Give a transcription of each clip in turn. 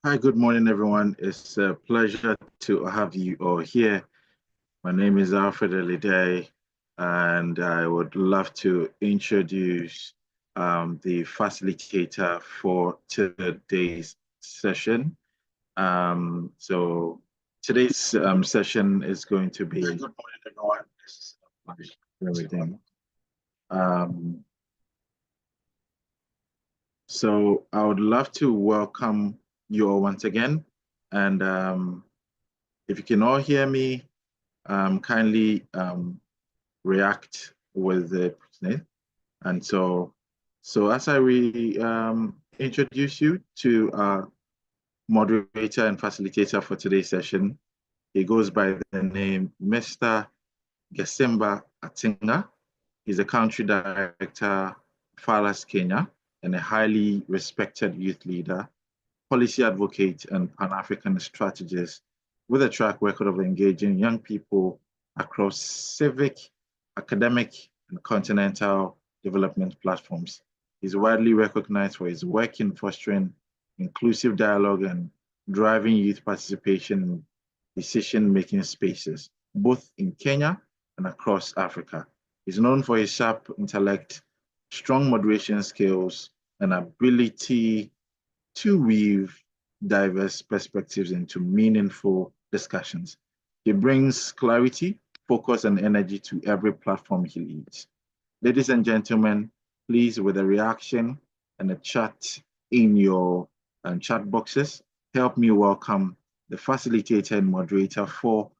Hi, good morning, everyone. It's a pleasure to have you all here. My name is Alfred Elidei, and I would love to introduce the facilitator for today's session. So today's session is going to be. Good morning, everyone. Everything. Um, so I would love to welcome you all once again, and if you can all hear me, kindly react with the present. And so as I introduce you to our moderator and facilitator for today's session, he goes by the name Mr. Gesimba Ating'ah. He's a country director, Falas Kenya, and a highly respected youth leader, policy advocate, and Pan-African strategist with a track record of engaging young people across civic, academic, and continental development platforms. He's widely recognized for his work in fostering inclusive dialogue and driving youth participation in decision-making spaces, both in Kenya and across Africa. He's known for his sharp intellect, strong moderation skills, and ability to weave diverse perspectives into meaningful discussions. He brings clarity, focus, and energy to every platform he leads. Ladies and gentlemen, please, with a reaction and a chat in your chat boxes, help me welcome the facilitator and moderator for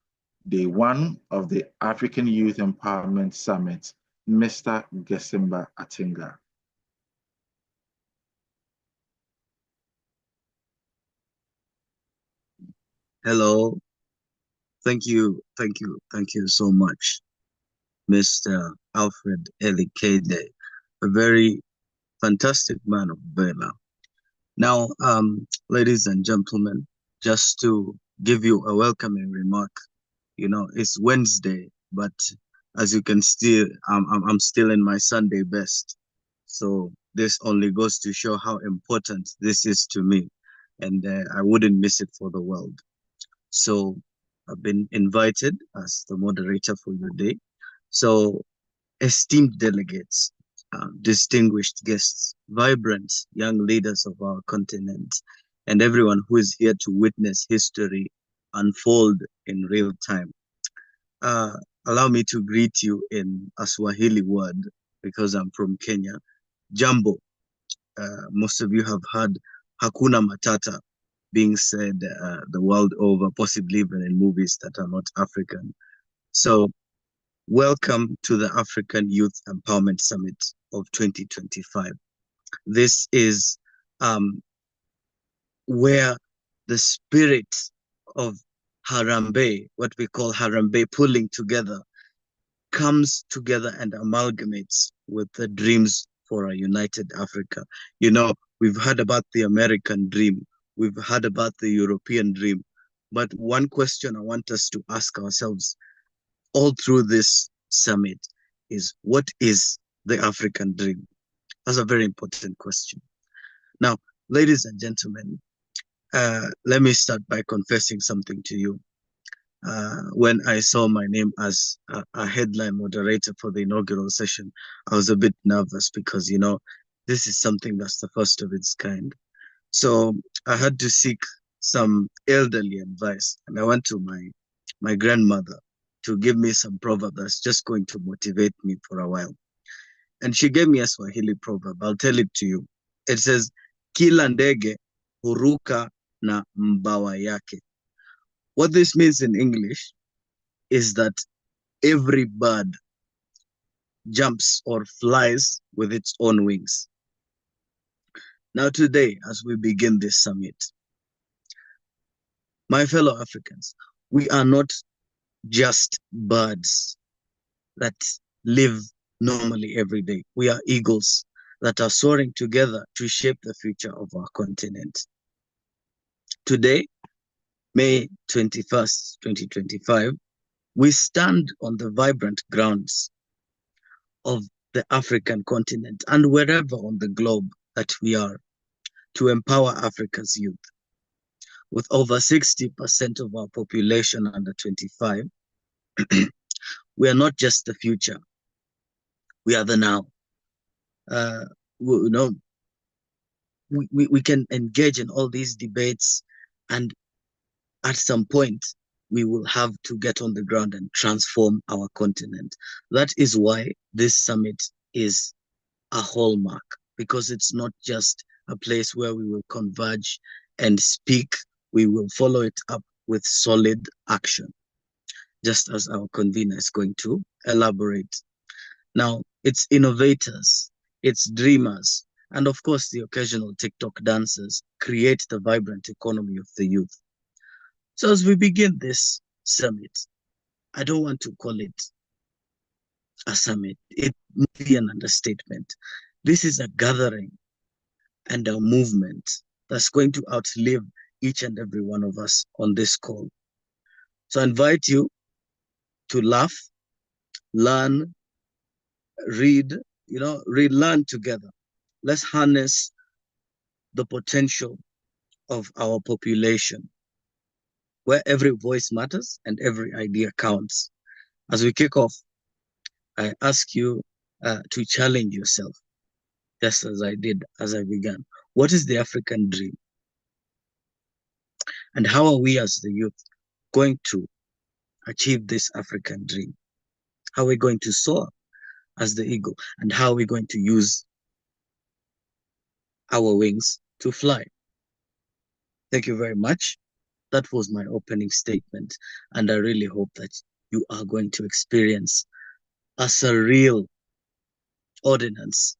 day one of the African Youth Empowerment Summit, Mr. Gesimba Ating'ah. Hello, thank you so much, Mr. Alfred Elikede, a very fantastic man of valor. Now, ladies and gentlemen, just to give you a welcoming remark, it's Wednesday, but as you can still, I'm still in my Sunday best. So this only goes to show how important this is to me, and I wouldn't miss it for the world. So I've been invited as the moderator for your day. So esteemed delegates, distinguished guests, vibrant young leaders of our continent, and everyone who is here to witness history unfold in real time. Uh, Allow me to greet you in a Swahili word because I'm from Kenya. Jambo. Most of you have heard Hakuna Matata being said the world over, possibly even in movies that are not African. So, welcome to the African Youth Empowerment Summit of 2025. This is where the spirit of Harambe, what we call Harambe pulling together, comes together and amalgamates with the dreams for a united Africa. We've heard about the American dream, we've heard about the European dream, but one question I want us to ask ourselves all through this summit is, what is the African dream? That's a very important question. Now, ladies and gentlemen, let me start by confessing something to you. When I saw my name as a headline moderator for the inaugural session, I was a bit nervous because, this is something that's the first of its kind. So I had to seek some elderly advice, and I went to my grandmother to give me some proverb that's just going to motivate me for a while. And she gave me a Swahili proverb. I'll tell it to you. It says, Kila ndege huruka na mbawa yake. What this means in English is that every bird jumps or flies with its own wings. Now today, as we begin this summit, my fellow Africans, we are not just birds that live normally every day. We are eagles that are soaring together to shape the future of our continent. Today, May 21st, 2025, we stand on the vibrant grounds of the African continent and wherever on the globe that we are to empower Africa's youth. with over 60% of our population under 25, we are not just the future, we are the now. You know, we can engage in all these debates, and at some point, we will have to get on the ground and transform our continent. That is why this summit is a hallmark, because it's not just a place where we will converge and speak, we will follow it up with solid action, just as our convener is going to elaborate. Now, it's innovators, it's dreamers, and of course, the occasional TikTok dancers create the vibrant economy of the youth. So as we begin this summit, I don't want to call it a summit. It must be an understatement. This is a gathering and a movement that's going to outlive each and every one of us on this call. So I invite you to laugh, learn, read, learn together. Let's harness the potential of our population, where every voice matters and every idea counts. As we kick off, I ask you to challenge yourself, just as I did as I began. What is the African dream? And how are we as the youth going to achieve this African dream? How are we going to soar as the eagle? And how are we going to use our wings to fly? Thank you very much. That was my opening statement. And I really hope that you are going to experience a surreal ordinance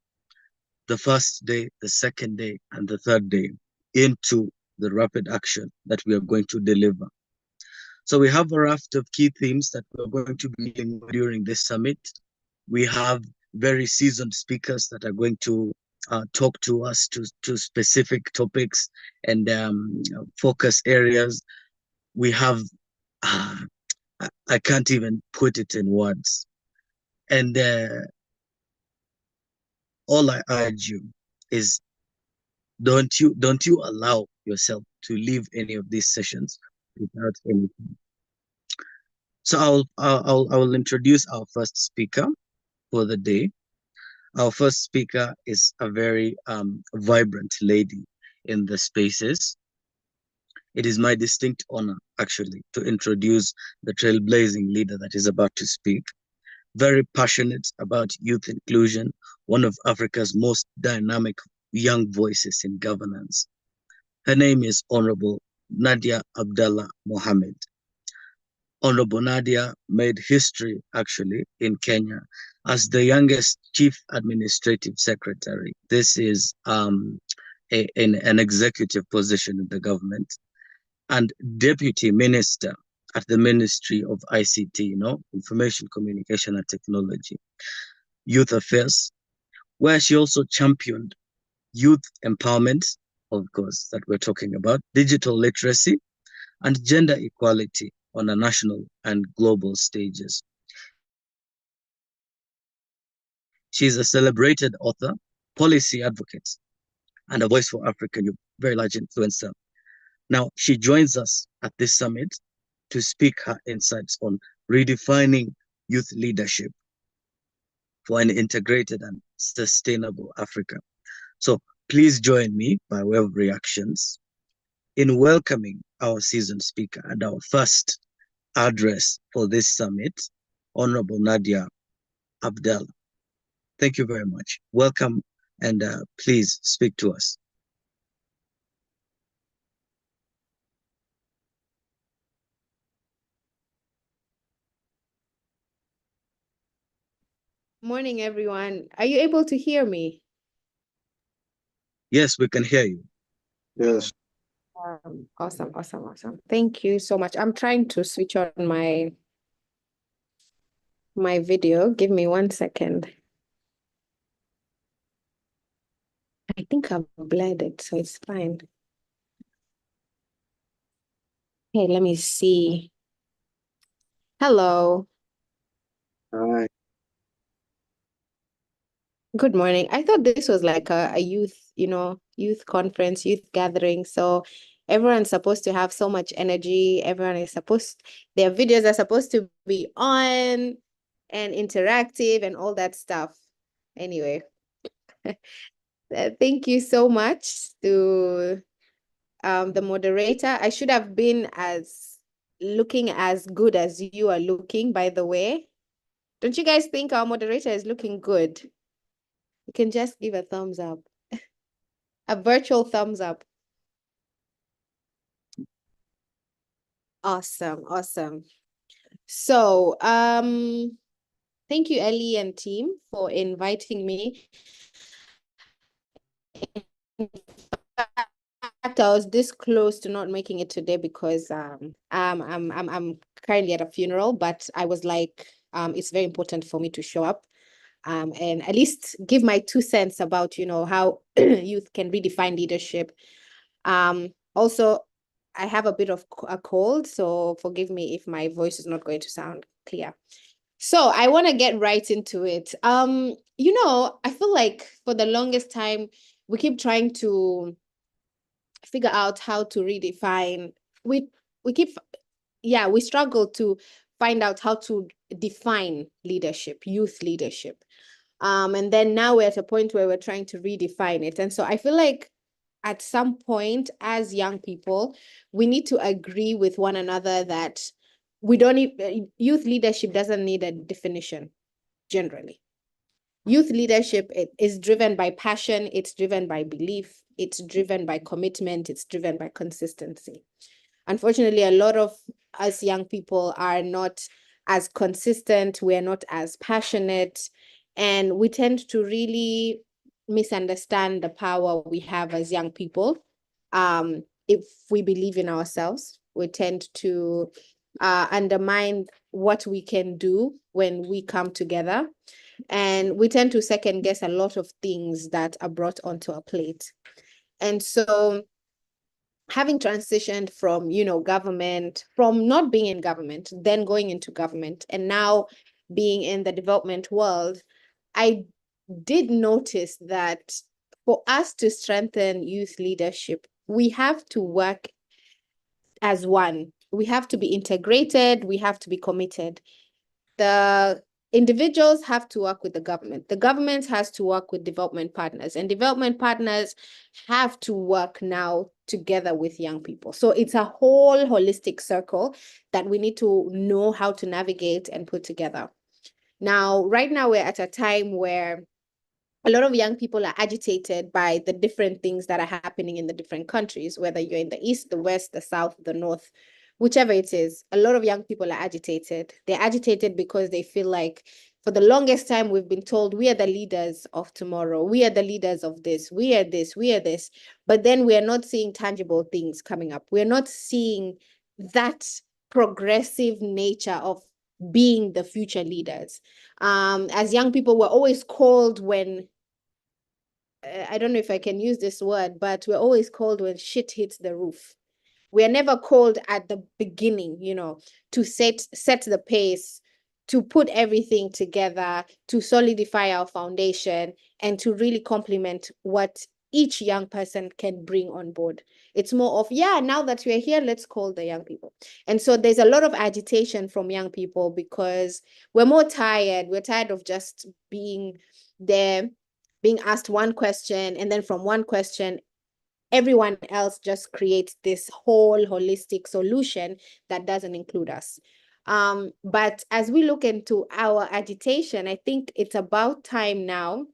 the first day, the second day, and the third day into the rapid action that we are going to deliver. So we have a raft of key themes that we're going to be dealing with during this summit. We have very seasoned speakers that are going to talk to us to specific topics and focus areas. We have, I can't even put it in words. And all I urge you is don't you allow yourself to leave any of these sessions without anything. So I will introduce our first speaker for the day. Our first speaker is a very vibrant lady in the spaces. It is my distinct honor, actually, to introduce the trailblazing leader that is about to speak. Very passionate about youth inclusion, one of Africa's most dynamic young voices in governance. Her name is Honorable Nadia Abdallah Mohammed. Honorable Nadia made history, actually, in Kenya as the youngest chief administrative secretary. This is an executive position in the government, and deputy minister at the Ministry of ICT, Information Communication and Technology, Youth Affairs, where she also championed youth empowerment, of course, that we're talking about, digital literacy, and gender equality on a national and global stages. She is a celebrated author, policy advocate, and a voice for African youth, very large influencer. Now, she joins us at this summit to speak her insights on redefining youth leadership for an integrated and sustainable Africa. So please join me by way of reactions in welcoming our seasoned speaker and our first address for this summit, Honorable Nadia Abdallah. Thank you very much. Welcome, and please speak to us. Morning, everyone. Are you able to hear me? Yes, we can hear you. Yes. Awesome. Thank you so much. I'm trying to switch on my video. Give me 1 second. I think I've bled it, so it's fine. Okay, let me see. Hello. Hi. Good morning. I thought this was like a youth, youth conference, youth gathering. So Everyone's supposed to have so much energy. Everyone is supposed, their videos are supposed to be on and interactive and all that stuff. Anyway, thank you so much to the moderator. I should have been looking as good as you are looking, by the way. Don't you guys think our moderator is looking good? You can just give a thumbs up, a virtual thumbs up. Awesome, awesome. So, thank you, Ellie and team, for inviting me. In fact, I was this close to not making it today because I'm currently at a funeral, but I was like, it's very important for me to show up. And at least give my 2 cents about, how youth can redefine leadership. Also, I have a bit of a cold, so forgive me if my voice is not going to sound clear. So I want to get right into it. I feel like for the longest time, we keep trying to figure out how to redefine. We struggle to find out how to define leadership, youth leadership. And then now we're at a point where we're trying to redefine it. And so I feel like at some point as young people, we need to agree with one another that youth leadership doesn't need a definition generally. Youth leadership is driven by passion, it's driven by belief, it's driven by commitment, it's driven by consistency. Unfortunately, a lot of us young people are not as consistent, we're not as passionate, and we tend to really misunderstand the power we have as young people. If we believe in ourselves, we tend to undermine what we can do when we come together. And we tend to second guess a lot of things that are brought onto our plate. And so having transitioned from, government, from not being in government, then going into government, and now being in the development world, I did notice that for us to strengthen youth leadership, we have to work as one. We have to be integrated. We have to be committed. The individuals have to work with the government. The government has to work with development partners, and development partners have to work now together with young people. So it's a whole holistic circle that we need to know how to navigate and put together. Now, right now, we're at a time where a lot of young people are agitated by the different things that are happening in the different countries, whether you're in the East, the West, the South, the North, whichever it is. A lot of young people are agitated. They're agitated because they feel like for the longest time, we've been told we are the leaders of tomorrow. We are the leaders of this. We are this. We are this. But then we are not seeing tangible things coming up. We're not seeing that progressive nature of being the future leaders. As young people, we're always called when, I don't know if I can use this word, but we're always called when shit hits the roof. We are never called at the beginning, to set the pace, to put everything together, to solidify our foundation, and to really complement what each young person can bring on board. It's more of, now that we're here, let's call the young people. And so there's a lot of agitation from young people because we're more tired. We're tired of just being there, being asked one question, and then from one question, everyone else just creates this whole holistic solution that doesn't include us. But as we look into our agitation, I think it's about time now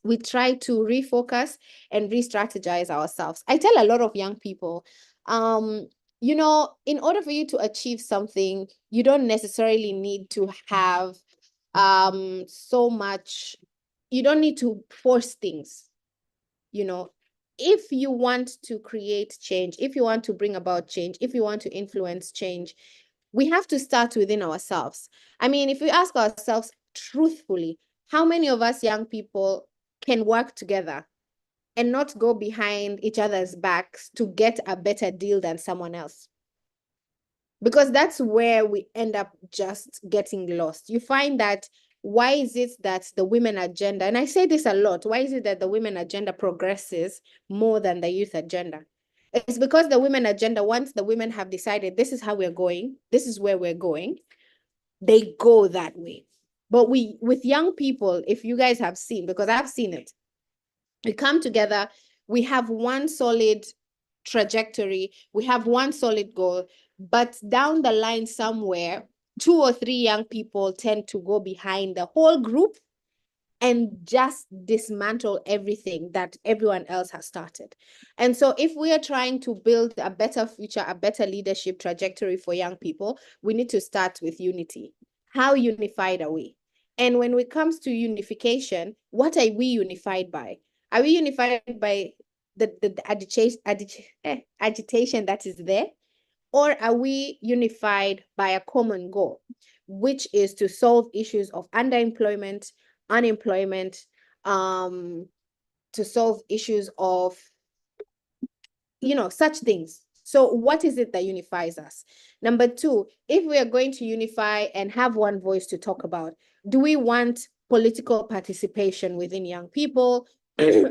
we try to refocus and re-strategize ourselves. I tell a lot of young people, in order for you to achieve something, you don't necessarily need to have so much, you don't need to force things. If you want to create change, if you want to bring about change, if you want to influence change, we have to start within ourselves. I mean, if we ask ourselves truthfully, how many of us young people can work together and not go behind each other's backs to get a better deal than someone else? Because that's where we end up just getting lost. You find that why is it that the women agenda, and I say this a lot, why is it that the women agenda progresses more than the youth agenda? It's because the women agenda, once the women have decided this is how we're going, this is where we're going, they go that way. But with young people, if you guys have seen, because I've seen it, we come together, we have one solid trajectory, we have one solid goal, but down the line somewhere, 2 or 3 young people tend to go behind the whole group and just dismantle everything that everyone else has started. And so if we are trying to build a better future, a better leadership trajectory for young people, we need to start with unity. How unified are we? And when it comes to unification, what are we unified by? Are we unified by the agitation that is there? Or are we unified by a common goal, which is to solve issues of underemployment, unemployment, to solve issues of, such things. So what is it that unifies us? Number 2, if we are going to unify and have one voice to talk about, do we want political participation within young people?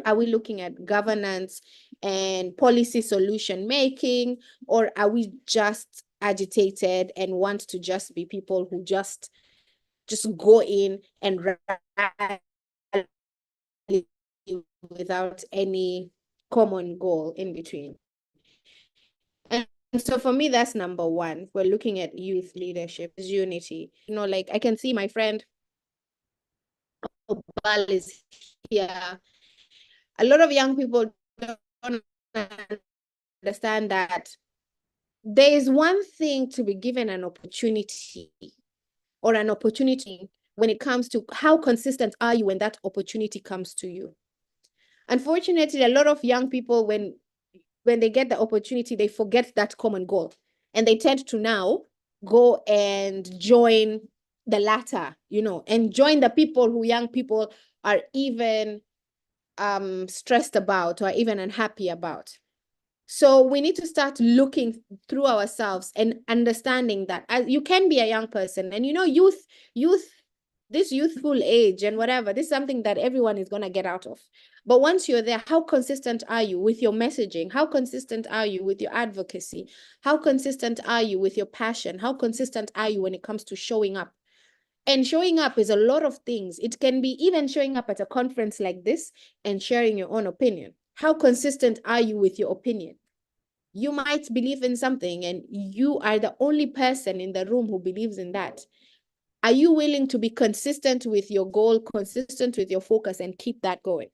Are we looking at governance and policy solution making, or are we just agitated and want to just be people who just go in and rally without any common goal in between? And so for me, that's number 1. We're looking at youth leadership, is unity. Like I can see my friend Obal is here. A lot of young people don't understand that there is one thing to be given an opportunity when it comes to how consistent are you when that opportunity comes to you. Unfortunately, a lot of young people, when they get the opportunity, they forget that common goal. And they tend to now go and join the latter, and join the people who young people are even stressed about or even unhappy about. So we need to start looking through ourselves and understanding that as you can be a young person, and youth, this youthful age and whatever, this is something that everyone is going to get out of. But once you're there, how consistent are you with your messaging? How consistent are you with your advocacy? How consistent are you with your passion? How consistent are you when it comes to showing up? And showing up is a lot of things. It can be even showing up at a conference like this and sharing your own opinion. How consistent are you with your opinion? You might believe in something and you are the only person in the room who believes in that. Are you willing to be consistent with your goal, consistent with your focus, and keep that going?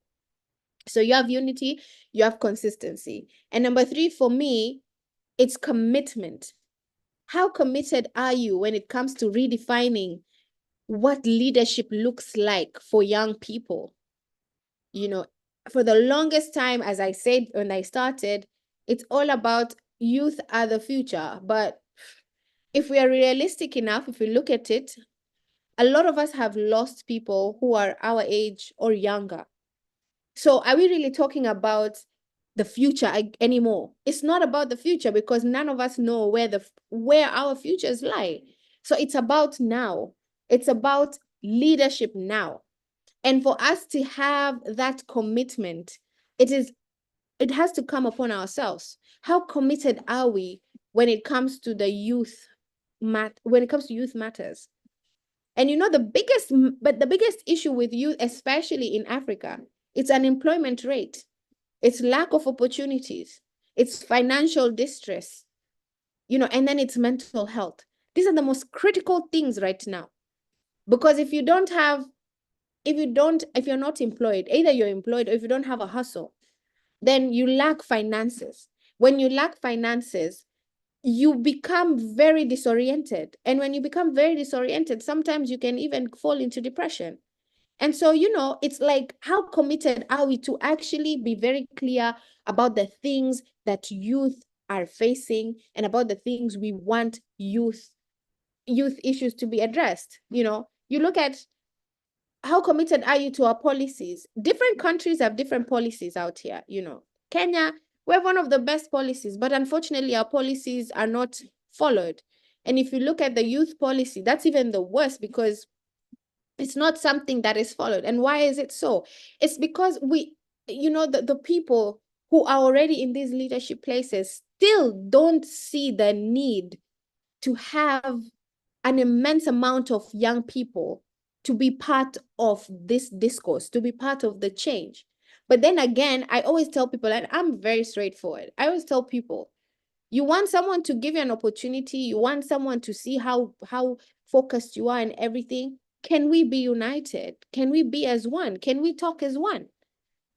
So you have unity, you have consistency. And number 3, for me, it's commitment. How committed are you when it comes to redefining what leadership looks like for young people? For the longest time, as I said when I started, it's all about youth are the future. But if we are realistic enough, if we look at it, a lot of us have lost people who are our age or younger. So are we really talking about the future anymore? It's not about the future, because none of us know where our futures lie. So it's about now. It's about leadership now. And for us to have that commitment, it has to come upon ourselves. How committed are we when it comes to the youth matters? And the biggest issue with youth, especially in Africa, it's unemployment rate, it's lack of opportunities, it's financial distress, and then it's mental health. These are the most critical things right now. Because if you're not employed, either you're employed or if you don't have a hustle, then you lack finances. When you lack finances, you become very disoriented. And when you become very disoriented, sometimes you can even fall into depression. And so, it's like, how committed are we to actually be very clear about the things that youth are facing and about the things we want youth issues to be addressed? You look at how committed are you to our policies? Different countries have different policies out here. Kenya, we have one of the best policies, but unfortunately our policies are not followed. And if you look at the youth policy, that's even the worst, because it's not something that is followed. And why is it so? It's because the people, who are already in these leadership places still don't see the need to have an immense amount of young people to be part of this discourse, to be part of the change. But then again, I always tell people, and I'm very straightforward, I always tell people, you want someone to give you an opportunity, you want someone to see how focused you are and everything. Can we be united? Can we be as one? Can we talk as one?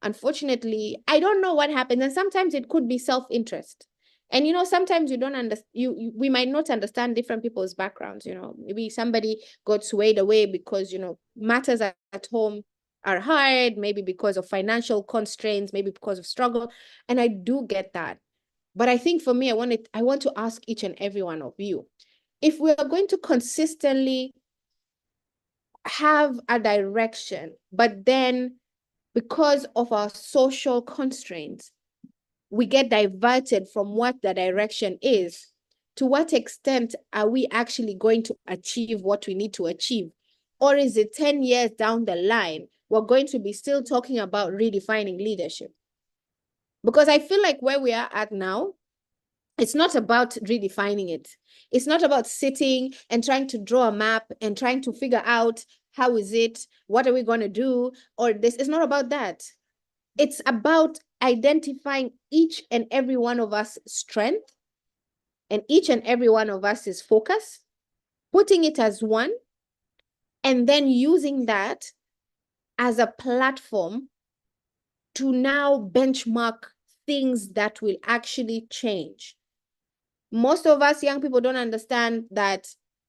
Unfortunately, I don't know what happens. And sometimes it could be self-interest. And, you know, sometimes you don't understand, we might not understand different people's backgrounds, you know, maybe somebody got swayed away because, you know, matters at home are hard, maybe because of financial constraints, maybe because of struggle. And I do get that. But I think for me, I want to ask each and every one of you, if we are going to consistently have a direction, but then because of our social constraints, we get diverted from what the direction is, to what extent are we actually going to achieve what we need to achieve? Or is it 10 years down the line, we're going to be still talking about redefining leadership? Because I feel like where we are at now, it's not about redefining it. It's not about sitting and trying to draw a map and trying to figure out how is it, what are we going to do, or this. It's not about that. It's about identifying each and every one of us' strength and each and every one of us' focus, putting it as one, and then using that as a platform to now benchmark things that will actually change. Most of us young people don't understand that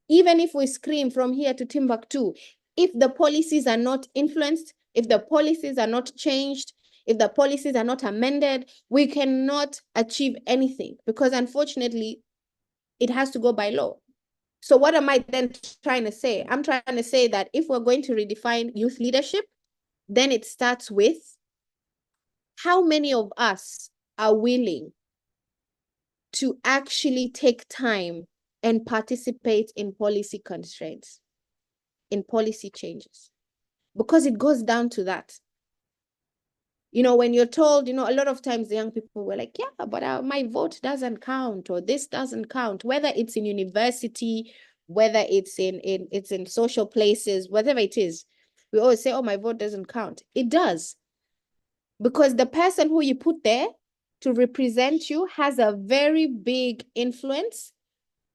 even if we scream from here to Timbuktu, if the policies are not influenced, if the policies are not changed, if the policies are not amended, we cannot achieve anything, because unfortunately, it has to go by law. So what am I then trying to say? I'm trying to say that if we're going to redefine youth leadership, then it starts with how many of us are willing to actually take time and participate in policy constraints, in policy changes, because it goes down to that. You know, when you're told, you know, a lot of times the young people were like, yeah, but my vote doesn't count, or this doesn't count, whether it's in university, whether it's in social places, whatever it is. We always say, oh, my vote doesn't count. It does. Because the person who you put there to represent you has a very big influence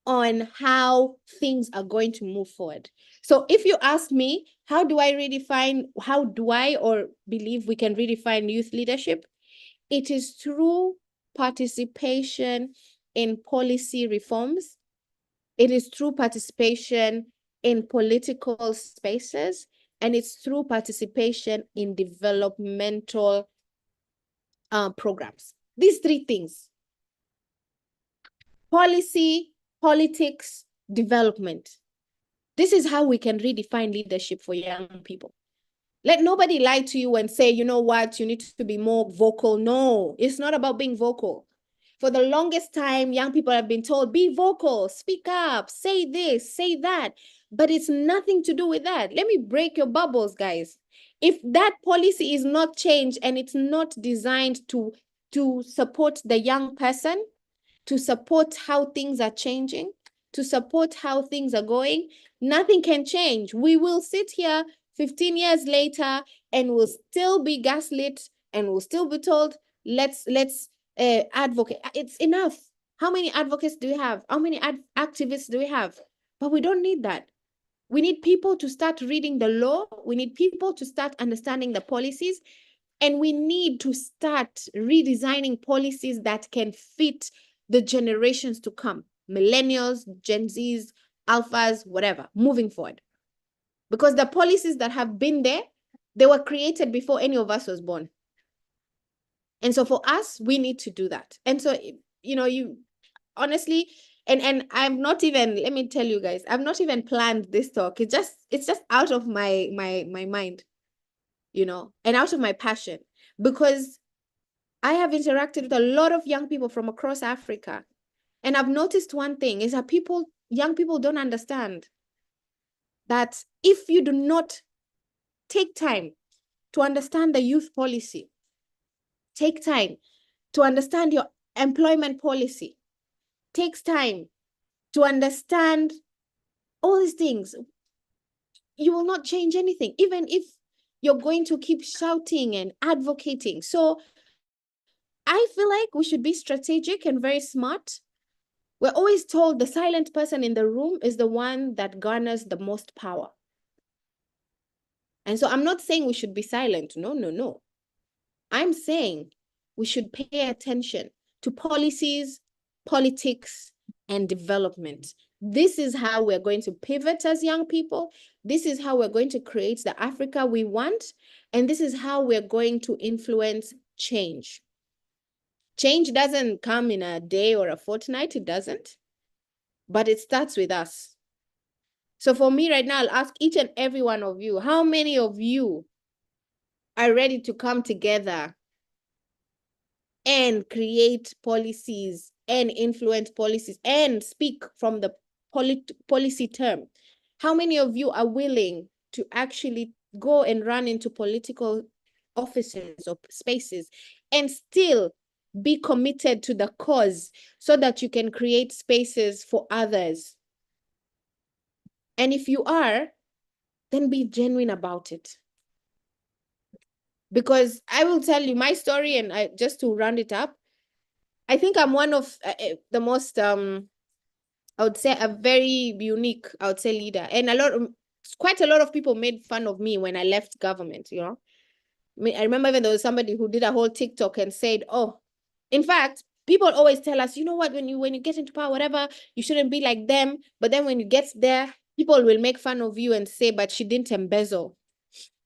on how things are going to move forward. So if you ask me, how do I or believe we can redefine youth leadership? It is through participation in policy reforms. It is through participation in political spaces, and it's through participation in developmental programs. These three things: policy, politics, development. This is how we can redefine leadership for young people. Let nobody lie to you and say, you know what, you need to be more vocal. No, it's not about being vocal. For the longest time, young people have been told, be vocal, speak up, say this, say that. But it's nothing to do with that. Let me break your bubbles, guys. If that policy is not changed and it's not designed to support the young person, to support how things are changing, to support how things are going, nothing can change. We will sit here 15 years later and we'll still be gaslit and we'll still be told, let's advocate. It's enough. How many advocates do we have? How many activists do we have? But we don't need that. We need people to start reading the law. We need people to start understanding the policies. And we need to start redesigning policies that can fit the generations to come, millennials, Gen Zs, alphas, whatever, moving forward. Because the policies that have been there, they were created before any of us was born. And so for us, we need to do that. And so, you know, you honestly, and I'm not even, let me tell you guys, I've not even planned this talk. It's just out of my mind, you know, and out of my passion, because I have interacted with a lot of young people from across Africa. And I've noticed one thing is that young people don't understand that if you do not take time to understand the youth policy, take time to understand your employment policy. Takes time to understand all these things. You will not change anything, even if you're going to keep shouting and advocating. So I feel like we should be strategic and very smart. We're always told the silent person in the room is the one that garners the most power. And so I'm not saying we should be silent. No, no, no. I'm saying we should pay attention to policies, politics, and development. This is how we're going to pivot as young people. This is how we're going to create the Africa we want. And this is how we're going to influence change. Change doesn't come in a day or a fortnight. It doesn't. But it starts with us. So for me right now, I'll ask each and every one of you, how many of you are ready to come together and create policies and influence policies and speak from the policy term? How many of you are willing to actually go and run into political offices or spaces and still be committed to the cause so that you can create spaces for others? And if you are, then be genuine about it. Because I will tell you my story, and just to round it up, I think I'm one of the most, I would say a very unique, I would say, leader. And quite a lot of people made fun of me when I left government, you know. I remember even there was somebody who did a whole TikTok and said, oh, in fact, people always tell us, you know what, when you get into power, whatever, you shouldn't be like them. But then when you get there, people will make fun of you and say, but she didn't embezzle.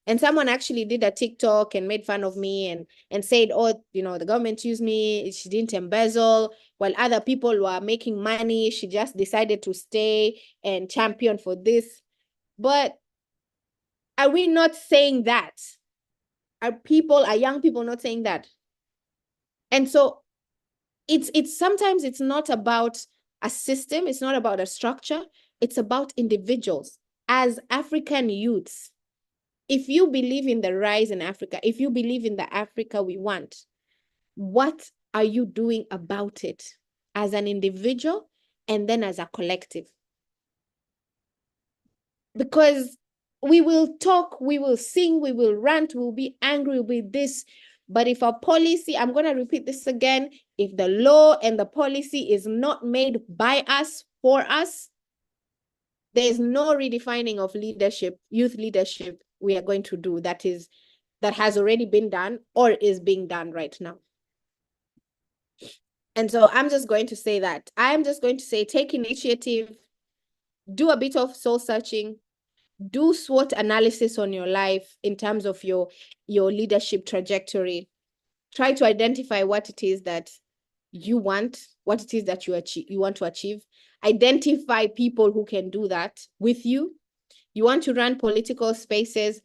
And someone actually did a TikTok and made fun of me and said, oh, you know, the government used me, she didn't embezzle, while other people were making money. She just decided to stay and champion for this. But are we not saying that? Are young people not saying that? And so it's sometimes it's not about a system, it's not about a structure, it's about individuals. As African youths, if you believe in the rise in Africa, if you believe in the Africa we want, what are you doing about it as an individual and then as a collective? Because we will talk, we will sing, we will rant, we'll be angry with this. But if our policy, I'm going to repeat this again, if the law and the policy is not made by us, for us, there is no redefining of leadership, youth leadership we are going to do that has already been done or is being done right now. And so I'm just going to say that. I'm just going to say, take initiative, do a bit of soul searching, do SWOT analysis on your life in terms of your leadership trajectory. Try to identify what it is that you want, what it is that you want to achieve. Identify people who can do that with you. You want to run political spaces,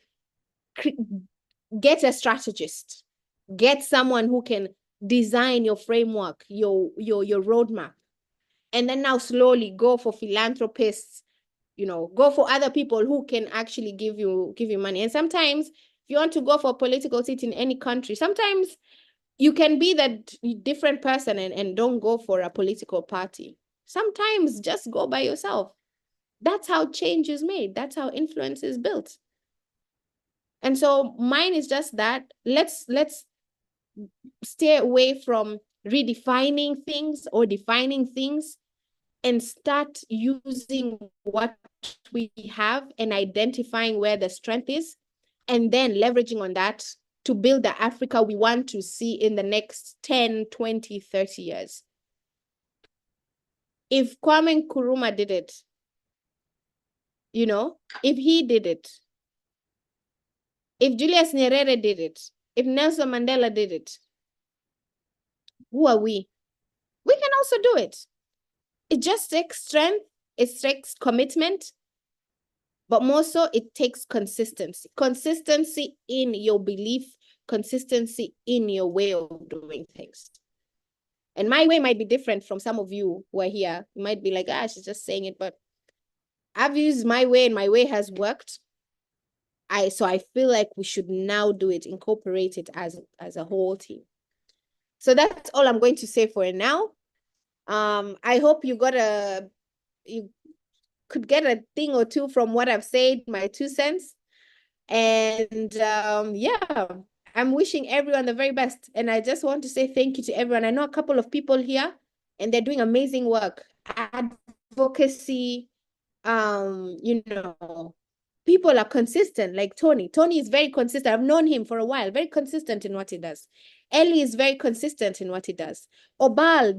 get a strategist, get someone who can design your framework, your roadmap. And then now slowly go for philanthropists, you know, go for other people who can actually give you money. And sometimes if you want to go for a political seat in any country, sometimes you can be that different person and don't go for a political party. Sometimes just go by yourself. That's how change is made. That's how influence is built. And so mine is just that. Let's stay away from redefining things or defining things and start using what we have and identifying where the strength is, and then leveraging on that to build the Africa we want to see in the next 10, 20, 30 years. If Kwame Nkrumah did it, you know, if he did it, if Julius Nyerere did it, if Nelson Mandela did it, who are we? We can also do it. It just takes strength, it takes commitment, but more so it takes consistency. Consistency in your belief, consistency in your way of doing things. And my way might be different from some of you who are here. You might be like, she's just saying it, but I've used my way and my way has worked. So I feel like we should now do it, incorporate it as a whole team. So that's all I'm going to say for now. I hope you could get a thing or two from what I've said, my 2 cents. And yeah, I'm wishing everyone the very best. And I just want to say thank you to everyone. I know a couple of people here and they're doing amazing work. Advocacy, people are consistent, like Tony. Tony is very consistent. I've known him for a while, very consistent in what he does. Ellie is very consistent in what he does. Obal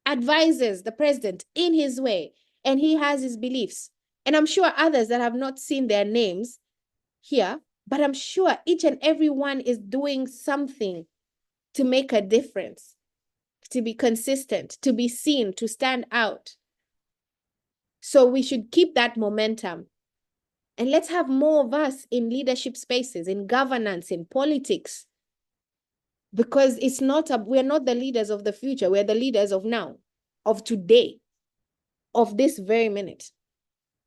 advises the president in his way, and he has his beliefs. And I'm sure others that have not seen their names here, but I'm sure each and every one is doing something to make a difference, to be consistent, to be seen, to stand out. So we should keep that momentum. And let's have more of us in leadership spaces, in governance, in politics. Because we're not the leaders of the future. We're the leaders of now, of today, of this very minute.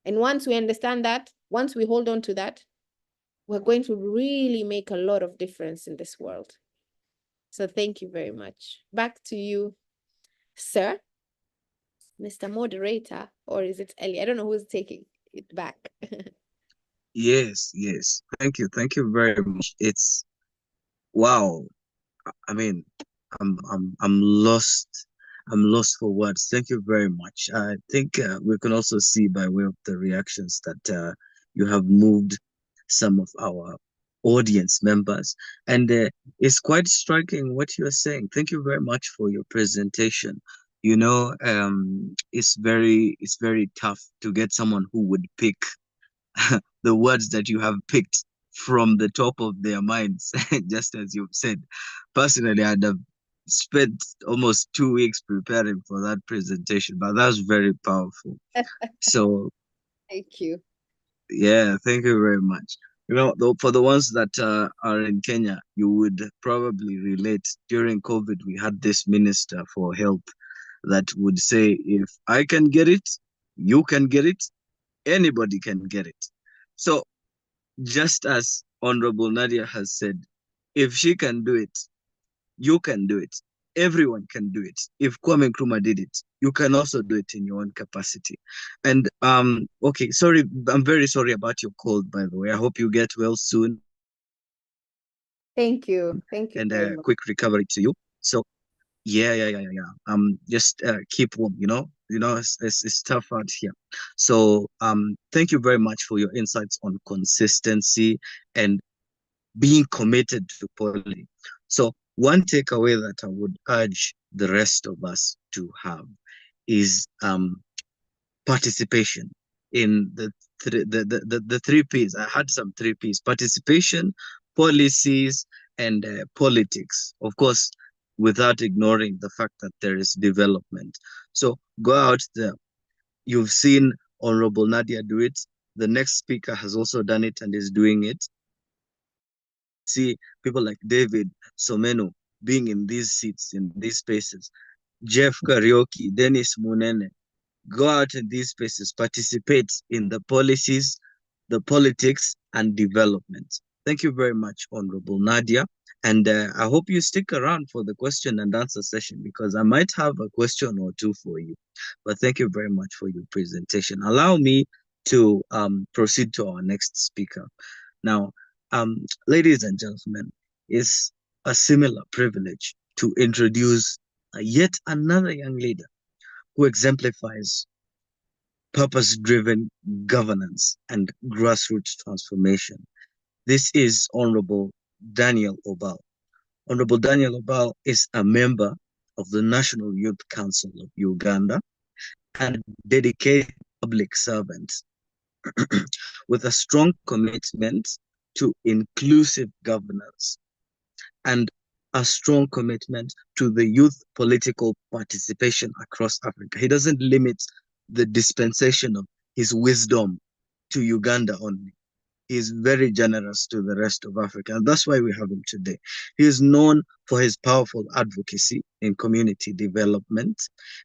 And once we understand that, once we hold on to that, we're going to really make a lot of difference in this world. So thank you very much. Back to you, sir, Mr. Moderator, or is it Ellie? I don't know who's taking it back. Yes. Thank you very much. It's wow. I mean, I'm lost. I'm lost for words. Thank you very much. I think we can also see by way of the reactions that you have moved some of our audience members, and it's quite striking what you are saying. Thank you very much for your presentation. You know, it's very tough to get someone who would pick the words that you have picked from the top of their minds, just as you've said. Personally, I'd have spent almost 2 weeks preparing for that presentation, but that was very powerful. So, thank you. Yeah, thank you very much. You know, for the ones that are in Kenya, you would probably relate. During COVID, we had this minister for health that would say, if I can get it, you can get it, anybody can get it. So just as Honorable Nadia has said, if she can do it, you can do it. Everyone can do it. If Kwame Nkrumah did it, you can also do it in your own capacity. And okay, sorry, I'm very sorry about your cold, by the way. I hope you get well soon. Thank you. And a quick recovery to you. So yeah. Just keep warm, you know, it's tough out here. So thank you very much for your insights on consistency and being committed to poly. So one takeaway that I would urge the rest of us to have is participation in the 3 P's. I had some 3 P's: participation, policies, and politics. Of course, without ignoring the fact that there is development. So go out there. You've seen Honorable Nadia do it. The next speaker has also done it and is doing it. See people like David Someno being in these seats, in these spaces. Jeff Karaoke, Dennis Munene. Go out in these spaces, participate in the policies, the politics, and development. Thank you very much, Honorable Nadia. And I hope you stick around for the question and answer session, because I might have a question or two for you. But thank you very much for your presentation. Allow me to proceed to our next speaker. Now, ladies and gentlemen, it's a similar privilege to introduce yet another young leader who exemplifies purpose-driven governance and grassroots transformation. This is Honorable Daniel Obal. Honorable Daniel Obal is a member of the National Youth Council of Uganda and a dedicated public servant with a strong commitment to inclusive governance and a strong commitment to the youth political participation across Africa. He doesn't limit the dispensation of his wisdom to Uganda only. He is very generous to the rest of Africa, and that's why we have him today. He is known for his powerful advocacy in community development,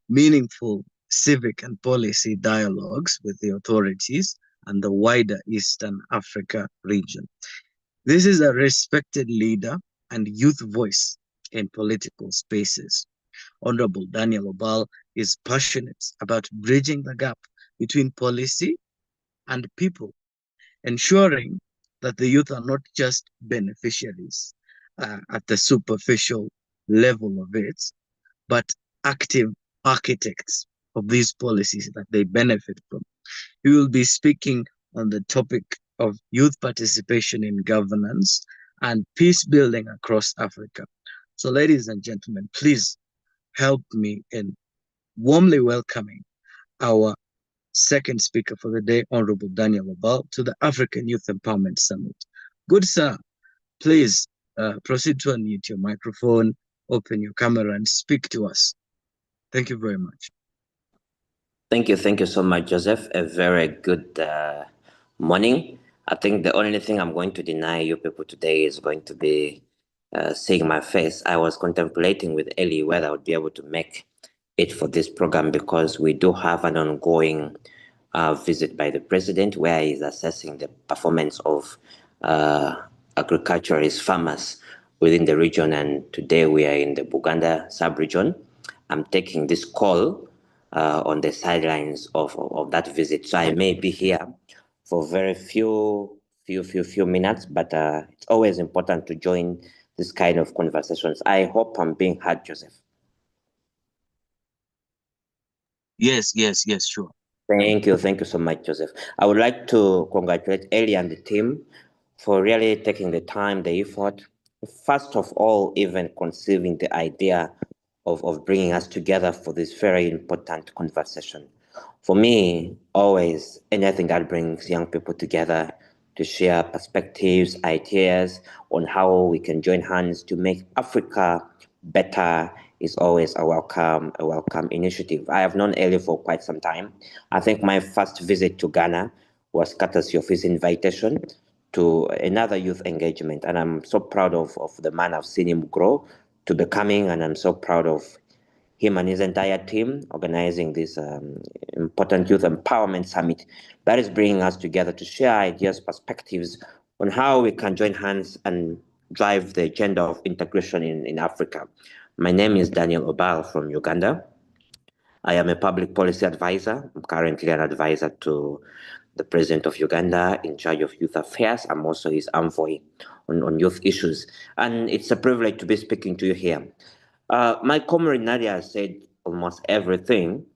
meaningful civic and policy dialogues with the authorities and the wider Eastern Africa region. This is a respected leader and youth voice in political spaces. Honorable Daniel Obal is passionate about bridging the gap between policy and people, ensuring that the youth are not just beneficiaries at the superficial level of it, but active architects of these policies that they benefit from. We will be speaking on the topic of youth participation in governance and peace building across Africa. So, ladies and gentlemen, please help me in warmly welcoming our second speaker for the day, Honorable Daniel Obal, to the African Youth Empowerment Summit. Good sir, please proceed to unmute your microphone, open your camera, and speak to us. Thank you very much. Thank you so much, Joseph. A very good morning. I think the only thing I'm going to deny you people today is going to be seeing my face. I was contemplating with Ellie whether I would be able to make it for this program, because we do have an ongoing visit by the president where he's assessing the performance of agriculturalist farmers within the region. And today we are in the Buganda sub-region. I'm taking this call on the sidelines of that visit. So I may be here for very few minutes, but it's always important to join this kind of conversations. I hope I'm being heard, Joseph. Yes, sure. Thank you so much, Joseph. I would like to congratulate Ellie and the team for really taking the time, the effort. First of all, even conceiving the idea of bringing us together for this very important conversation. For me, always anything that brings young people together to share perspectives, ideas on how we can join hands to make Africa better is always a welcome initiative. I have known Ellie for quite some time. I think my first visit to Ghana was courtesy of his invitation to another youth engagement. And I'm so proud of the man. I've seen him grow to becoming, and I'm so proud of him and his entire team organizing this important youth empowerment summit that is bringing us together to share ideas, perspectives on how we can join hands and drive the agenda of integration in Africa. My name is Daniel Obal from Uganda. I am a public policy advisor. I'm currently an advisor to the president of Uganda in charge of youth affairs. I'm also his envoy on youth issues. And it's a privilege to be speaking to you here. My comrade Nadia said almost everything,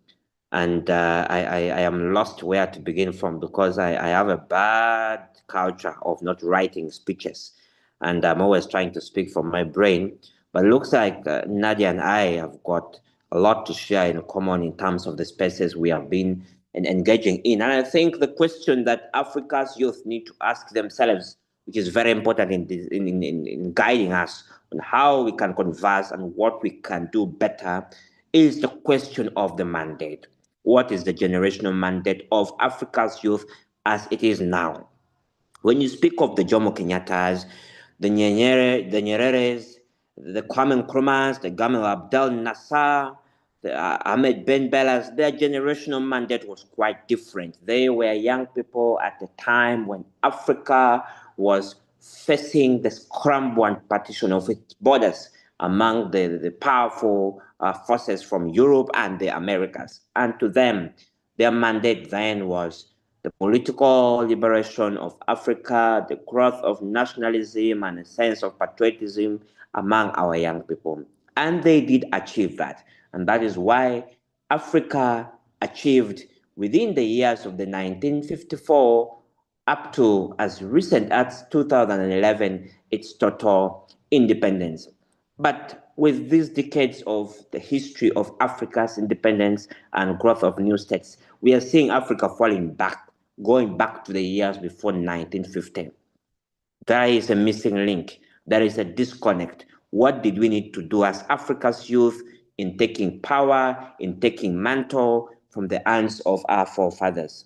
and I am lost where to begin from, because I have a bad culture of not writing speeches, and I'm always trying to speak from my brain. But it looks like Nadia and I have got a lot to share in common in terms of the spaces we have been engaging in. And I think the question that Africa's youth need to ask themselves, which is very important in guiding us on how we can converse and what we can do better, is the question of the mandate. What is the generational mandate of Africa's youth as it is now? When you speak of the Jomo Kenyattas, the Nyereres, the Kwame Nkrumahs, the Gamal Abdel Nasser, the Ahmed Ben Bellas, their generational mandate was quite different. They were young people at the time when Africa was facing the scramble and partition of its borders among the powerful forces from Europe and the Americas. And to them, their mandate then was the political liberation of Africa, the growth of nationalism and a sense of patriotism among our young people. And they did achieve that. And that is why Africa achieved, within the years of the 1954 up to as recent as 2011, its total independence. But with these decades of the history of Africa's independence and growth of new states, we are seeing Africa falling back, going back to the years before 1950. There is a missing link. There is a disconnect. What did we need to do as Africa's youth in taking power, in taking mantle from the hands of our forefathers?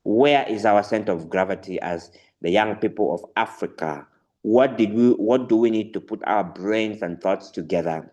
Where is our center of gravity as the young people of Africa? What do we need to put our brains and thoughts together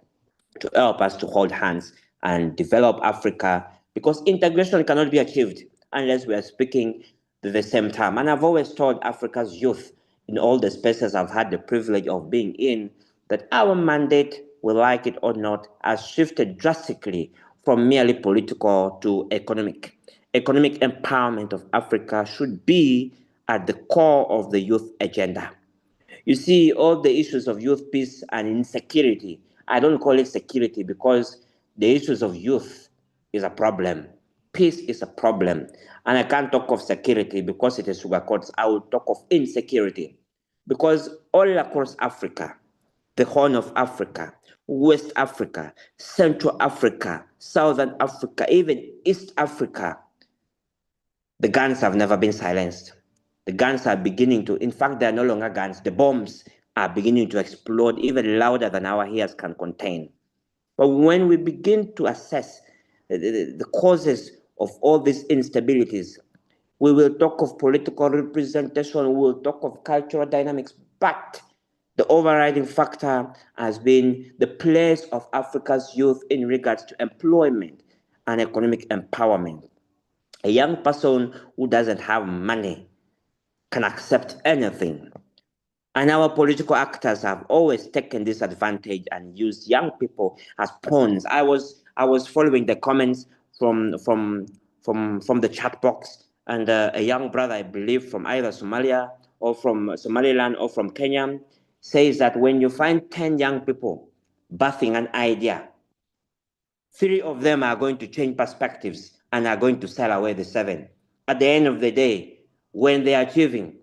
to help us to hold hands and develop Africa? Because integration cannot be achieved unless we are speaking at the same time. And I've always told Africa's youth in all the spaces I've had the privilege of being in, that our mandate, we like it or not, has shifted drastically from merely political to economic. Economic empowerment of Africa should be at the core of the youth agenda. You see, all the issues of youth peace and insecurity, I don't call it security because the issues of youth is a problem. Peace is a problem. And I can't talk of security because it is sugarcoats. I will talk of insecurity. Because all across Africa, the Horn of Africa, West Africa, Central Africa, Southern Africa, even East Africa, the guns have never been silenced. The guns are beginning to, in fact, they are no longer guns. The bombs are beginning to explode even louder than our ears can contain. But when we begin to assess the causes of all these instabilities, we will talk of political representation, we will talk of cultural dynamics, but the overriding factor has been the place of Africa's youth in regards to employment and economic empowerment. A young person who doesn't have money can accept anything. And our political actors have always taken this advantage and used young people as pawns. I was following the comments from the chat box, and a young brother, I believe, from either Somalia or from Somaliland or from Kenya, says that when you find 10 young people birthing an idea, 3 of them are going to change perspectives and are going to sell away the 7. At the end of the day, when they are achieving,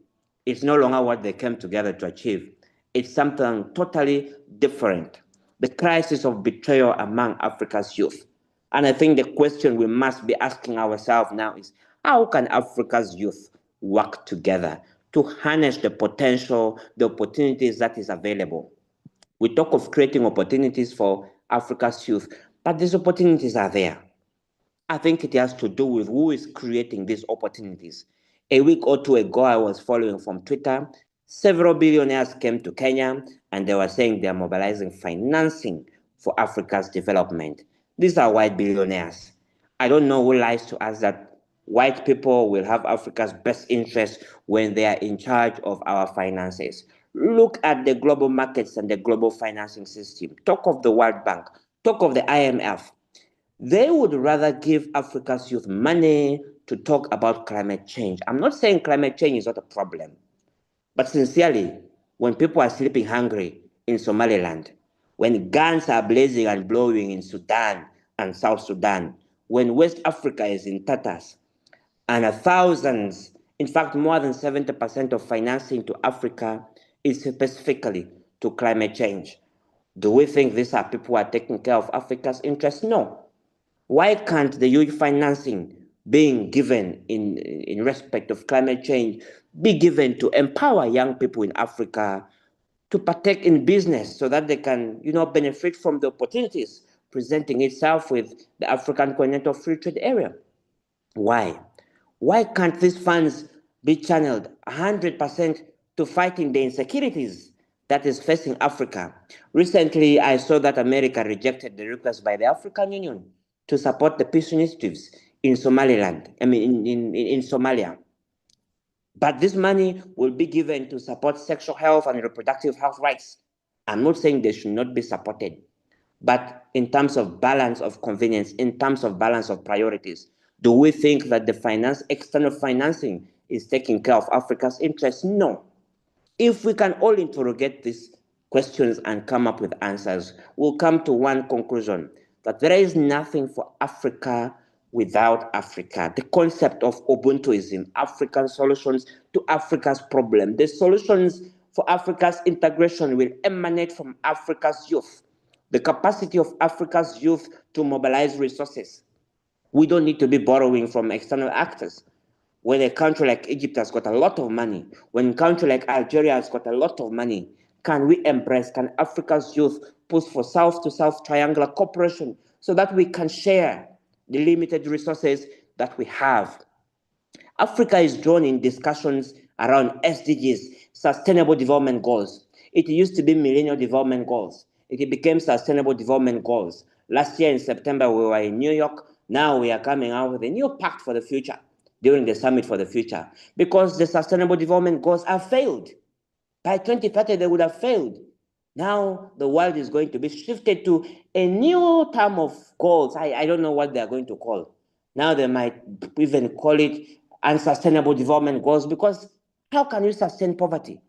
it's no longer what they came together to achieve. It's something totally different. The crisis of betrayal among Africa's youth. And I think the question we must be asking ourselves now is, how can Africa's youth work together to harness the potential, the opportunities that is available? We talk of creating opportunities for Africa's youth, but these opportunities are there. I think it has to do with who is creating these opportunities. A week or two ago, I was following from Twitter. Several billionaires came to Kenya and they were saying they are mobilizing financing for Africa's development. These are white billionaires. I don't know who lies to us that white people will have Africa's best interest when they are in charge of our finances. Look at the global markets and the global financing system. Talk of the World Bank. Talk of the IMF. They would rather give Africa's youth money to talk about climate change. I'm not saying climate change is not a problem, but sincerely, when people are sleeping hungry in Somaliland, when guns are blazing and blowing in Sudan and South Sudan, when West Africa is in tatters, and thousands, in fact, more than 70% of financing to Africa is specifically to climate change. Do we think these are people who are taking care of Africa's interests? No. Why can't the huge financing being given in respect of climate change be given to empower young people in Africa to partake in business so that they can, benefit from the opportunities presenting itself with the African continental free trade area? Why? Why can't these funds be channeled 100% to fighting the insecurities that is facing Africa? Recently, I saw that America rejected the request by the African Union to support the peace initiatives in Somaliland, in Somalia. But this money will be given to support sexual health and reproductive health rights. I'm not saying they should not be supported, but in terms of balance of convenience, in terms of balance of priorities, do we think that the external financing is taking care of Africa's interests? No. If we can all interrogate these questions and come up with answers, we'll come to one conclusion, that there is nothing for Africa without Africa. The concept of Ubuntuism, African solutions to Africa's problem. The solutions for Africa's integration will emanate from Africa's youth. The capacity of Africa's youth to mobilize resources. We don't need to be borrowing from external actors. When a country like Egypt has got a lot of money, when a country like Algeria has got a lot of money, can Africa's youth push for South-to-South triangular cooperation so that we can share the limited resources that we have? Africa is drawn in discussions around SDGs, Sustainable Development Goals. It used to be Millennial Development Goals. It became Sustainable Development Goals. Last year in September, we were in New York. Now we are coming out with a new pact for the future during the Summit for the Future, because the Sustainable Development Goals have failed. By 2030, they would have failed. Now the world is going to be shifted to a new term of goals. I don't know what they are going to call. Now they might even call it unsustainable development goals, because how can you sustain poverty?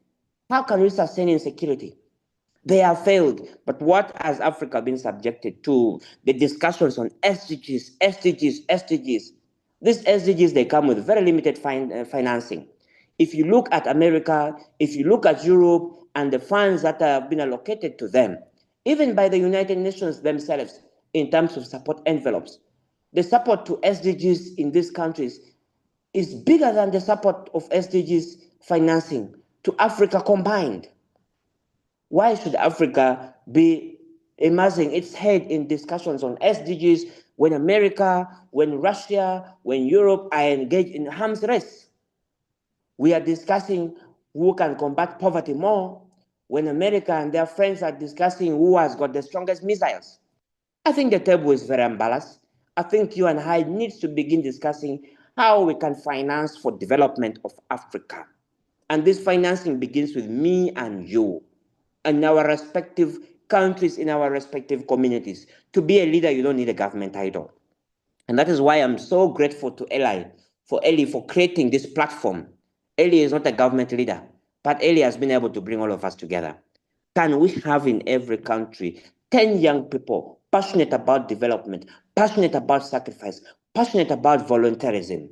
How can you sustain insecurity? They have failed. But what has Africa been subjected to? The discussions on SDGs, SDGs, SDGs. These SDGs, they come with very limited financing. If you look at America, if you look at Europe, and the funds that have been allocated to them, even by the United Nations themselves, in terms of support envelopes, the support to SDGs in these countries is bigger than the support of SDGs financing to Africa combined. Why should Africa be immersing its head in discussions on SDGs when America, when Russia, when Europe are engaged in arms race? We are discussing who can combat poverty more when America and their friends are discussing who has got the strongest missiles. I think the table is very unbalanced. I think you and I need to begin discussing how we can finance for development of Africa. And this financing begins with me and you, and our respective countries, in our respective communities. To be a leader, you don't need a government title. And that is why I'm so grateful to Eli for creating this platform. Eli is not a government leader, but Eli has been able to bring all of us together. Can we have in every country 10 young people passionate about development, passionate about sacrifice, passionate about volunteerism,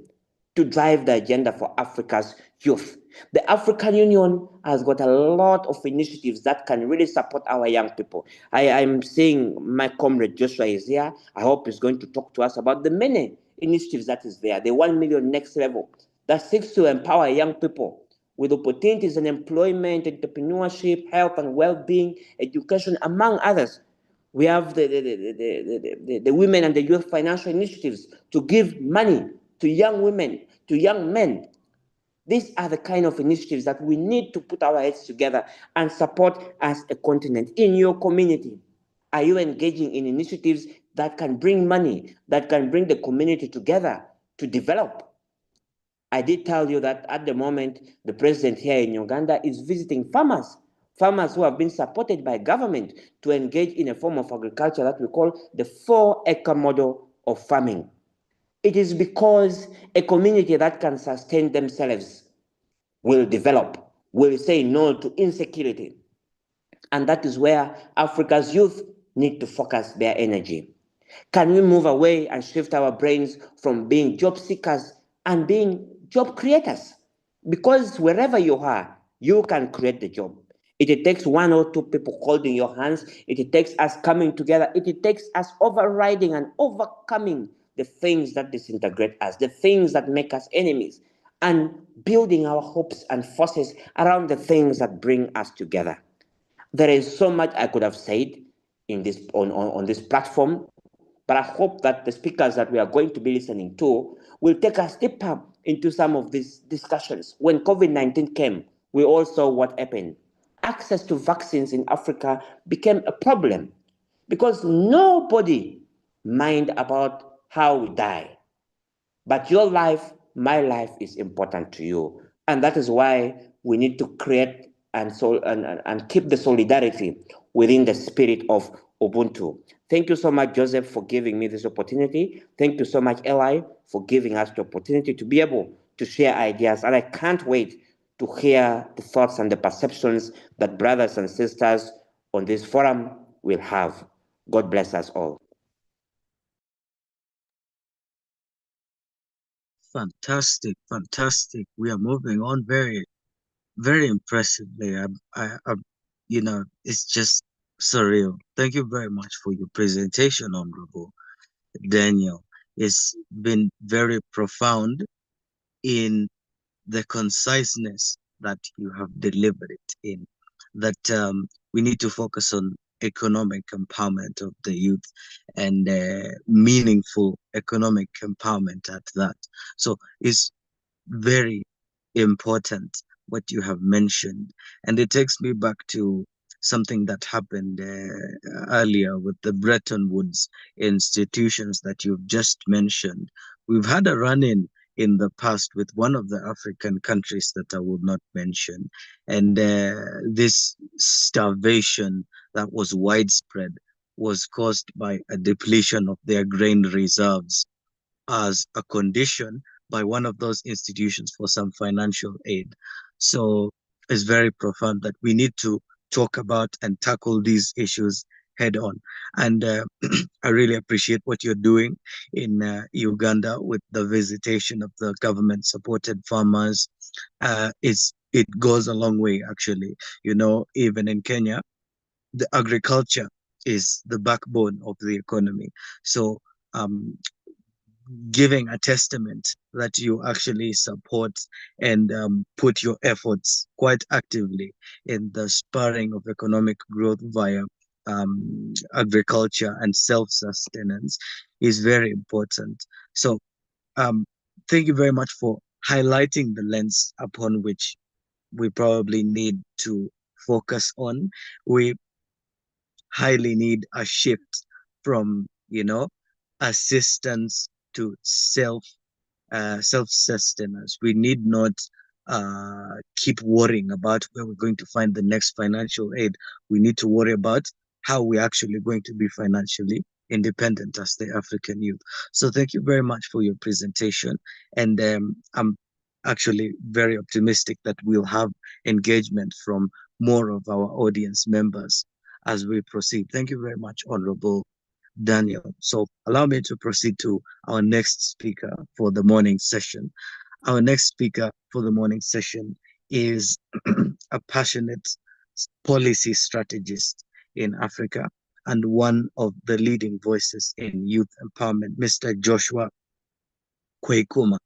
to drive the agenda for Africa's youth? The African Union has got a lot of initiatives that can really support our young people. I'm seeing my comrade Joshua is here. I hope he's going to talk to us about the many initiatives that is there. The 1 million next level that seeks to empower young people with opportunities in employment, entrepreneurship, health and well-being, education, among others. We have the women and the youth financial initiatives to give money to young women, to young men. These are the kind of initiatives that we need to put our heads together and support as a continent. In your community, are you engaging in initiatives that can bring money, that can bring the community together to develop? I did tell you that at the moment, the president here in Uganda is visiting farmers who have been supported by government to engage in a form of agriculture that we call the 4-acre model of farming. It is because a community that can sustain themselves will develop, will say no to insecurity. And that is where Africa's youth need to focus their energy. Can we move away and shift our brains from being job seekers and being job creators? Because wherever you are, you can create the job. It takes 1 or 2 people holding your hands. It takes us coming together. It takes us overriding and overcoming the things that disintegrate us, the things that make us enemies, and building our hopes and forces around the things that bring us together. There is so much I could have said in this on this platform, but I hope that the speakers that we are going to be listening to will take us deeper into some of these discussions. When COVID-19 came, we all saw what happened. Access to vaccines in Africa became a problem because nobody mind about how we die. But your life, my life is important to you. And that is why we need to create and keep the solidarity within the spirit of Ubuntu. Thank you so much, Joseph, for giving me this opportunity. Thank you so much, Eli, for giving us the opportunity to be able to share ideas. And I can't wait to hear the thoughts and the perceptions that brothers and sisters on this forum will have. God bless us all. Fantastic, fantastic. We are moving on very, very impressively. You know, it's just surreal. Thank you very much for your presentation, Honorable Daniel. It's been very profound in the conciseness that you have delivered it in. That we need to focus on economic empowerment of the youth and meaningful economic empowerment at that. So it's very important what you have mentioned. And it takes me back to something that happened earlier with the Bretton Woods institutions that you've just mentioned. We've had a run-in in the past with one of the African countries that I will not mention. And this starvation that was widespread was caused by a depletion of their grain reserves as a condition by one of those institutions for some financial aid. So it's very profound that we need to talk about and tackle these issues head on. And I really appreciate what you're doing in Uganda with the visitation of the government-supported farmers. It goes a long way, actually. You know, even in Kenya, the agriculture is the backbone of the economy. So giving a testament that you actually support and put your efforts quite actively in the spurring of economic growth via agriculture and self-sustenance is very important. So thank you very much for highlighting the lens upon which we probably need to focus on. We highly need a shift from, you know, assistance to self-sustenance. We need not keep worrying about where we're going to find the next financial aid. We need to worry about how we're actually going to be financially independent as the African youth. So thank you very much for your presentation. And I'm actually very optimistic that we'll have engagement from more of our audience members as we proceed. Thank you very much, Honorable Daniel. So allow me to proceed to our next speaker for the morning session. Our next speaker for the morning session is a passionate policy strategist in Africa and one of the leading voices in youth empowerment, Mr. Joshua Kweikuma.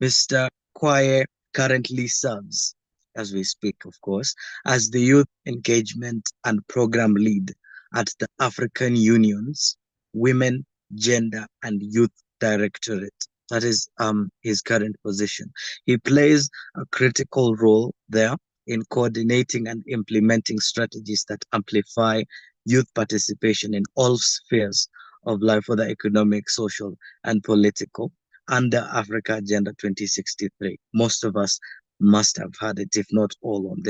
Mr. Quaye currently serves, as we speak, of course, as the Youth Engagement and Program Lead at the African Union's Women, Gender and Youth Directorate. That is his current position. He plays a critical role there in coordinating and implementing strategies that amplify youth participation in all spheres of life, whether economic, social, and political, under Africa Agenda 2063. Most of us must have had it, if not all, on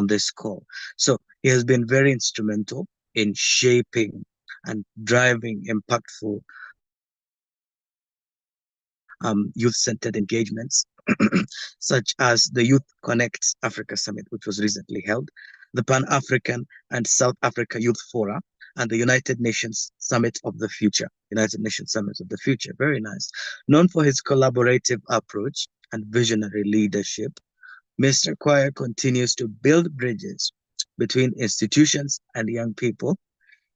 this call. So he has been very instrumental in shaping and driving impactful youth-centered engagements, such as the Youth Connect Africa Summit, which was recently held, the Pan-African and South Africa Youth Fora, and the United Nations Summit of the Future. United Nations Summit of the Future, very nice. Known for his collaborative approach and visionary leadership, Mr. Quaye continues to build bridges between institutions and young people,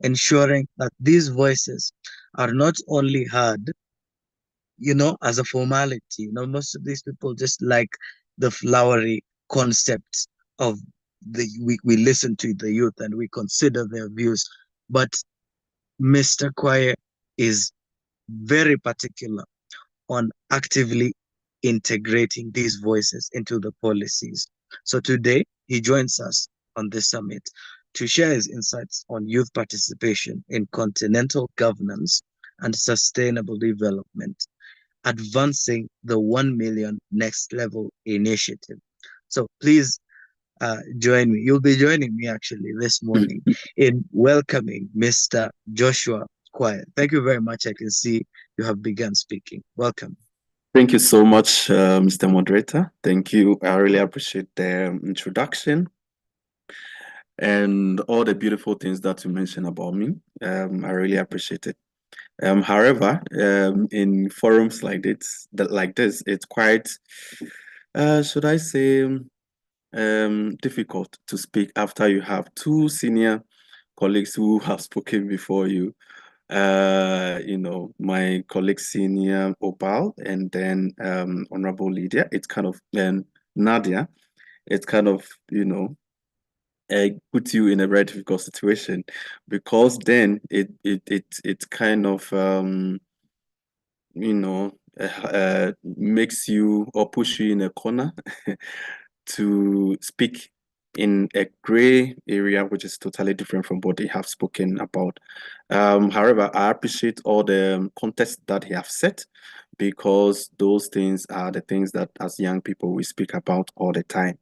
ensuring that these voices are not only heard, you know, as a formality. You know, most of these people just like the flowery concept of we listen to the youth and we consider their views. But Mr. Quaye is very particular on actively integrating these voices into the policies. So today, he joins us on this summit to share his insights on youth participation in continental governance and sustainable development, advancing the 1 million next level initiative. So please join me. You'll be joining me actually this morning in welcoming Mr. Joshua Quaye. Thank you very much. I can see you have begun speaking. Welcome. Thank you so much, Mr. Moderator. Thank you. I really appreciate the introduction and all the beautiful things that you mentioned about me. I really appreciate it. However, in forums like this, it's quite, should I say, difficult to speak after you have two senior colleagues who have spoken before you. You know, my colleague senior Obal, and then Honorable Lydia. It's kind of Nadia. It's kind of, you know, put you in a very difficult situation, because then it kind of you know, makes you or push you in a corner to speak in a gray area, which is totally different from what they have spoken about. However, I appreciate all the context that he have set, because those things are the things that as young people we speak about all the time.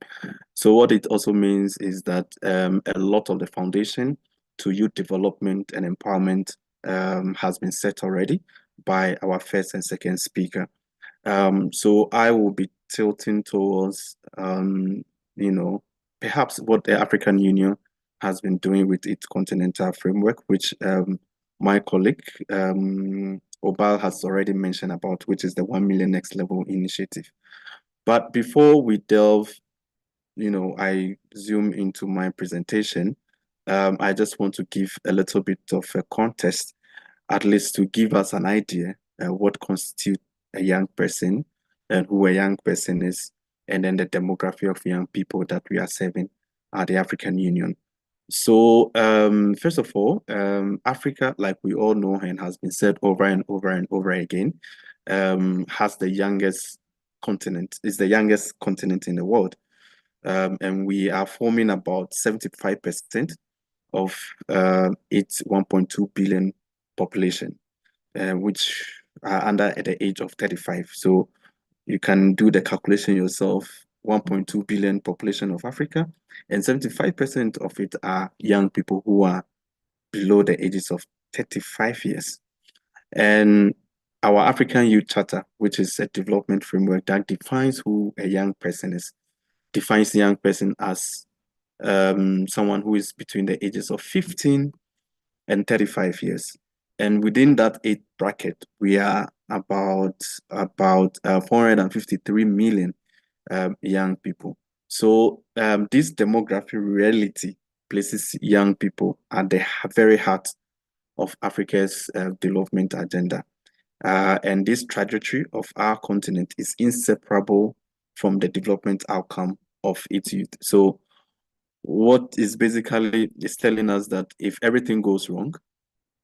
So what it also means is that a lot of the foundation to youth development and empowerment has been set already by our first and second speaker. So I will be tilting towards, perhaps what the African Union has been doing with its continental framework, which my colleague Obal has already mentioned about, which is the 1 Million Next Level initiative. But before we delve, I zoom into my presentation, I just want to give a little bit of a context, at least to give us an idea what constitutes a young person and who a young person is, and then the demography of young people that we are serving at the African Union. So first of all, Africa, like we all know and has been said over and over and over again, has the youngest continent, is the youngest continent in the world. And we are forming about 75% of its 1.2 billion population, which are under the age of 35. So you can do the calculation yourself. 1.2 billion population of Africa, and 75% of it are young people who are below the ages of 35 years. And our African Youth Charter, which is a development framework that defines who a young person is, defines the young person as someone who is between the ages of 15 and 35 years. And within that age bracket, we are about 453 million young people. So this demographic reality places young people at the very heart of Africa's development agenda. And this trajectory of our continent is inseparable from the development outcome of its youth. So what is basically is telling us that if everything goes wrong,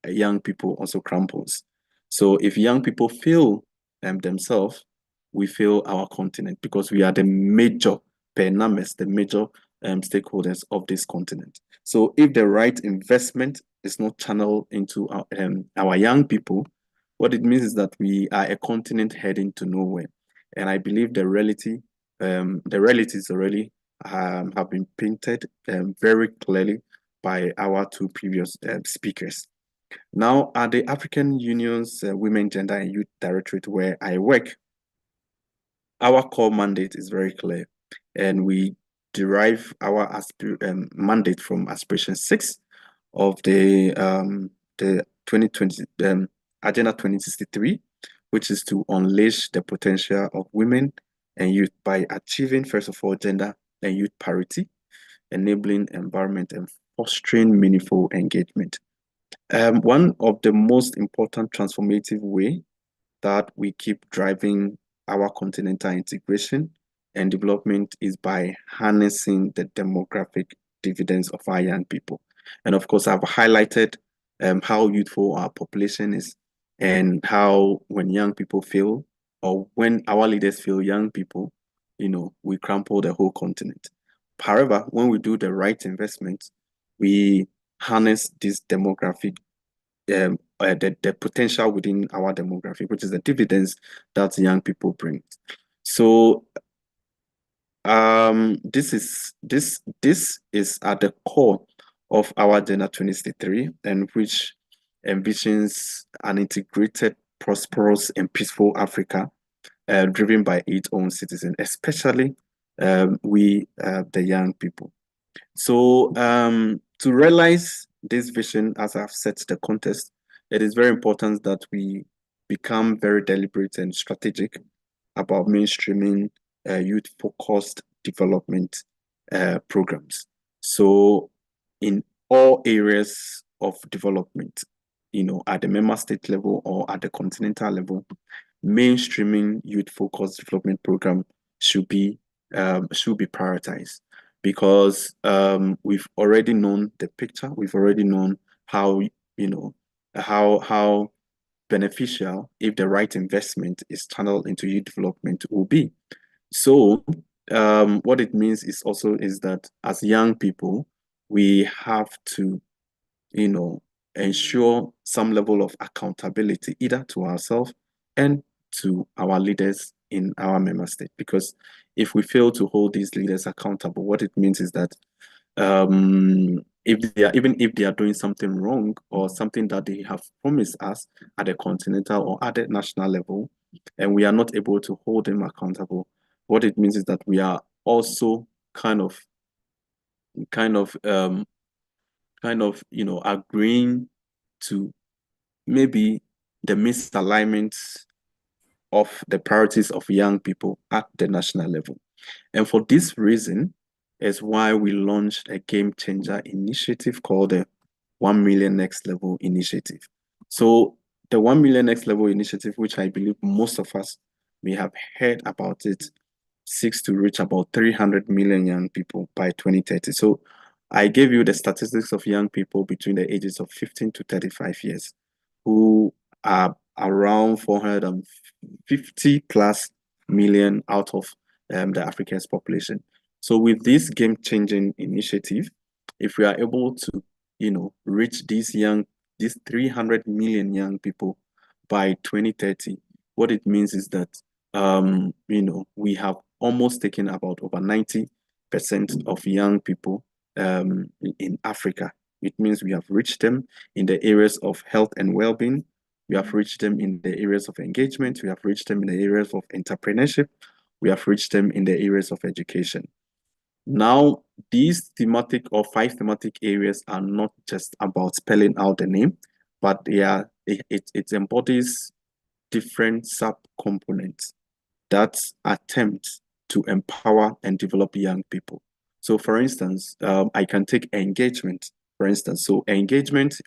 young people also crumbles. So if young people fail themselves, we fail our continent, because we are the major per numbers, the major stakeholders of this continent. So if the right investment is not channeled into our young people, what it means is that we are a continent heading to nowhere. And I believe the realities already have been painted very clearly by our two previous speakers. Now, at the African Union's Women, Gender and Youth Directorate, where I work, our core mandate is very clear, and we derive our mandate from Aspiration 6 of the 2020 Agenda 2063, which is to unleash the potential of women and youth by achieving, first of all, gender and youth parity, enabling environment, and fostering meaningful engagement. One of the most important transformative way that we keep driving our continental integration and development is by harnessing the demographic dividends of our young people. And of course, I've highlighted how youthful our population is, and how when young people fail, or when our leaders fail young people, we crumple the whole continent. However, when we do the right investment, we harness this demographic, the potential within our demographic, which is the dividends that young people bring. So this is at the core of our Agenda 2063, and which envisions an integrated, prosperous, and peaceful Africa, driven by its own citizens, especially we, the young people. So to realize this vision, as I've set the context, it is very important that we become very deliberate and strategic about mainstreaming youth-focused development programs. So in all areas of development, at the member state level or at the continental level, mainstreaming youth-focused development program should be prioritized, because we've already known the picture. We've already known how how beneficial, if the right investment is channeled into youth development, will be. So what it means is that as young people, we have to ensure some level of accountability, either to ourselves and to our leaders in our member state. Because if we fail to hold these leaders accountable, what it means is that even if they are doing something wrong or something that they have promised us at the continental or at the national level, and we are not able to hold them accountable, what it means is that we are also kind of agreeing to maybe the misalignment of the priorities of young people at the national level. And for this reason is why we launched a game changer initiative called the 1 Million Next Level Initiative. So the 1 Million Next Level Initiative, which I believe most of us may have heard about it, seeks to reach about 300 million young people by 2030. So I gave you the statistics of young people between the ages of 15 to 35 years who are around 450 plus million out of the African's population. So with this game-changing initiative, if we are able to, reach these 300 million young people by 2030, what it means is that, we have almost taken about over 90% of young people in Africa. It means we have reached them in the areas of health and well-being. We have reached them in the areas of engagement. We have reached them in the areas of entrepreneurship. We have reached them in the areas of education. Now, these thematic or 5 thematic areas are not just about spelling out the name, but it embodies different sub-components that attempt to empower and develop young people. So for instance, I can take engagement, for instance. So engagement,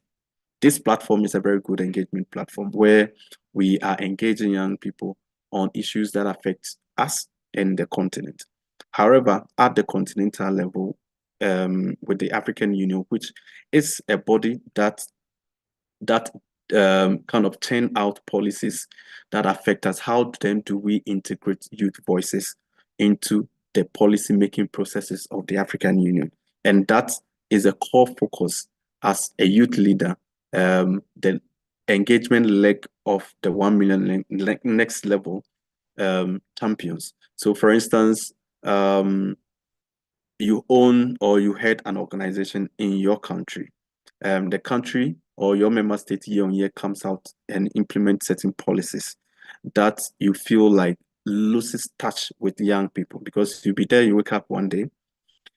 this platform is a very good engagement platform where we are engaging young people on issues that affect us and the continent. However, at the continental level, with the African Union, which is a body that kind of turn out policies that affect us, how then do we integrate youth voices into the policy making processes of the African Union? And that is a core focus as a youth leader, the engagement leg of the 1 million next level champions. So for instance, you own or you head an organization in your country. The country or your member state year on year comes out and implements certain policies that you feel like loses touch with young people, because you'll be there, you wake up one day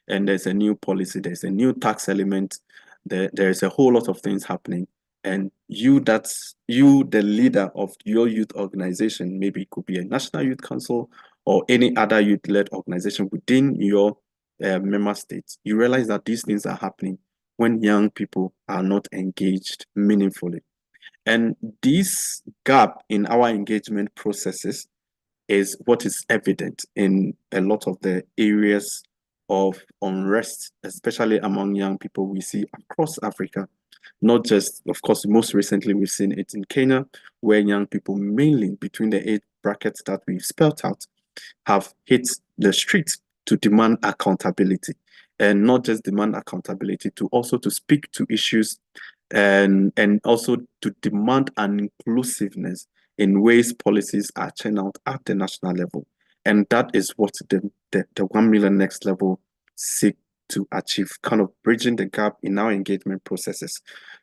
and there's a new policy, there's a new tax element, there's a whole lot of things happening. And the leader of your youth organization, maybe it could be a National Youth Council or any other youth-led organization within your member states. You realize that these things are happening when young people are not engaged meaningfully. And this gap in our engagement processes is what is evident in a lot of the areas of unrest, especially among young people we see across Africa. Not just, of course, most recently we've seen it in Kenya, where young people mainly between the age brackets that we've spelled out have hit the streets to demand accountability, and not just demand accountability, to also to speak to issues and also to demand an inclusiveness in ways policies are churned out at the national level. And that is what the 1 million next level seek to achieve, kind of bridging the gap in our engagement processes.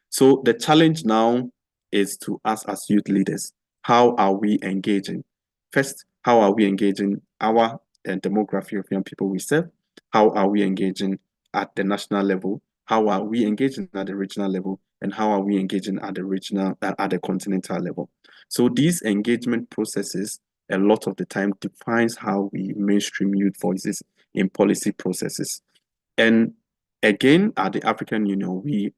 So the challenge now is to us as youth leaders. How are we engaging? First, how are we engaging our demography of young people we serve? How are we engaging at the national level? How are we engaging at the regional level? And how are we engaging at the continental level? So these engagement processes, a lot of the time, defines how we mainstream youth voices in policy processes. And again, at the African Union, we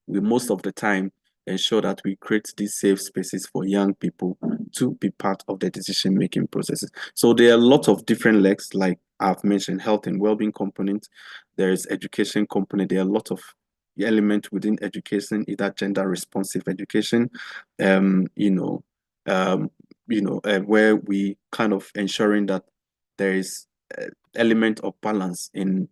most of the time ensure that we create these safe spaces for young people to be part of the decision-making processes. So there are lots of different legs, like I've mentioned, health and well-being component. There is education component. There are a lot of elements within education, either gender-responsive education, where we kind of ensuring that there is element of balance in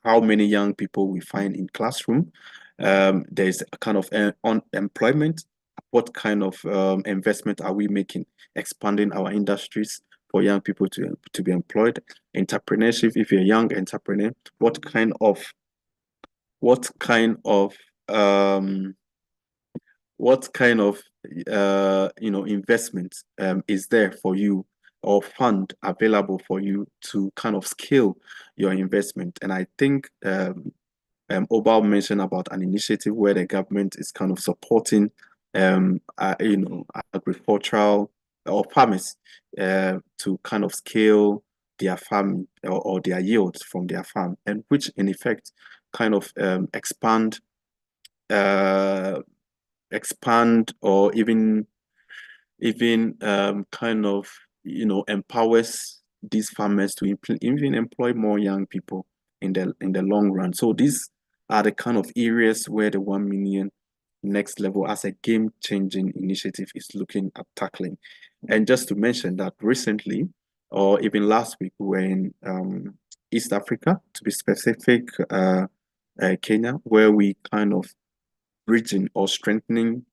how many young people we find in classroom. There's a kind of unemployment. What kind of investment are we making, expanding our industries, for young people to be employed. Entrepreneurship, if you're a young entrepreneur, what kind of investment is there for you, or fund available for you to kind of scale your investment? And I think Obal mentioned about an initiative where the government is kind of supporting agricultural or farmers to kind of scale their farm or their yields from their farm, and which in effect kind of expand or even kind of empowers these farmers to even employ more young people in the long run. So these are the kind of areas where the 1 million next level as a game-changing initiative is looking at tackling. And just to mention that recently, or even last week, we were in East Africa, to be specific, Kenya, where we kind of bridging or strengthening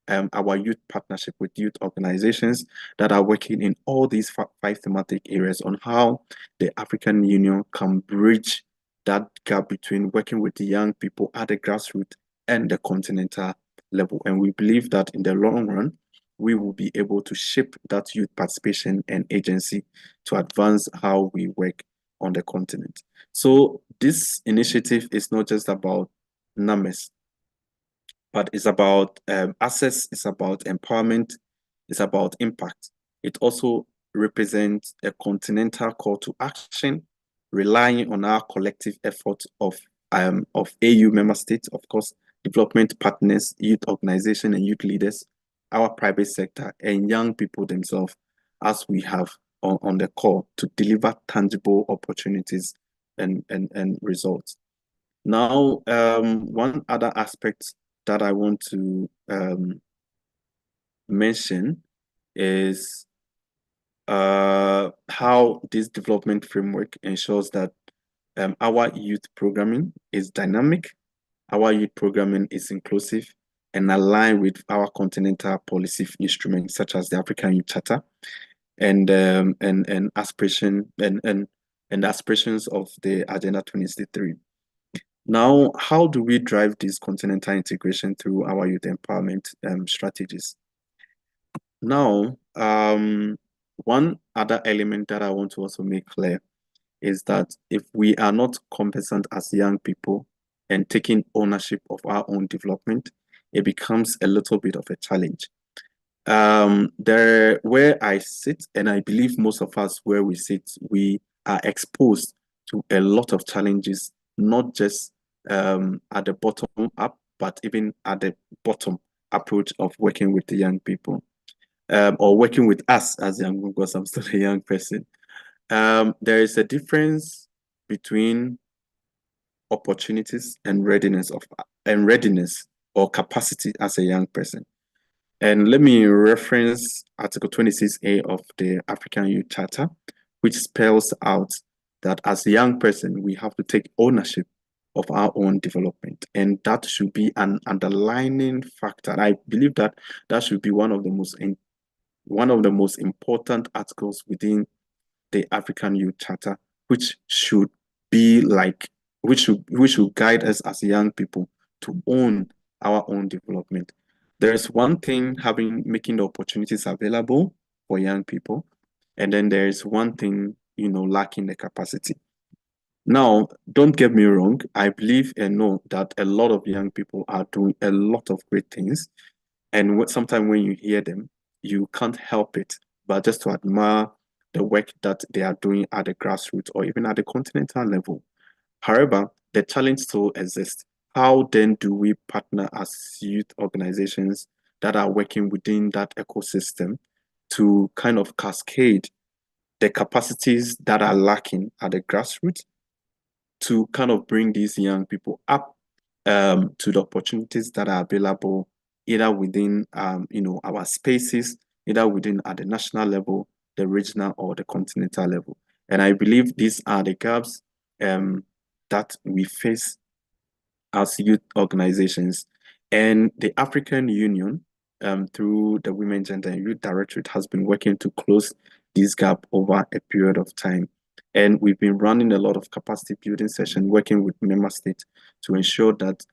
our youth partnership with youth organizations that are working in all these 5 thematic areas on how the African Union can bridge that gap between working with the young people at the grassroots and the continental level. And we believe that in the long run, we will be able to shape that youth participation and agency to advance how we work on the continent. So this initiative is not just about numbers, but it's about access, it's about empowerment, it's about impact. It also represents a continental call to action, relying on our collective effort of AU member states, of course, development partners, youth organizations and youth leaders, our private sector, and young people themselves, as we have on the call, to deliver tangible opportunities and results. Now, one other aspect that I want to mention is how this development framework ensures that our youth programming is dynamic, our youth programming is inclusive, and aligned with our continental policy instruments such as the African Youth Charter and aspiration and aspirations of the Agenda 2063. Now, how do we drive this continental integration through our youth empowerment strategies? Now, one other element that I want to also make clear is that if we are not competent as young people and taking ownership of our own development, it becomes a little bit of a challenge. Where I sit, and I believe most of us where we sit, we are exposed to a lot of challenges, not just at the bottom up, but even at the bottom approach of working with the young people, or working with us as young people, because I'm still a young person. There is a difference between opportunities and readiness or capacity as a young person. And let me reference Article 26A of the African Youth Charter, which spells out that as a young person, we have to take ownership of our own development. And that should be an underlining factor. I believe that that should be one of the most important articles within the African Youth Charter, which should guide us as young people to own our own development. There is one thing making the opportunities available for young people, and then there is one thing, lacking the capacity. Now, don't get me wrong, I believe and know that a lot of young people are doing a lot of great things, and sometimes when you hear them, you can't help it but just to admire the work that they are doing at the grassroots or even at the continental level. However, the challenge still exists. How then do we partner as youth organizations that are working within that ecosystem to kind of cascade the capacities that are lacking at the grassroots to kind of bring these young people up to the opportunities that are available either within our spaces, either within at the national level, the regional or the continental level. And I believe these are the gaps that we face as youth organizations. And the African Union, through the Women, Gender and Youth Directorate, has been working to close this gap over a period of time. And we've been running a lot of capacity building sessions, working with member states to ensure that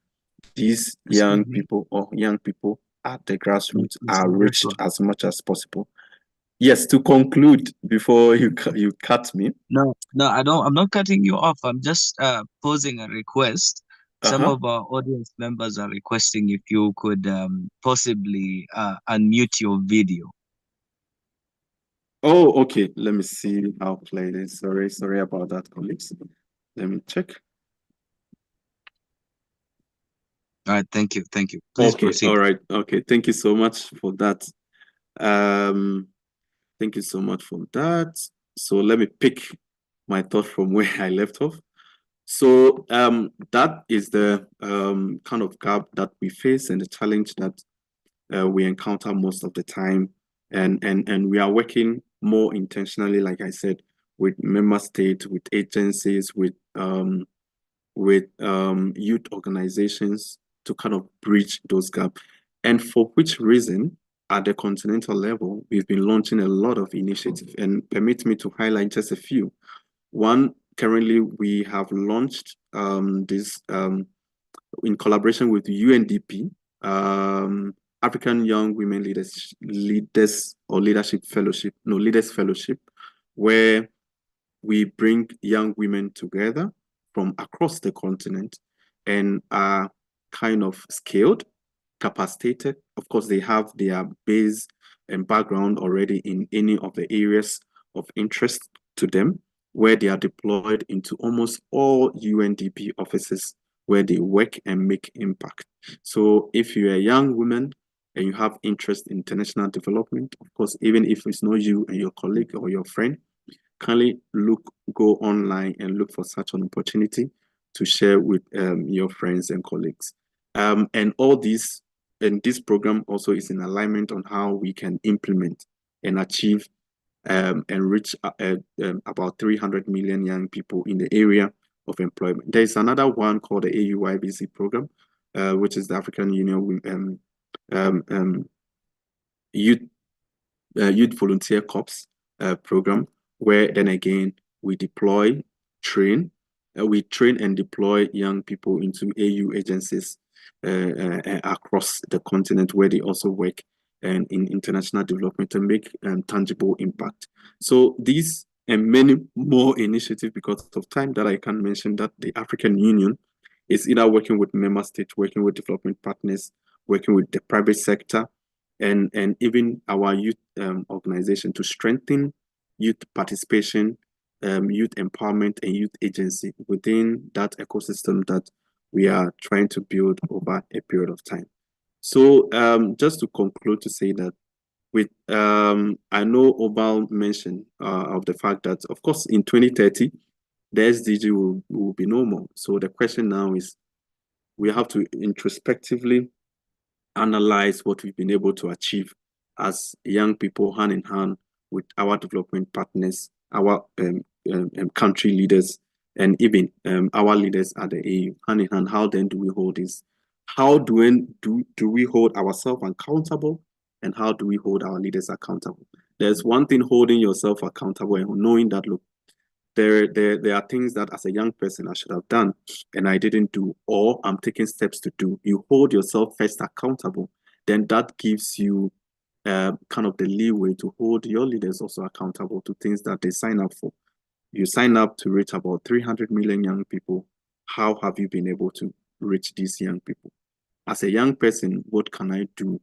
these young people at the grassroots are reached as much as possible. Yes, to conclude, before you cut me. No, I'm not cutting you off. I'm just posing a request. Some of our audience members are requesting if you could possibly unmute your video. Oh, okay. Let me see how play this. Sorry about that, colleagues. Let me check. All right, thank you. Please proceed. All right. Okay, thank you so much for that. Thank you so much for that. So let me pick my thought from where I left off. So that is the kind of gap that we face and the challenge that we encounter most of the time. And we are working more intentionally, like I said, with member states, with agencies, with youth organizations to kind of bridge those gaps. And for which reason, at the continental level, we've been launching a lot of initiatives. And permit me to highlight just a few. One, currently we have launched this in collaboration with UNDP, African Young Women Leaders Fellowship, where we bring young women together from across the continent and are kind of skilled, capacitated. Of course, they have their base and background already in any of the areas of interest to them, where they are deployed into almost all UNDP offices where they work and make impact. So if you're a young woman and you have interest in international development, of course, even if it's not you and your colleague or your friend, kindly go online and look for such an opportunity to share with your friends and colleagues. And all this, and this program also is in alignment on how we can implement and achieve and reach about 300 million young people in the area of employment. There is another one called the AUYBC program, which is the African Union Youth Volunteer Corps program, where then again we train and deploy young people into AU agencies across the continent, where they also work and in international development to make tangible impact. So these and many more initiatives, because of time, that I can mention, that the African Union is either working with member states, working with development partners, working with the private sector, and even our youth organization to strengthen youth participation, youth empowerment, and youth agency within that ecosystem that we are trying to build over a period of time. So just to conclude, to say that with I know Obal mentioned of the fact that, of course, in 2030, the SDG will be no more. So the question now is, we have to introspectively analyze what we've been able to achieve as young people, hand in hand with our development partners, our country leaders, and even our leaders at the AU, hand in hand. How then do we hold this? How do we hold ourselves accountable, and how do we hold our leaders accountable? There's one thing holding yourself accountable and knowing that, look, there are things that as a young person I should have done and I didn't do, or I'm taking steps to do. You hold yourself first accountable, then that gives you kind of the leeway to hold your leaders also accountable to things that they sign up for. You sign up to reach about 300 million young people. How have you been able to reach these young people? As a young person, what can I do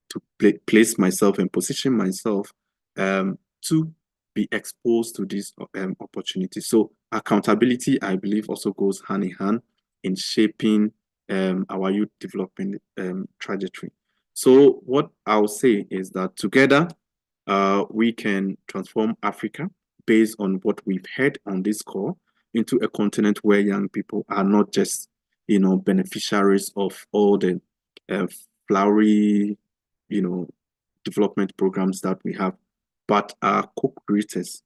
to place myself and position myself to be exposed to these opportunities? So accountability, I believe, also goes hand in hand in shaping our youth development trajectory. So what I'll say is that together we can transform Africa based on what we've heard on this call into a continent where young people are not just, beneficiaries of all the flowery, development programs that we have, but are co-creators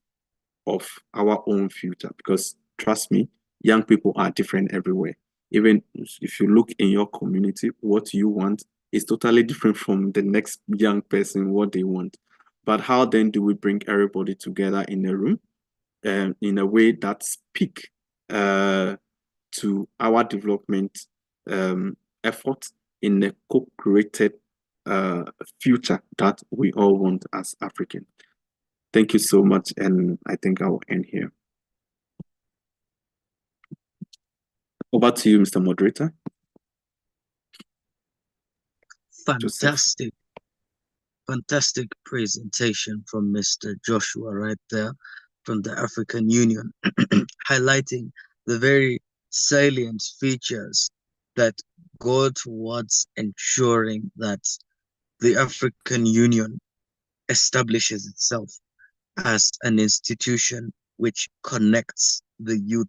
of our own future. Because trust me, young people are different everywhere. Even if you look in your community, what you want is totally different from the next young person, what they want. But how then do we bring everybody together in a room in a way that speak to our development effort in a co-created future that we all want as Africans? Thank you so much, and I think I will end here. Over to you, Mr. Moderator. Fantastic. Fantastic presentation from Mr. Joshua right there from the African Union, highlighting the very salient features that go towards ensuring that the African Union establishes itself as an institution which connects the youth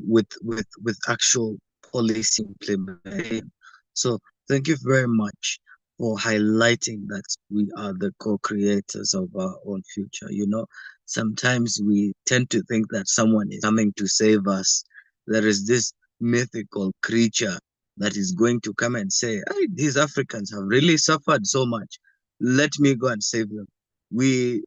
with actual policy implementation. So thank you very much for highlighting that we are the co-creators of our own future. You know, sometimes we tend to think that someone is coming to save us. There is this mythical creature that is going to come and say, hey, these Africans have really suffered so much. Let me go and save them. We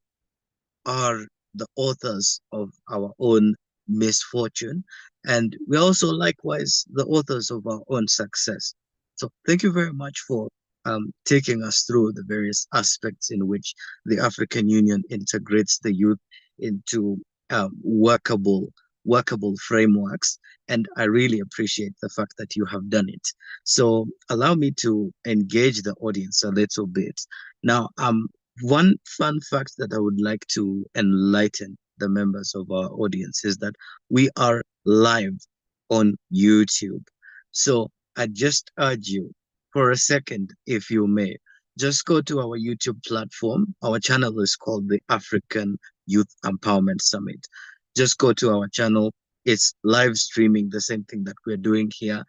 are the authors of our own misfortune, and we're also likewise the authors of our own success. So thank you very much for taking us through the various aspects in which the African Union integrates the youth into workable frameworks, and I really appreciate the fact that you have done it. So allow me to engage the audience a little bit. Now, one fun fact that I would like to enlighten the members of our audience is that we are live on YouTube. So I just urge you for a second, if you may, just go to our YouTube platform. Our channel is called the African Youth Empowerment Summit. Just go to our channel. It's live streaming, the same thing that we're doing here.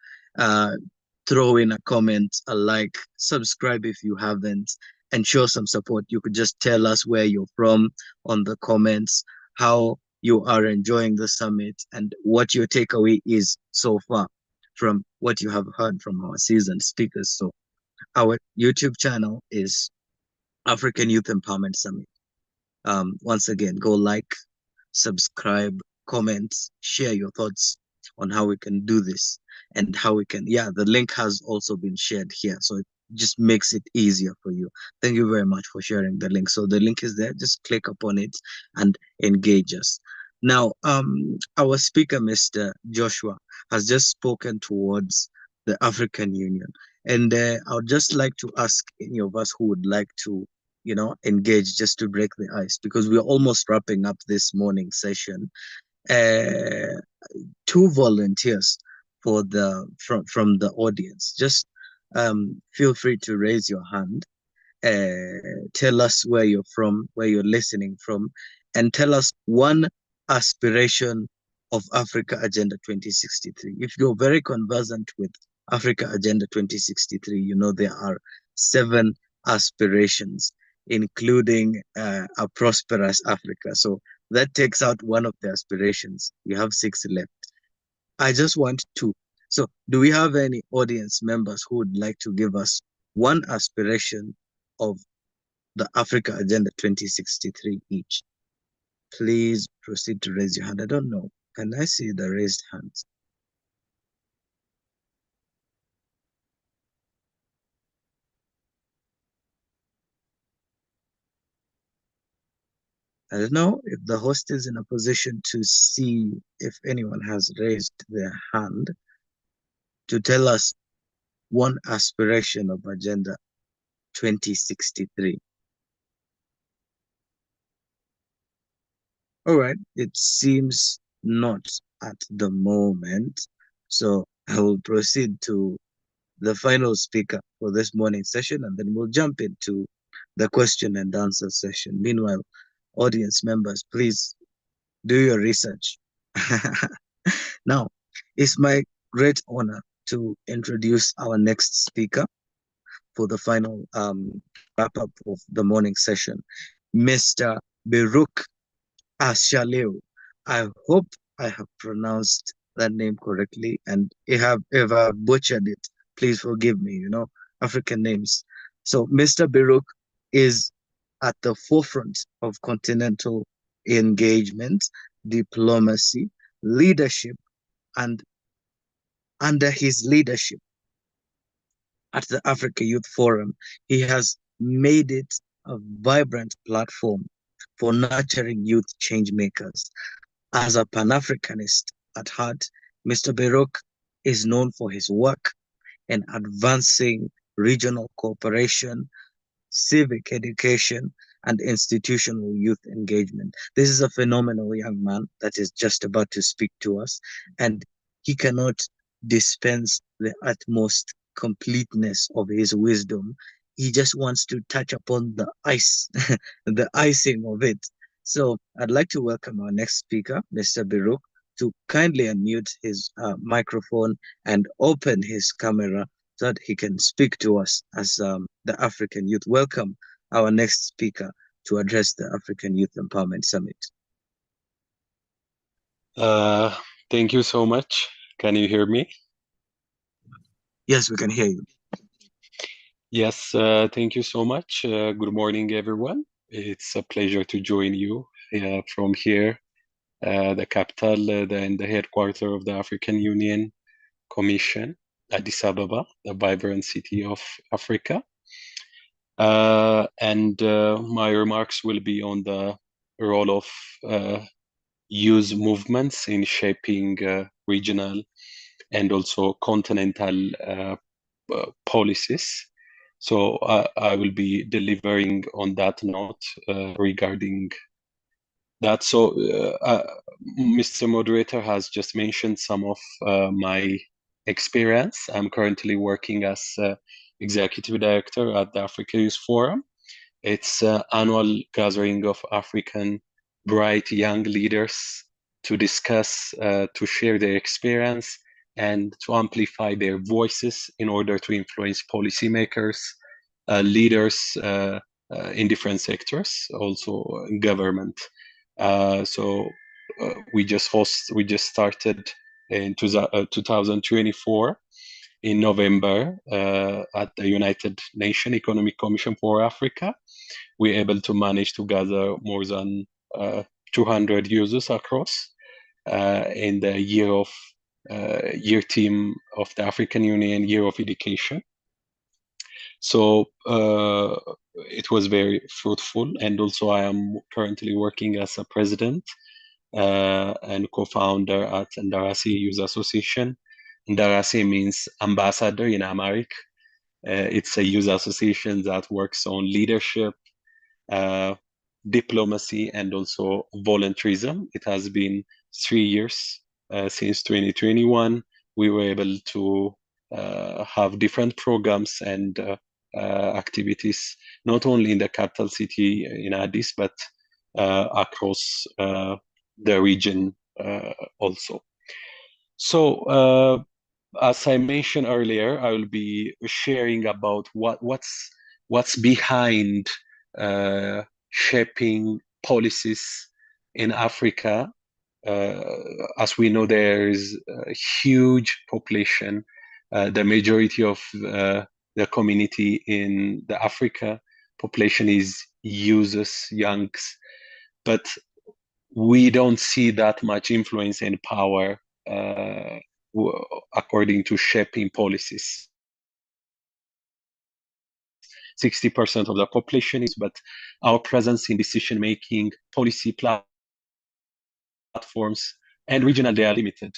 Throw in a comment, a like, subscribe if you haven't, and show some support. You could just tell us where you're from on the comments, how you are enjoying the summit, and what your takeaway is so far from what you have heard from our seasoned speakers. So our YouTube channel is African Youth Empowerment Summit. Once again, go like, subscribe, comment, share your thoughts on how we can do this and how we can, the link has also been shared here. So it just makes it easier for you. Thank you very much for sharing the link. So the link is there, just click upon it and engage us. Now, our speaker, Mr. Joshua, has just spoken towards the African Union. And I would just like to ask any of us who would like to, engage just to break the ice, because we're almost wrapping up this morning session. 2 volunteers for from the audience. Just feel free to raise your hand. Tell us where you're from, where you're listening from, and tell us one aspiration of Africa Agenda 2063. If you're very conversant with Africa Agenda 2063, you know there are 7 aspirations, including a prosperous Africa. So that takes out one of the aspirations. We have 6 left. I just want 2. So do we have any audience members who would like to give us one aspiration of the Africa Agenda 2063 each? Please proceed to raise your hand. I don't know. Can I see the raised hands? I don't know if the host is in a position to see if anyone has raised their hand to tell us one aspiration of Agenda 2063. All right, it seems not at the moment. So I will proceed to the final speaker for this morning session, and then we'll jump into the question and answer session. Meanwhile, audience members, please do your research. Now, it's my great honor to introduce our next speaker for the final wrap-up of the morning session, Mr. Beruk Ashaleu. I hope I have pronounced that name correctly, and if I've butchered it, please forgive me, African names. So Mr. Beruk is at the forefront of continental engagement, diplomacy, leadership, and under his leadership at the Africa Youth Forum, he has made it a vibrant platform for nurturing youth change makers. As a Pan-Africanist at heart, Mr. Baroque is known for his work in advancing regional cooperation, civic education, and institutional youth engagement. This is a phenomenal young man that is just about to speak to us, and he cannot dispense the utmost completeness of his wisdom. He just wants to touch upon the ice, the icing of it. So I'd like to welcome our next speaker, Mr. Baroque, to kindly unmute his microphone and open his camera so that he can speak to us as the African youth. Welcome our next speaker to address the African Youth Empowerment Summit. Thank you so much. Can you hear me? Yes, we can hear you. Yes, thank you so much. Good morning, everyone. It's a pleasure to join you from here, the capital and the headquarters of the African Union Commission, Addis Ababa, the vibrant city of Africa. My remarks will be on the role of youth movements in shaping regional and also continental policies. So I will be delivering on that note regarding that. So Mr. Moderator has just mentioned some of my experience. I'm currently working as Executive Director at the Africa Youth Forum. It's an annual gathering of African bright young leaders to discuss, to share their experience, and to amplify their voices in order to influence policymakers, leaders in different sectors, also in government. We just started in 2024 in November at the United Nations Economic Commission for Africa. We're able to manage to gather more than 200 users across in the year team of the African Union, Year of Education. So it was very fruitful, and also I am currently working as a president and co-founder at Ndarasi Youth Association. Ndarasi means ambassador in Amharic. It's a youth association that works on leadership, diplomacy, and also volunteerism. It has been 3 years since 2021. We were able to have different programs and activities, not only in the capital city in Addis, but across the region also. So as I mentioned earlier, I will be sharing about what's behind shaping policies in Africa. As we know, there is a huge population. The majority of the community in the Africa population is users, youngs, but we don't see that much influence and power according to shaping policies. 60% of the population is, but our presence in decision-making, policy platforms, and regional, they are limited.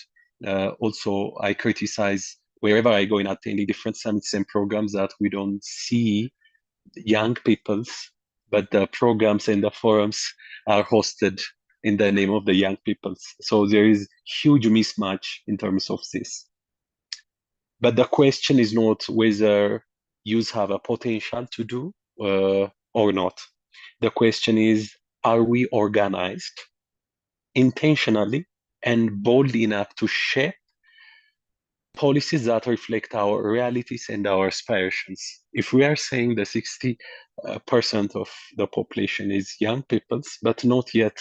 Also, I criticize wherever I go in attending different summits and programs that we don't see young peoples, but the programs and the forums are hosted in the name of the young peoples. So there is huge mismatch in terms of this. But the question is not whether youth have a potential to do or not. The question is, are we organized intentionally and bold enough to shape policies that reflect our realities and our aspirations? If we are saying that 60% of the population is young peoples, but not yet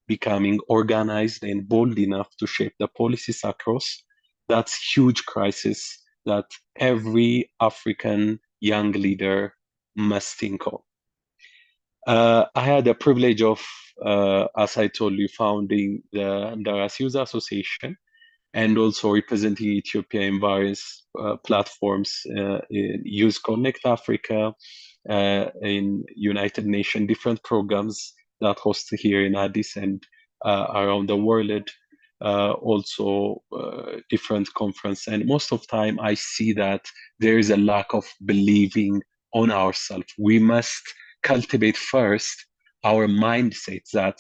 becoming organized and bold enough to shape the policies across, that's huge crisis that every African young leader must think of. I had the privilege of, as I told you, founding the Ndaras Youth Association and also representing Ethiopia in various platforms in Youth Connect Africa, in United Nations, different programs that host here in Addis and around the world. Also different conference, and most of the time I see that there is a lack of believing on ourselves. We must cultivate first our mindset that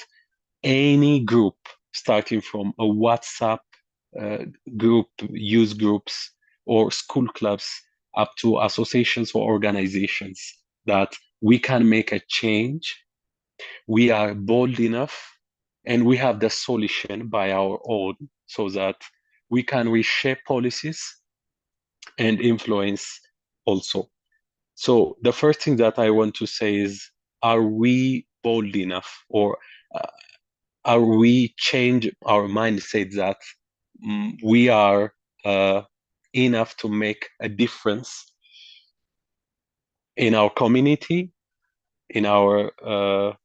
any group, starting from a WhatsApp group, youth groups, or school clubs, up to associations or organizations, that we can make a change. We are bold enough and we have the solution by our own, so that we can reshape policies and influence also. So the first thing that I want to say is, are we bold enough, or are we change our mindset that we are enough to make a difference in our community, in our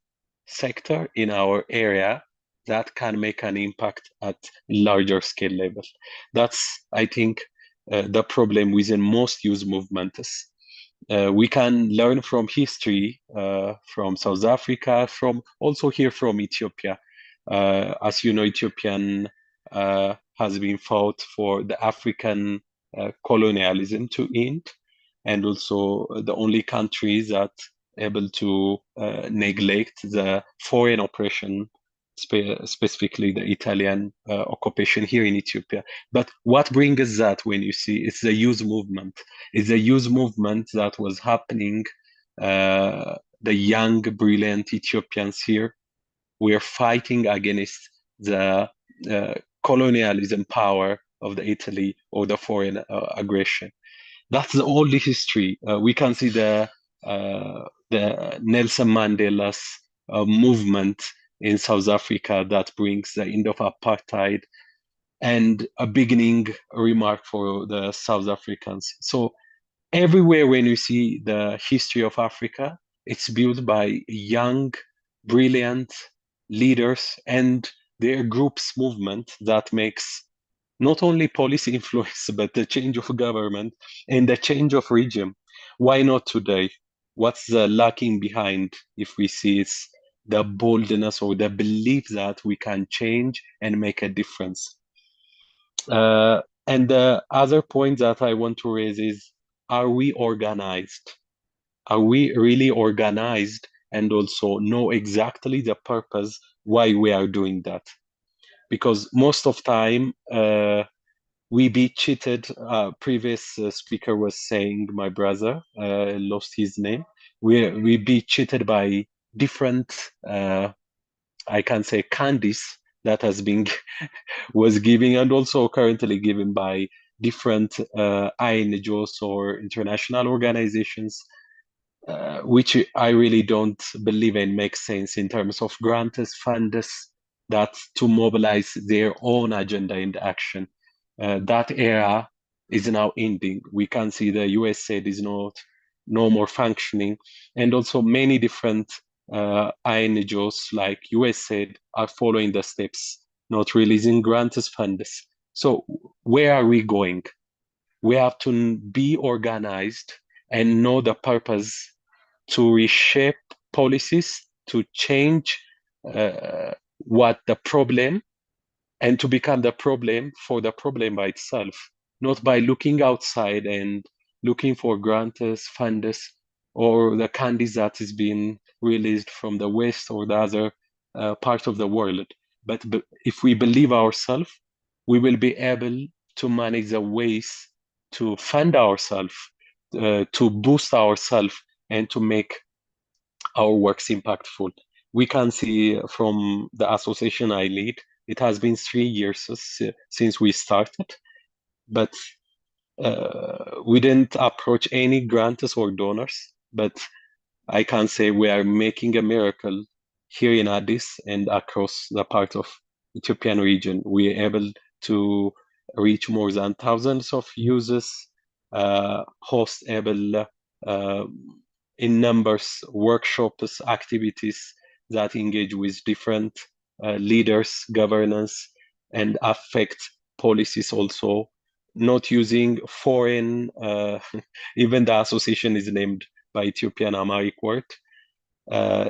sector, in our area, that can make an impact at larger scale level? That's, I think, the problem within most youth movements. We can learn from history, from South Africa, from also here from Ethiopia. As you know, Ethiopian has been fought for the African colonialism to end, and also the only country that able to neglect the foreign oppression, specifically the Italian occupation here in Ethiopia. But what brings that, when you see, it's the youth movement. It's the youth movement that was happening. The young, brilliant Ethiopians here were fighting against the colonialism power of the Italy or the foreign aggression. That's the only history. We can see the Nelson Mandela's movement in South Africa that brings the end of apartheid, and a beginning remark for the South Africans. So everywhere when you see the history of Africa, it's built by young, brilliant leaders and their groups movement that makes not only policy influence, but the change of government and the change of regime. Why not today? What's the lacking behind, if we see it's the boldness or the belief that we can change and make a difference? And the other point that I want to raise is, are we organized? Are we really organized and also know exactly the purpose why we are doing that? Because most of time, we be cheated. Previous speaker was saying, my brother lost his name. We be cheated by different, I can say, candies that has been was giving, and also currently given by different INGOs or international organizations, which I really don't believe in makes sense in terms of grants, funds that to mobilize their own agenda and action. That era is now ending. We can see the USAID is no more functioning, and also many different INGOs like USAID are following the steps, not releasing grants funds. So where are we going? We have to be organized and know the purpose, to reshape policies, to change what the problem, and to become the problem for the problem by itself, not by looking outside and looking for grants, funds, or the candies that is being released from the West or the other part of the world. But if we believe ourselves, we will be able to manage the ways to fund ourselves, to boost ourselves, and to make our works impactful. We can see from the association I lead, it has been 3 years since we started, but we didn't approach any grants or donors. But I can say we are making a miracle here in Addis and across the part of Ethiopian region. We are able to reach more than thousands of users, host able in numbers workshops, activities that engage with different leaders, governance, and affect policies also, not using foreign, even the association is named by Ethiopian Amharic word,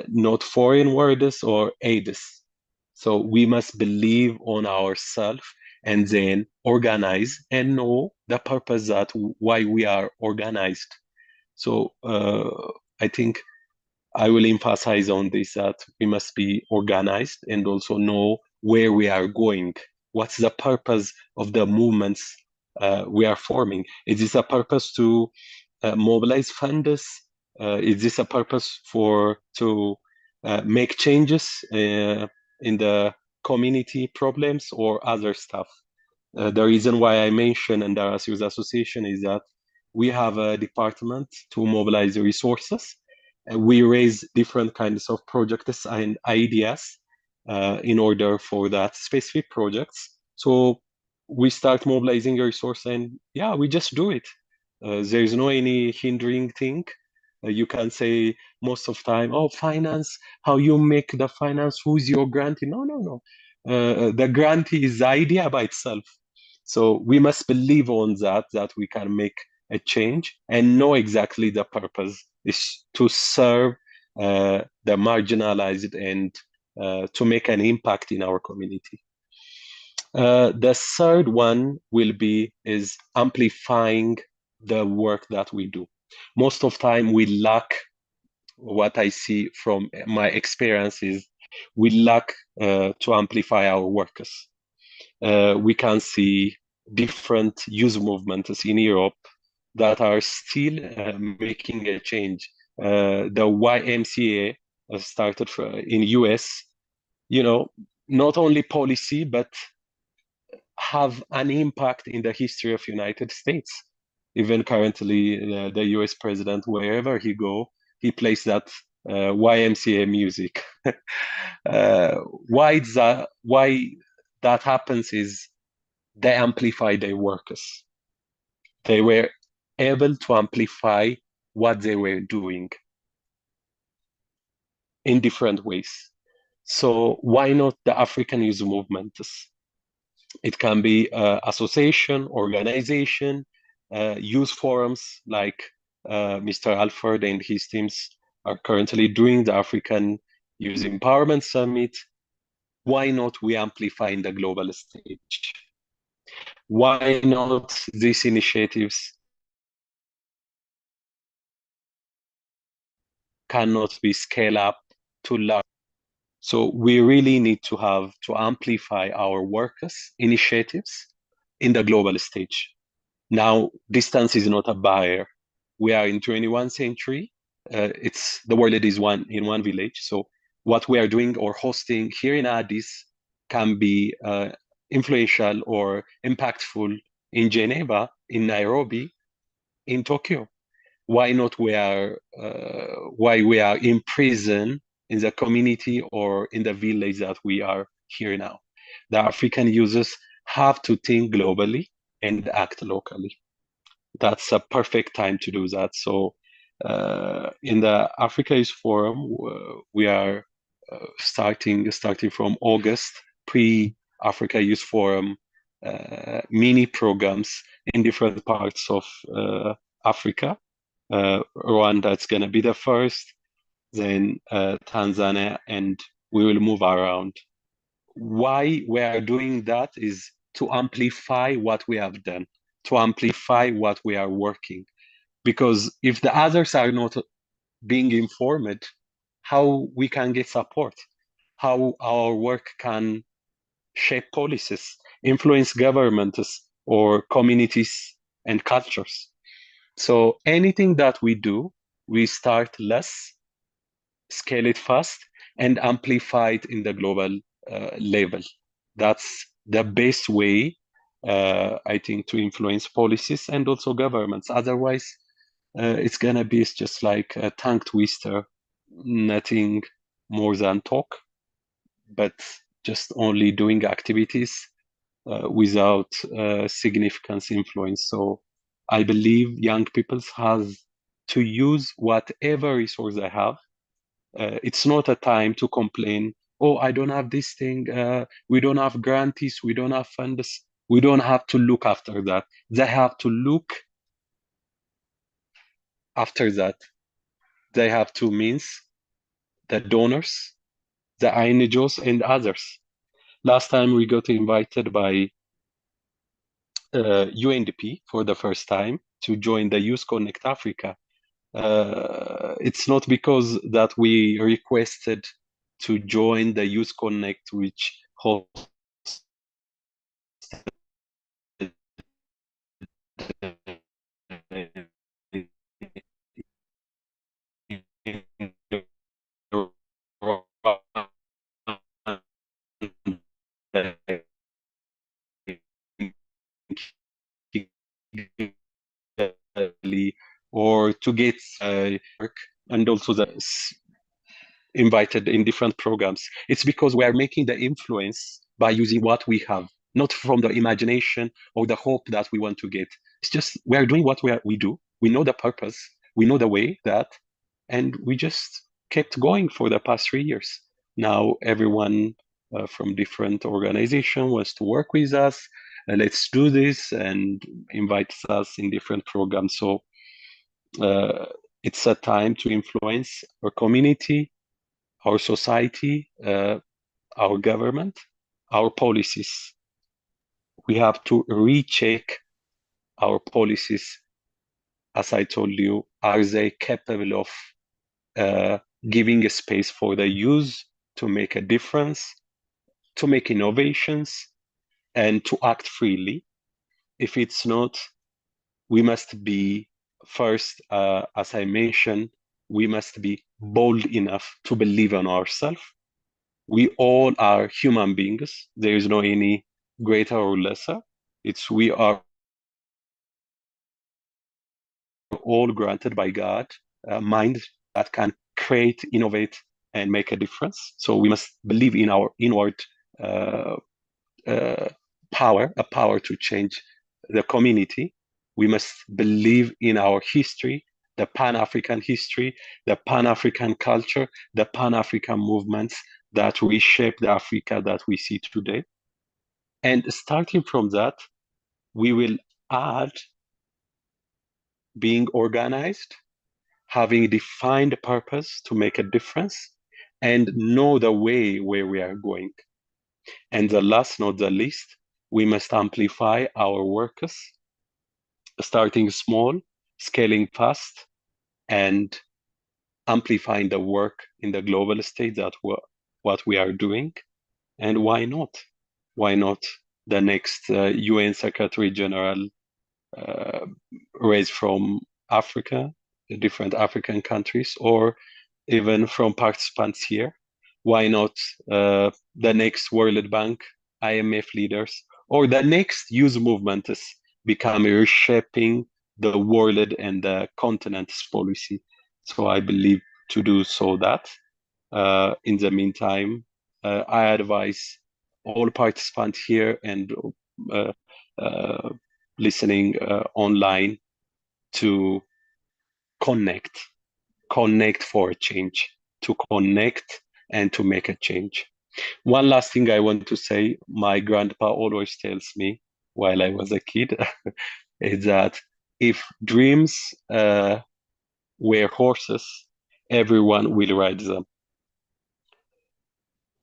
not foreign words or aids. So we must believe on ourselves and then organize and know the purpose that why we are organized. So I think I will emphasize on this, that we must be organized and also know where we are going. What's the purpose of the movements we are forming? Is this a purpose to mobilize funds? Is this a purpose to make changes in the community problems or other stuff? The reason why I mentioned Ndara Youth Association is that we have a department to mobilize resources. We raise different kinds of projects and ideas in order for that specific projects. So we start mobilizing resource and yeah, we just do it. There is no any hindering thing. You can say most of time, oh, finance, how you make the finance, who's your grantee? No. The grantee is the idea by itself. So we must believe on that we can make a change and know exactly the purpose is to serve the marginalized and to make an impact in our community. The third one is amplifying the work that we do. Most of time we lack, what I see from my experience is we lack to amplify our workers. We can see different youth movements in Europe that are still making a change. The YMCA started in US, not only policy, but have an impact in the history of United States. Even currently, the US president, wherever he go, he plays that YMCA music. Why that happens is they amplify their workers. They were able to amplify what they were doing in different ways. So why not the African youth movements? It can be association, organization, youth forums like Mr. Alfred and his teams are currently doing the African Youth Empowerment Summit. Why not we amplify in the global stage? Why not these initiatives cannot be scaled up to large? So we really need to amplify our workers' initiatives in the global stage. Now, distance is not a barrier. We are in 21st century. The world is in one village. So what we are doing or hosting here in Addis can be influential or impactful in Geneva, in Nairobi, in Tokyo. Why not why we are in prison in the community or in the village that we are here now? The African users have to think globally and act locally. That's a perfect time to do that. So in the Africa Youth Forum, we are starting from August, pre-Africa Youth Forum mini programs in different parts of Africa. Rwanda is going to be the first, then Tanzania, and we will move around. Why we are doing that is to amplify what we have done, to amplify what we are working. Because if the others are not being informed, how we can get support, how our work can shape policies, influence governments or communities and cultures. So anything that we do, we start less, scale it fast, and amplify it in the global level. That's the best way, I think, to influence policies and also governments. Otherwise, it's gonna be just like a tongue twister, nothing more than talk, but just only doing activities without significant influence. So I believe young people have to use whatever resource I have. It's not a time to complain, oh, I don't have this thing, we don't have grantees, we don't have funds. We don't have to look after that. They have to look after that. They have to means the donors, the NGOs, and others. Last time we got invited by UNDP for the first time to join the Youth Connect Africa. It's not because that we requested to join the Youth Connect, which hosts or to get work, and also the invited in different programs. It's because we are making the influence by using what we have, not from the imagination or the hope that we want to get. It's just we are doing what we do. We know the purpose, we know the way that, and we just kept going for the past 3 years. Now everyone from different organizations wants to work with us. Let's do this, and invites us in different programs. So it's a time to influence our community, our society, our government, our policies. We have to recheck our policies. As I told you, are they capable of giving a space for the youth to make a difference, to make innovations, and to act freely? If it's not, we must be first, as I mentioned, we must be bold enough to believe in ourselves. We all are human beings. There is no any greater or lesser. It's we are all granted by God a mind that can create, innovate, and make a difference. So we must believe in our inward power, a power to change the community. We must believe in our history, the Pan-African history, the Pan-African culture, the Pan-African movements that reshape the Africa that we see today. And starting from that, we will add being organized, having defined purpose to make a difference, and know the way where we are going. And the last, not the least, we must amplify our workers, starting small, scaling fast, and amplifying the work in the global stage that what we are doing. And why not? Why not the next UN Secretary General raised from Africa, the different African countries, or even from participants here? Why not the next World Bank, IMF leaders, or the next youth movements become reshaping the world and the continent's policy? So I believe to do so that. In the meantime, I advise all participants here and listening online to connect for a change, to connect and to make a change. One last thing I want to say, my grandpa always tells me while I was a kid, is that if dreams were horses, everyone will ride them.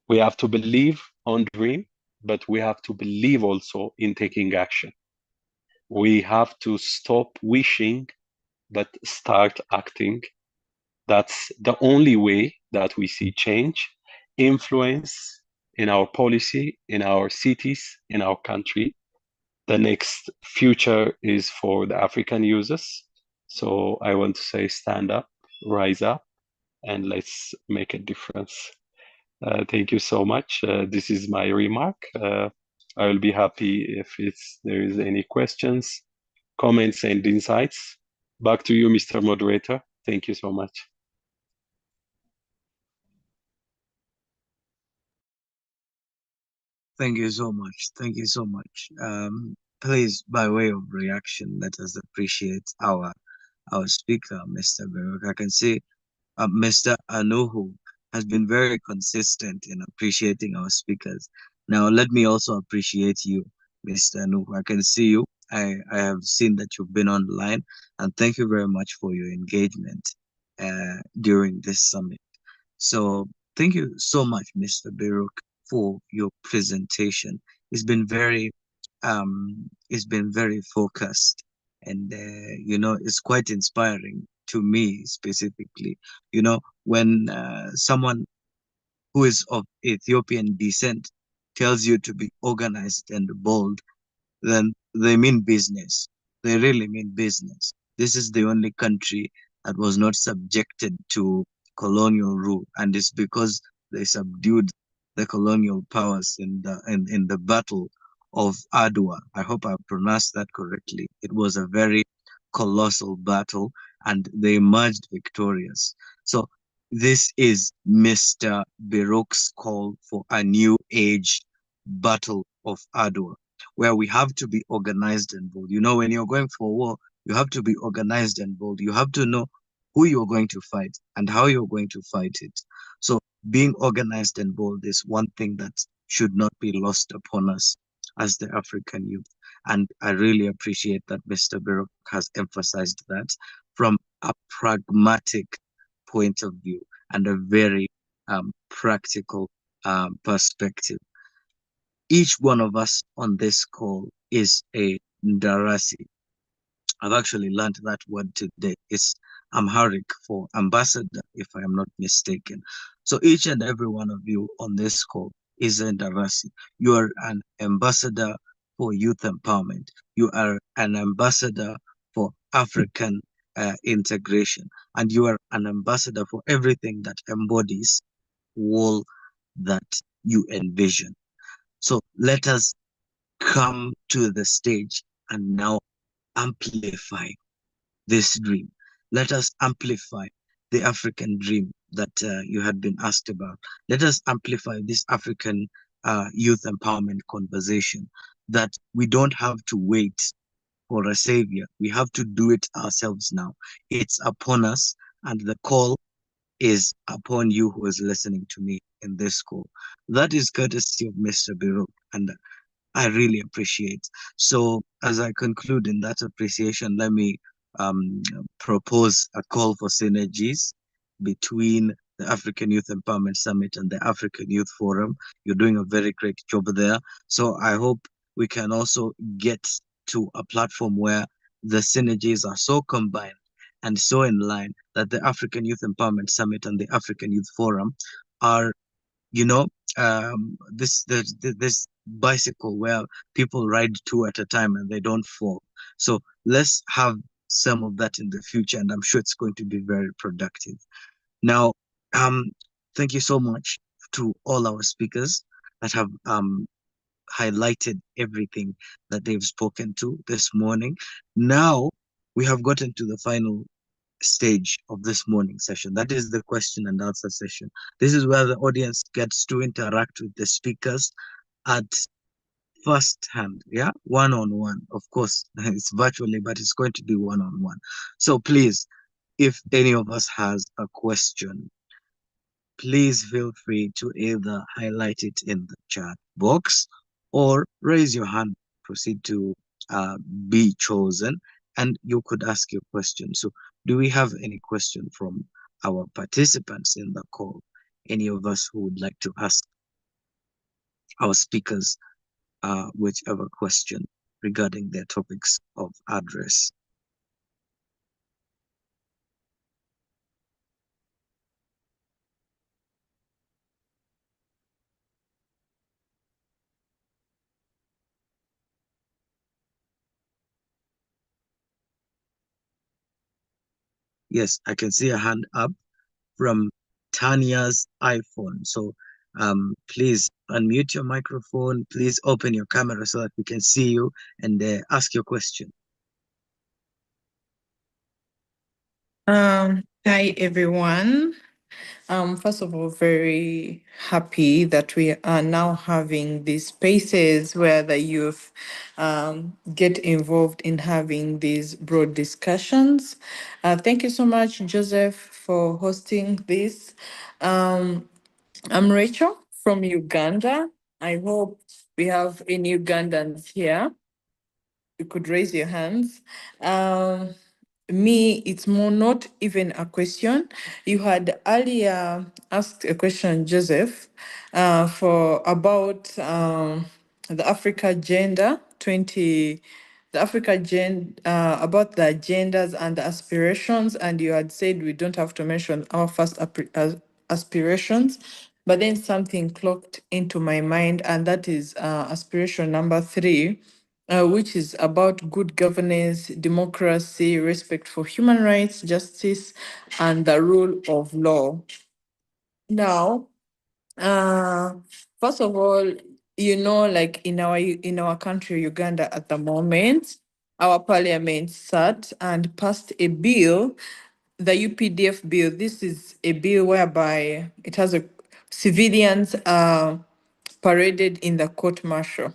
We have to believe on dream, but we have to believe also in taking action. We have to stop wishing, but start acting. That's the only way that we see change, influence in our policy, in our cities, in our country. The next future is for the African users. So I want to say, stand up, rise up, and let's make a difference. Thank you so much. This is my remark. I will be happy if there is any questions, comments, and insights. Back to you, Mr. Moderator. Thank you so much. Thank you so much. Thank you so much. Please, by way of reaction, let us appreciate our our speaker, Mr. Barak. I can see Mr. Anuhu has been very consistent in appreciating our speakers. Now, let me also appreciate you, Mr. Anuhu. I can see you. I have seen that you've been online, and thank you very much for your engagement during this summit. So thank you so much, Mr. Barak, for your presentation. It's been very focused, and it's quite inspiring to me specifically. When someone who is of Ethiopian descent tells you to be organized and bold, then they mean business. They really mean business. This is the only country that was not subjected to colonial rule, and it's because they subdued the colonial powers in the Battle of Adwa. I hope I pronounced that correctly. It was a very colossal battle, and they emerged victorious. So this is Mr. Barak's call for a new age Battle of Adwa, where we have to be organized and bold. When you're going for war, you have to be organized and bold. You have to know who you're going to fight and how you're going to fight it. So being organized and bold is one thing that should not be lost upon us as the African youth. And I really appreciate that Mr. Barak has emphasized that from a pragmatic point of view and a very practical perspective. Each one of us on this call is a Ndarasi. I've actually learned that word today. It's Amharic for ambassador, if I am not mistaken. So each and every one of you on this call is a Ndarasi. You are an ambassador for youth empowerment. You are an ambassador for African integration. And you are an ambassador for everything that embodies all that you envision. So let us come to the stage and now amplify this dream. Let us amplify the African dream that you had been asked about. Let us amplify this African youth empowerment conversation, that we don't have to wait for a savior. We have to do it ourselves now. It's upon us, and the call is upon you who is listening to me in this call. That is courtesy of Mr. Barak, and I really appreciate. So as I conclude in that appreciation, let me propose a call for synergies between the African Youth Empowerment Summit and the African Youth Forum. You're doing a very great job there. So I hope we can also get to a platform where the synergies are so combined and so in line that the African Youth Empowerment Summit and the African Youth Forum are, this bicycle where people ride two at a time and they don't fall. So let's have some of that in the future, and I'm sure it's going to be very productive. Now, thank you so much to all our speakers that have highlighted everything that they've spoken to this morning. Now we have gotten to the final stage of this morning session. That is the question and answer session. This is where the audience gets to interact with the speakers at first hand, one-on-one. Of course, it's virtually, but it's going to be one-on-one. So please, if any of us has a question, please feel free to either highlight it in the chat box or raise your hand, proceed to be chosen, and you could ask your question. So do we have any question from our participants in the call? Any of us who would like to ask our speakers whichever question regarding their topics of address? Yes, I can see a hand up from Tanya's iPhone. So please unmute your microphone. Please open your camera so that we can see you and ask your question. Hi, everyone. First of all, very happy that we are now having these spaces where the youth get involved in having these broad discussions. Thank you so much, Joseph, for hosting this. I'm Rachel from Uganda. I hope we have any Ugandans here. You could raise your hands. Me, it's more not even a question. You had earlier asked a question, Joseph, for about the Africa Agenda 20, the Africa Gen, about the agendas and the aspirations, and you had said we don't have to mention our first aspirations, but then something clocked into my mind, and that is aspiration number 3, which is about good governance, democracy, respect for human rights, justice, and the rule of law. Now, first of all, like in our country, Uganda, at the moment, our parliament sat and passed a bill, the UPDF bill. This is a bill whereby it has a civilians paraded in the court martial.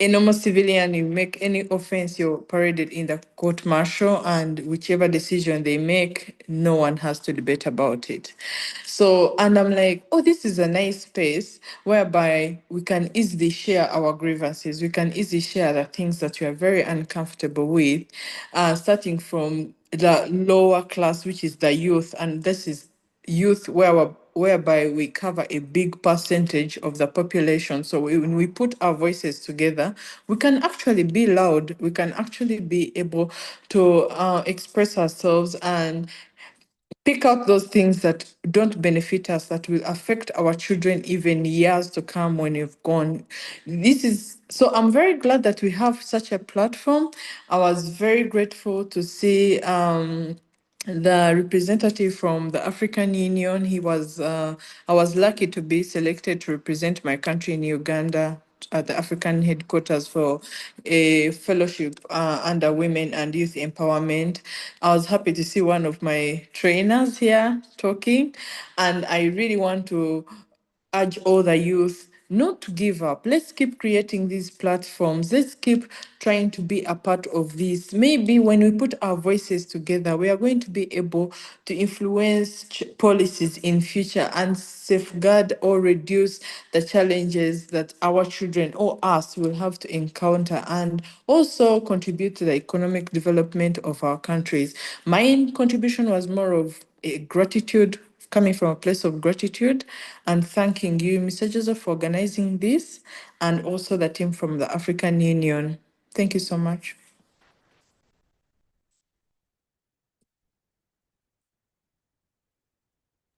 A normal civilian, you make any offense, you're paraded in the court martial, and whichever decision they make, no one has to debate about it. So, and I'm like, oh, this is a nice space whereby we can easily share our grievances. We can easily share the things that we are very uncomfortable with, starting from the lower class, which is the youth, and this is youth whereby we cover a big percentage of the population. So when we put our voices together, we can actually be loud. We can actually be able to express ourselves and pick out those things that don't benefit us, that will affect our children even years to come when we've gone. So I'm very glad that we have such a platform. I was very grateful to see the representative from the African Union. I was lucky to be selected to represent my country in Uganda at the African headquarters for a fellowship under women and youth empowerment. I was happy to see one of my trainers here talking, and I really want to urge all the youth not to give up. Let's keep creating these platforms. Let's keep trying to be a part of this. Maybe when we put our voices together, we are going to be able to influence policies in future and safeguard or reduce the challenges that our children or us will have to encounter, and also contribute to the economic development of our countries. My contribution was more of a gratitude, coming from a place of gratitude, and thanking you, Mr. Joseph, for organizing this, and also the team from the African Union. Thank you so much.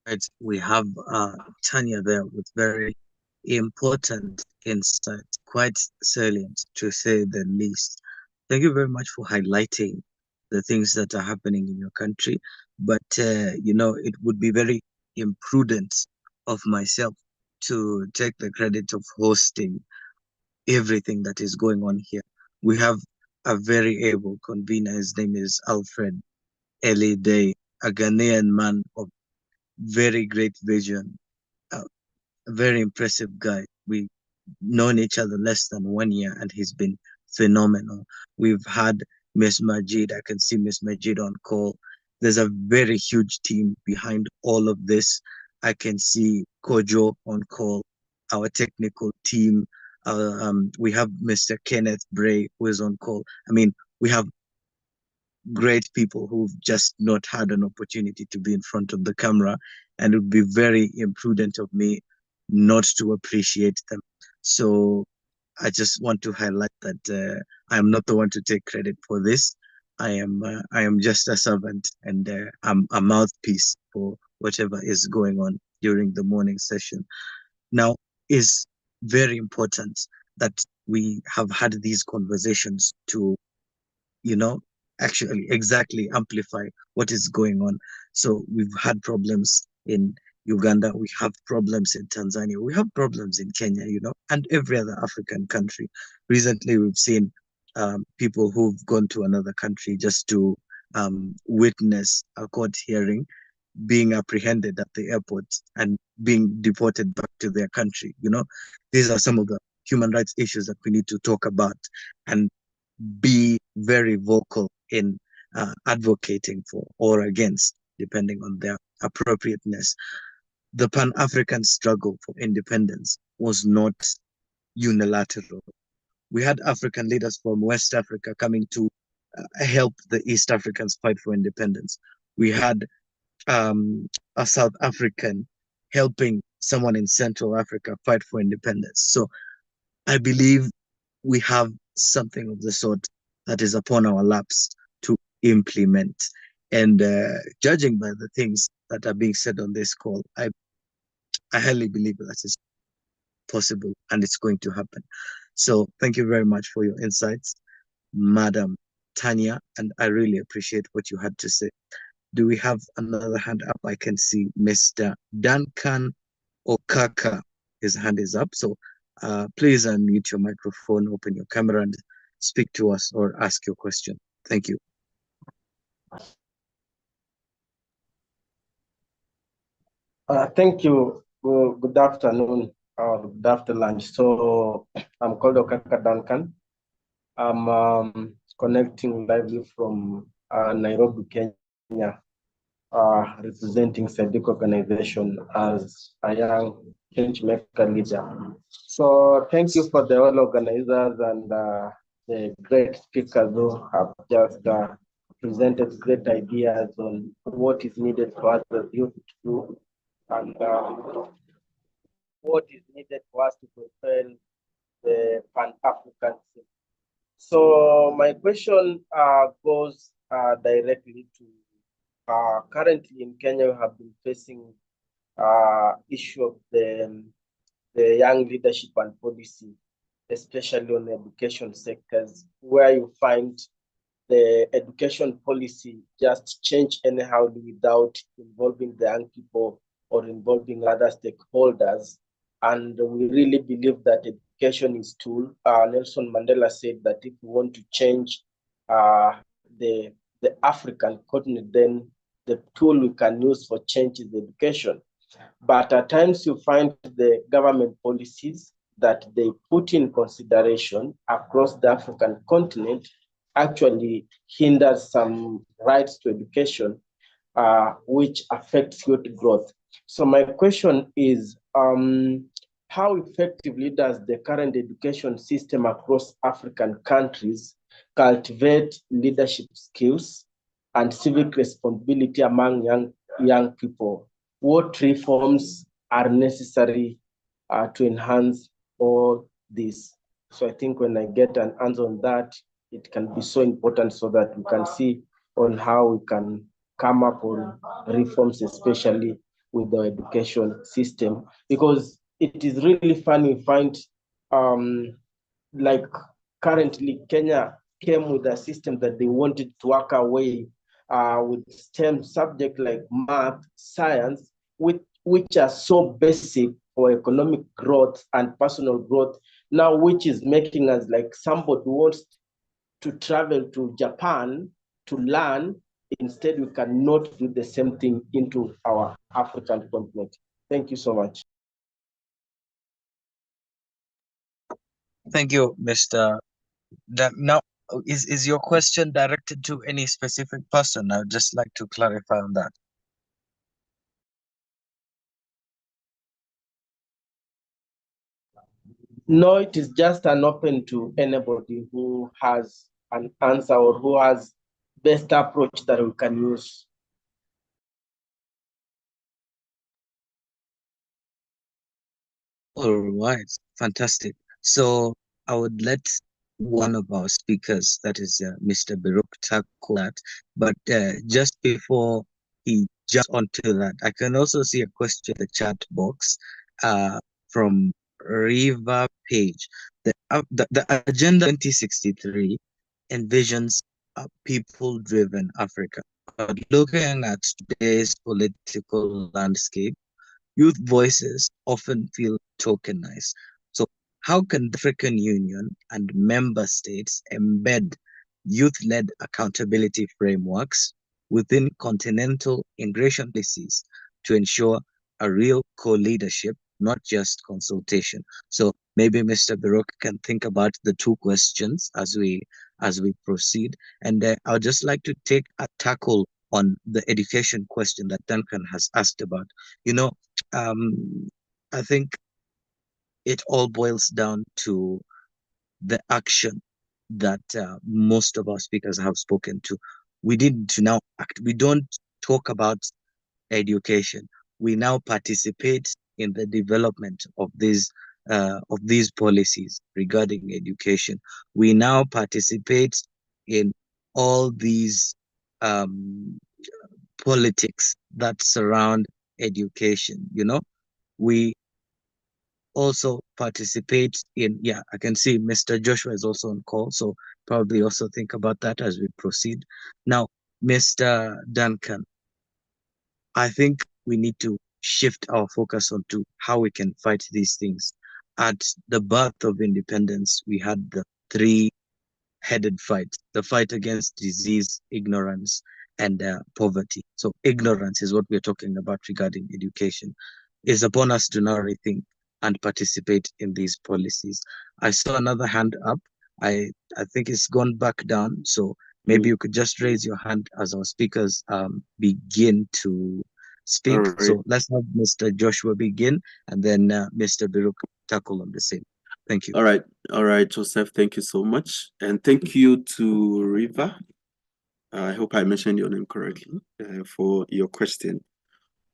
Right, we have Tanya there with very important insights, quite salient to say the least. Thank you very much for highlighting the things that are happening in your country. But, it would be very imprudent of myself to take the credit of hosting everything that is going on here. We have a very able convener. His name is Alfred Eli Day, a Ghanaian man of very great vision, a very impressive guy. We've known each other less than 1 year, and he's been phenomenal. We've had Miss Majid. I can see Miss Majid on call. There's a very huge team behind all of this. I can see Kojo on call, our technical team. We have Mr. Kenneth Bray, who is on call. I mean, we have great people who've just not had an opportunity to be in front of the camera, and it would be very imprudent of me not to appreciate them. So I just want to highlight that I am not the one to take credit for this. I am just a servant, and I'm a mouthpiece for whatever is going on during the morning session. Now, it's very important that we have had these conversations to actually exactly amplify what is going on. So we've had problems in Uganda, we have problems in Tanzania, we have problems in Kenya, and every other African country. Recently, we've seen people who've gone to another country just to witness a court hearing. being apprehended at the airport and being deported back to their country. These are some of the human rights issues that we need to talk about and be very vocal in advocating for or against, depending on their appropriateness. The Pan-African struggle for independence was not unilateral. We had African leaders from West Africa coming to help the East Africans fight for independence. We had a South African helping someone in Central Africa fight for independence. So I believe we have something of the sort that is upon our laps to implement. And judging by the things that are being said on this call, I highly believe that is possible and it's going to happen. So thank you very much for your insights, Madam Tanya, and I really appreciate what you had to say. Do we have another hand up? I can see Mr. Duncan Okaka. His hand is up. So please unmute your microphone, open your camera, and speak to us or ask your question. Thank you. Thank you. Good afternoon or good after lunch. So I'm called Okaka Duncan. I'm connecting lively from Nairobi, Kenya, representing SEDIC organization as a young change maker leader. So thank you for the all organizers and the great speakers who have just presented great ideas on what is needed for us as youth to do and what is needed for us to propel the Pan-Africanism. So my question goes directly to currently in Kenya, we have been facing issue of the young leadership and policy, especially on the education sectors, where you find the education policy just change anyhow without involving the young people or involving other stakeholders. And we really believe that education is tool. Nelson Mandela said that if we want to change the African continent, then the tool we can use for change is education. But at times you find the government policies that they put in consideration across the African continent actually hinders some rights to education, which affects youth growth. So my question is, how effectively does the current education system across African countries cultivate leadership skills and civic responsibility among young people? What reforms are necessary to enhance all this? So I think when I get an answer on that, it can be so important so that we can see on how we can come up on reforms, especially with the education system, because it is really fun. We find like currently Kenya came with a system that they wanted to work away with STEM subject like math, science, which are so basic for economic growth and personal growth now, which is making us like somebody who wants to travel to Japan to learn. Instead, we cannot do the same thing into our African continent. Thank you so much. Thank you, Mr. Now, is your question directed to any specific person? I'd just like to clarify on that. No, it is just an open to anybody who has an answer or who has best approach that we can use. All right, fantastic. So I would let one of our speakers, that is Mr. Biruk, tackle that. But just before he jumps onto that, I can also see a question in the chat box from Riva Page. The Agenda 2063 envisions a people-driven Africa. But looking at today's political landscape, youth voices often feel tokenized. So how can the African Union and member states embed youth-led accountability frameworks within continental integration policies to ensure a real co-leadership, not just consultation. So maybe Mr. Baruch can think about the two questions as we proceed. And I would just like to take a tackle on the education question that Duncan has asked about. I think it all boils down to the action that most of our speakers have spoken to. We need to now act. We don't talk about education. We now participate in the development of these policies regarding education. We now participate in all these politics that surround education. We also participate in, I can see Mr. Joshua is also on call, so probably also think about that as we proceed. Now, Mr. Duncan, I think we need to shift our focus onto how we can fight these things. At the birth of independence, we had the three-headed fight: the fight against disease, ignorance, and poverty. So ignorance is what we're talking about regarding education. It's upon us to now rethink and participate in these policies. I saw another hand up. I think it's gone back down. So maybe you could just raise your hand as our speakers begin to speak. All right. So let's have Mr. Joshua begin, and then Mr. Baruch tackle on the same. Thank you. All right, Joseph, thank you so much. And thank you to Riva. I hope I mentioned your name correctly, for your question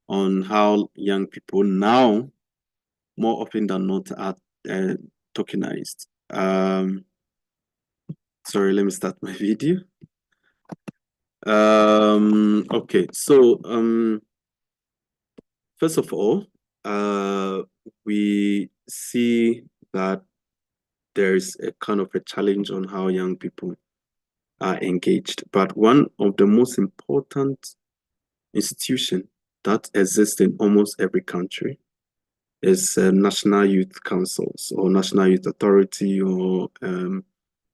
on how young people now, more often than not, are tokenized. Sorry, let me start my video. Okay, so first of all, we see that there's a kind of a challenge on how young people are engaged. But one of the most important institutions that exists in almost every country is National Youth Councils or National Youth Authority, or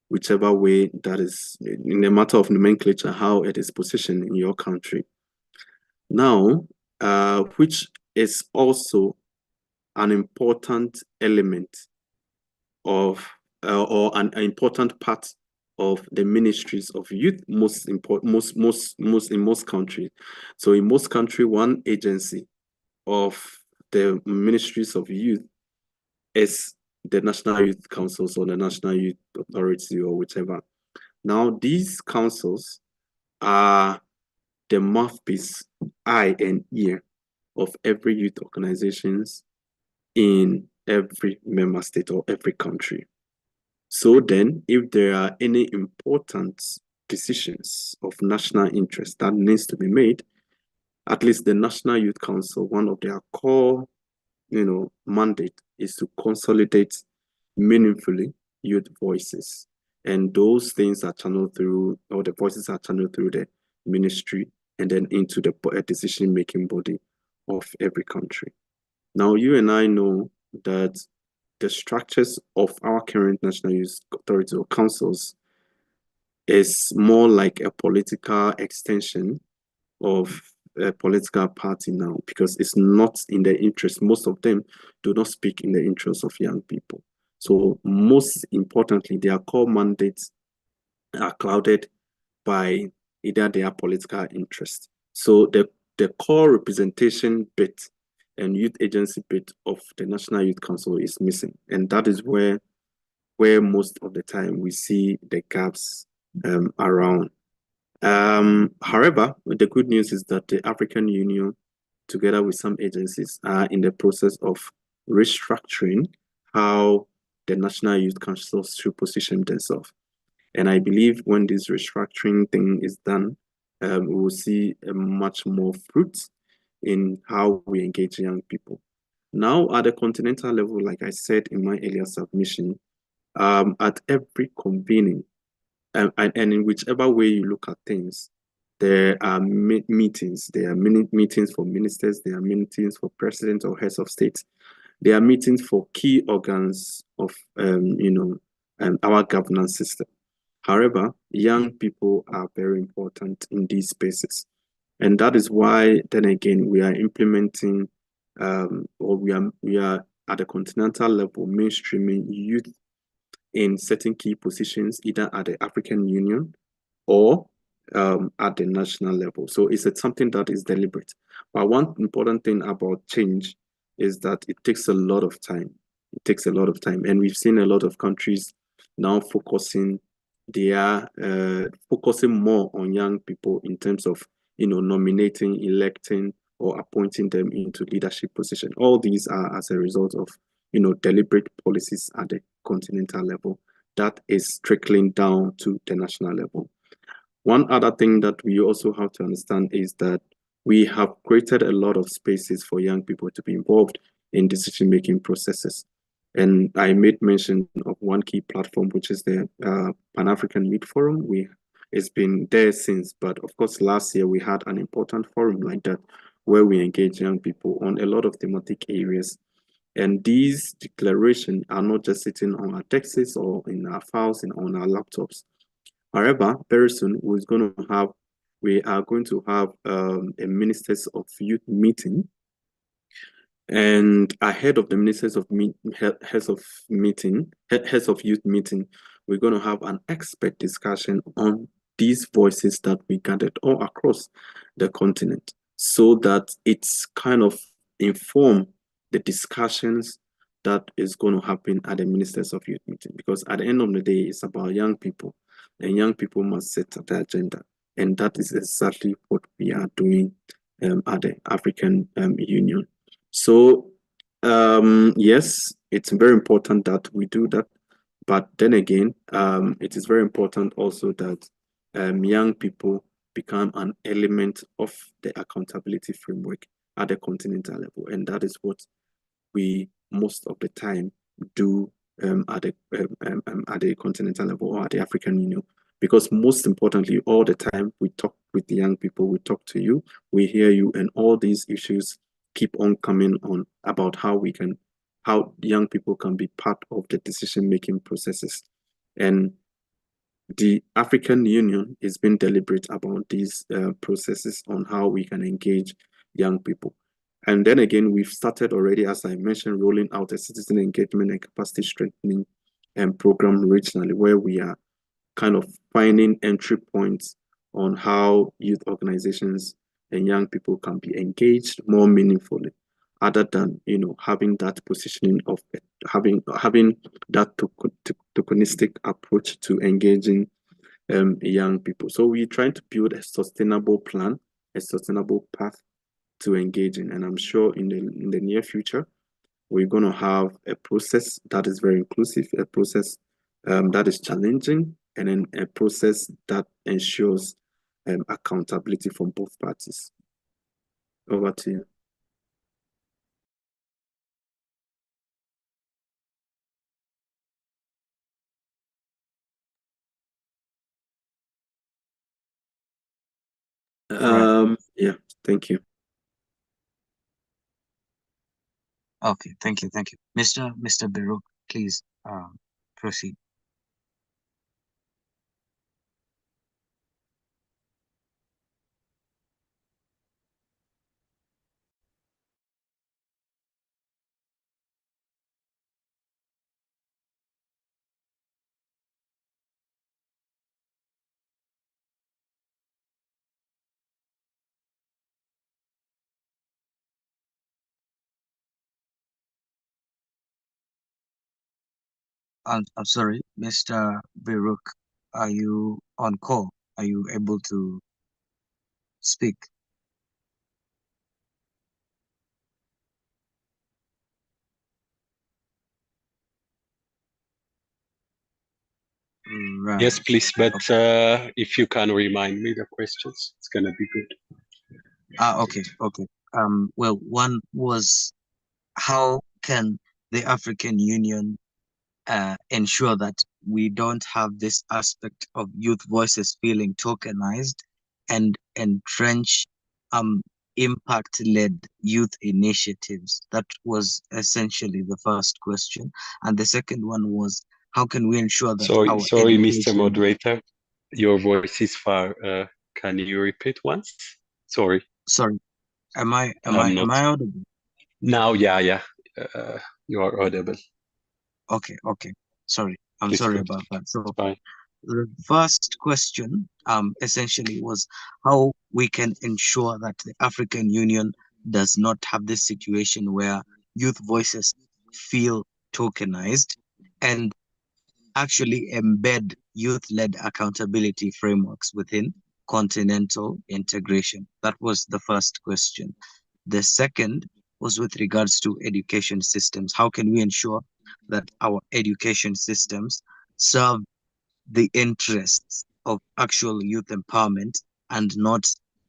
whichever way that is, in a matter of nomenclature, how it is positioned in your country. Now, which is also an important element of, or an important part of the ministries of youth, in most countries. So in most countries, one agency of the ministries of youth is the National Youth Councils or the National Youth Authority or whichever. Now, these councils are the mouthpiece, eye and ear of every youth organizations in every member state or every country. So then, if there are any important decisions of national interest that needs to be made, at least the National Youth Council, one of their core, mandate is to consolidate meaningfully youth voices. And those things are channeled through, or the voices are channeled through the ministry and then into the decision-making body of every country. Now, you and I know that the structures of our current National Youth Authority or councils is more like a political extension of a political party now, because it's not in the interest. Most of them do not speak in the interest of young people. So most importantly, their core mandates are clouded by either their political interest. So the core representation bit and youth agency bit of the National Youth Council is missing. And that is where most of the time we see the gaps around. However, the good news is that the African Union, together with some agencies, are in the process of restructuring how the National Youth Councils should position themselves. And I believe when this restructuring thing is done, we will see a much more fruit in how we engage young people. Now, at the continental level, like I said in my earlier submission, at every convening, and in whichever way you look at things, there are meetings. There are meetings for ministers. There are meetings for presidents or heads of state. There are meetings for key organs of, our governance system. However, young people are very important in these spaces. And that is why, then again, we are implementing, or we are at the continental level, mainstreaming youth in certain key positions, either at the African Union or at the national level. So it's something that is deliberate. But one important thing about change is that it takes a lot of time. It takes a lot of time. And we've seen a lot of countries now focusing more on young people in terms of, nominating, electing, or appointing them into leadership position. All these are as a result of, deliberate policies at the continental level that is trickling down to the national level. One other thing that we also have to understand is that we have created a lot of spaces for young people to be involved in decision-making processes. And I made mention of one key platform, which is the Pan-African Youth Forum. It's been there since, but of course, last year we had an important forum like that where we engage young people on a lot of thematic areas. And these declarations are not just sitting on our texts or in our files and on our laptops. However, very soon we are going to have a Ministers of Youth meeting. And ahead of the Ministers of Heads of Youth meeting, we're going to have an expert discussion on these voices that we gathered all across the continent, so that it's kind of inform the discussions that is going to happen at the Ministers of Youth meeting. Because at the end of the day, it's about young people, and young people must set the agenda. And that is exactly what we are doing at the African Union. So, yes, it's very important that we do that. But then again, it is very important also that young people become an element of the accountability framework at the continental level. And that is what we most of the time do at the continental level or at the African Union. Because most importantly, all the time we talk with the young people, we talk to you, we hear you, and all these issues keep on coming on about how young people can be part of the decision-making processes. And the African Union is being deliberate about these processes on how we can engage young people. And then again, we've started already, as I mentioned, rolling out a citizen engagement and capacity strengthening program regionally, where we are kind of finding entry points on how youth organizations and young people can be engaged more meaningfully, other than having that positioning of having that tokenistic approach to engaging young people. So we're trying to build a sustainable plan, a sustainable path to engaging, and I'm sure in the near future we're going to have a process that is very inclusive, a process that is challenging, and then a process that ensures accountability from both parties. Over to you. Yeah, thank you. Okay, thank you. Mr. Beruk, please proceed. I'm sorry, Mr. Beruk, are you on call? Are you able to speak? Right. Yes, please, but if you can remind me the questions, it's gonna be good. Okay. Well, one was, how can the African Union ensure that we don't have this aspect of youth voices feeling tokenized, and entrench impact-led youth initiatives? That was essentially the first question. And the second one was, how can we ensure that Sorry, our Mr. Moderator, your voice is far. Can you repeat once? Sorry. Sorry. Am I I'm not. audible? Now, yeah. You are audible. Okay. Sorry. I'm Please sorry continue. about that. So Fine. the first question essentially was how we can ensure that the African Union does not have this situation where youth voices feel tokenized, and actually embed youth-led accountability frameworks within continental integration. That was the first question. The second was with regards to education systems. How can we ensure that our education systems serve the interests of actual youth empowerment and not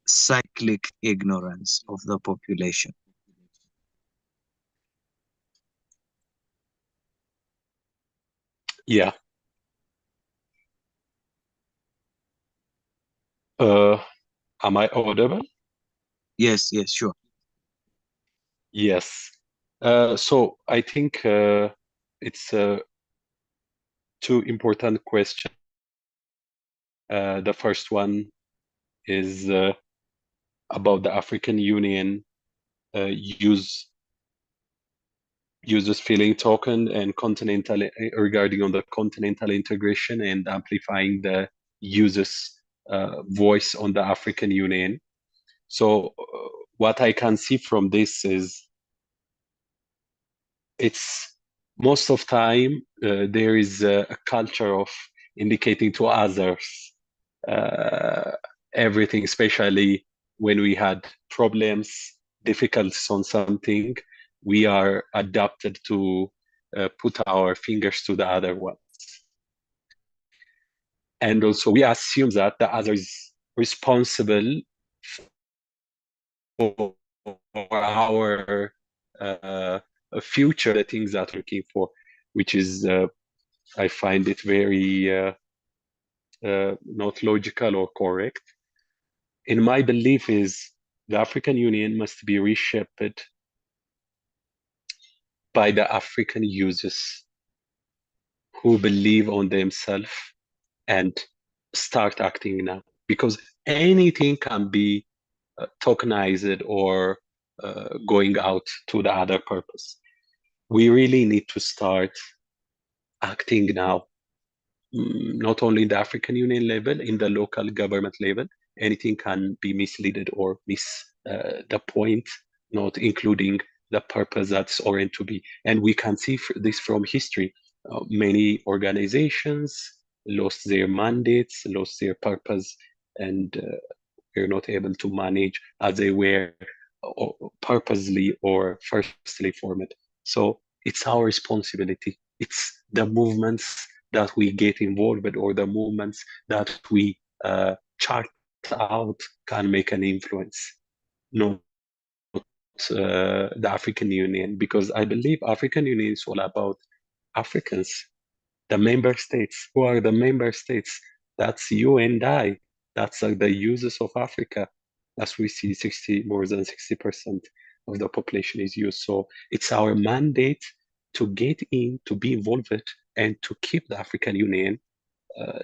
cyclic ignorance of the population? Yeah. Am I audible? Yes, sure. Yes. So I think it's two important questions. The first one is about the African Union uses feeling token and continental regarding on the continental integration and amplifying the users' voice on the African Union. So what I can see from this is it's most of time there is a culture of indicating to others everything, especially when we had problems, difficulties on something, we are adapted to put our fingers to the other ones. And also we assume that the other is responsible for our future, the things that we're looking for, which is, I find it very not logical or correct. In my belief is the African Union must be reshaped by the African users who believe on themselves and start acting now, because anything can be tokenized or going out to the other purpose. We really need to start acting now, not only in the African Union level, in the local government level. Anything can be misleaded or miss the point, not including the purpose that's oriented to be. And we can see this from history. Many organizations lost their mandates, lost their purpose, and were not able to manage as they were purposely or firstly formed. So it's our responsibility. It's the movements that we get involved with or the movements that we chart out can make an influence, not the African Union, because I believe African Union is all about Africans, the member states. Who are the member states? That's you and I. That's the users of Africa. As we see, more than 60% of the population is youth. So it's our mandate to get in, to be involved, and to keep the African Union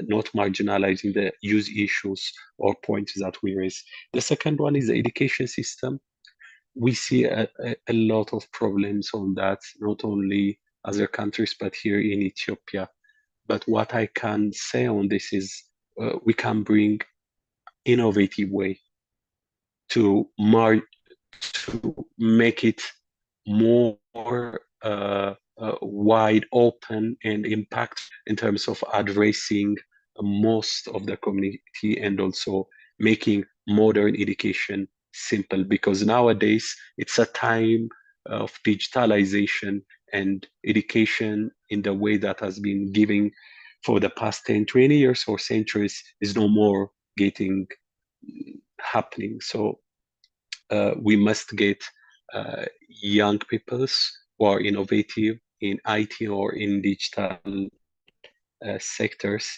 not marginalizing the youth issues or points that we raise. The second one is the education system. We see a lot of problems on that, not only other countries, but here in Ethiopia. But what I can say on this is we can bring innovative way to make it more wide open and impact in terms of addressing most of the community and also making modern education simple, because nowadays it's a time of digitalization, and education in the way that has been given for the past 10, 20 years or centuries is no more getting happening. So we must get young people who are innovative in IT or in digital sectors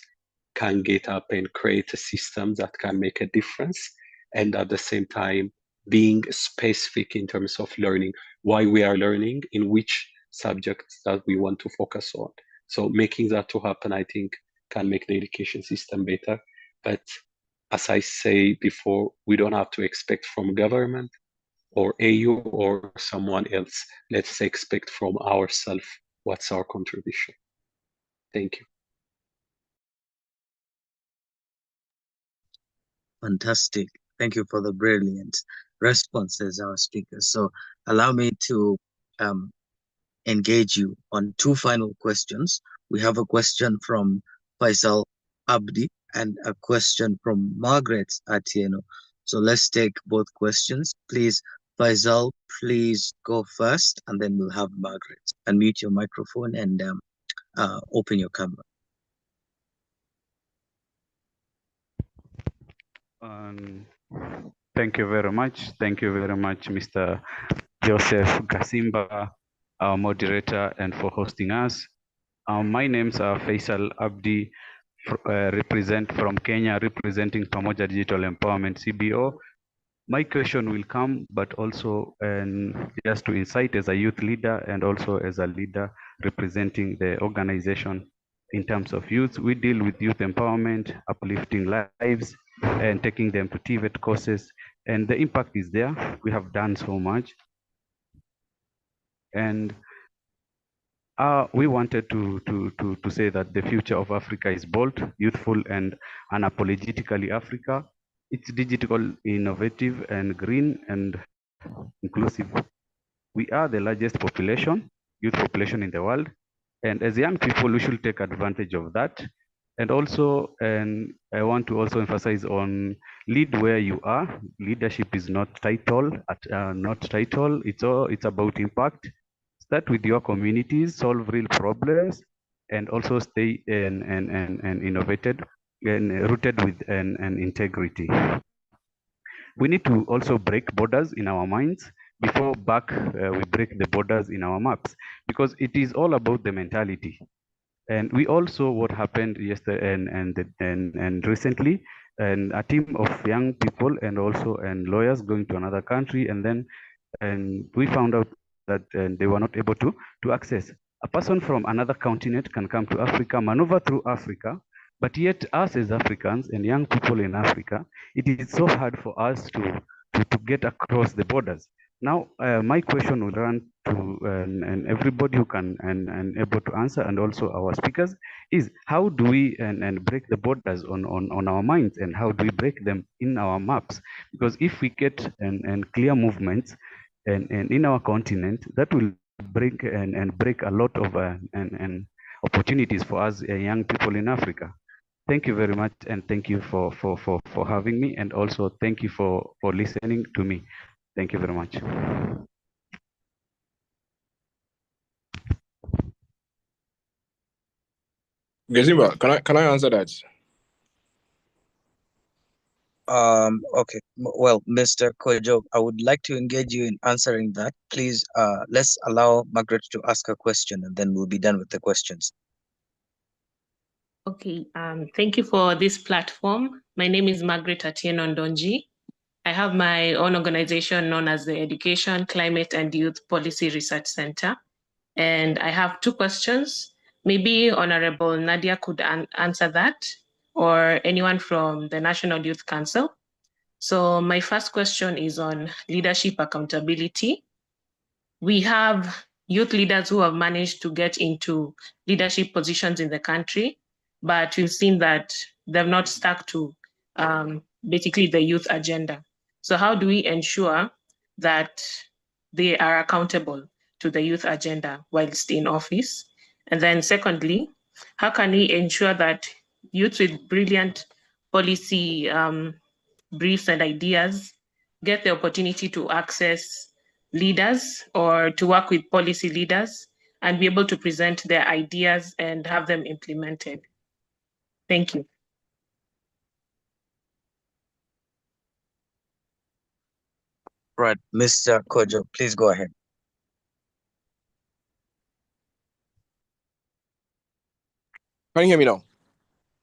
can get up and create a system that can make a difference, and at the same time being specific in terms of learning, why we are learning, in which subjects that we want to focus on. So making that to happen, I think, can make the education system better. But as I say before, we don't have to expect from government or AU or someone else. Let's expect from ourselves what's our contribution. Thank you. Fantastic. Thank you for the brilliant responses, our speakers. So allow me to engage you on two final questions. We have a question from Faisal Abdi and a question from Margaret Atieno. So let's take both questions. Please, Faisal, please go first, and then we'll have Margaret. Unmute your microphone and open your camera. Thank you very much. Thank you very much, Mr. Joseph Gesimba, our moderator, and for hosting us. My name's Faisal Abdi, represent from Kenya, representing Pamoja Digital Empowerment CBO. My question will come, but also just to insight as a youth leader and also as a leader representing the organization in terms of youth. We deal with youth empowerment, uplifting lives, and taking them to TVET courses. And the impact is there. We have done so much. And we wanted to say that the future of Africa is bold, youthful, and unapologetically Africa. It's digital, innovative, and green, and inclusive. We are the largest population, youth population in the world. And as young people, we should take advantage of that. And also, I want to also emphasize on lead where you are. Leadership is not title, It's about impact. Start with your communities, solve real problems, and also stay and innovated and rooted with an integrity. We need to also break borders in our minds before we break the borders in our maps, because it is all about the mentality. And we also, what happened yesterday and recently, and a team of young people and also lawyers going to another country, and we found out that they were not able to access. A person from another continent can come to Africa, maneuver through Africa, but yet us as Africans and young people in Africa, it is so hard for us to get across the borders. Now, my question will run to and everybody who can and able to answer, and also our speakers, is how do we break the borders on our minds, and how do we break them in our maps? Because if we get clear movements and in our continent, that will break break a lot of opportunities for us young people in Africa. Thank you very much, and thank you for having me, and also thank you for listening to me. Thank you very much. Gesimba, can I answer that? Okay. Well, Mr. Kojo, I would like to engage you in answering that. Please, let's allow Margaret to ask a question, and then we'll be done with the questions. Okay. Thank you for this platform. My name is Margaret Atieno Ndonji. I have my own organization known as the Education, Climate and Youth Policy Research Center. And I have two questions. Maybe Honorable Nadia could answer that, or anyone from the National Youth Council. So my first question is on leadership accountability. We have youth leaders who have managed to get into leadership positions in the country, but we've seen that they've not stuck to basically the youth agenda. So how do we ensure that they are accountable to the youth agenda whilst in office? And then secondly, how can we ensure that youth with brilliant policy briefs and ideas get the opportunity to access leaders or to work with policy leaders and be able to present their ideas and have them implemented? Thank you. Right, Mr. Kojo, please go ahead. Can you hear me now?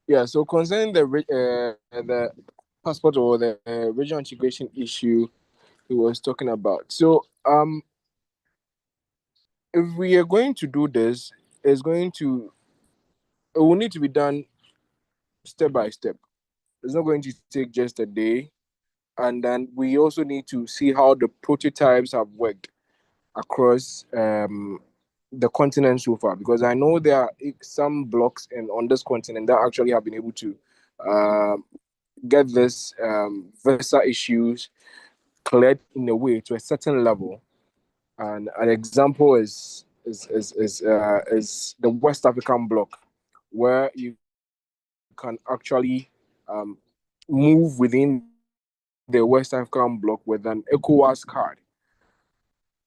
Yeah, so concerning the passport or the regional integration issue he was talking about. So if we are going to do this, it will need to be done step by step. It's not going to take just a day. And then we also need to see how the prototypes have worked across the continent so far, because I know there are some blocks on this continent that actually have been able to get this visa issues cleared in a way to a certain level. And an example is the West African bloc, where you can actually move within the West African bloc with an ECOWAS card.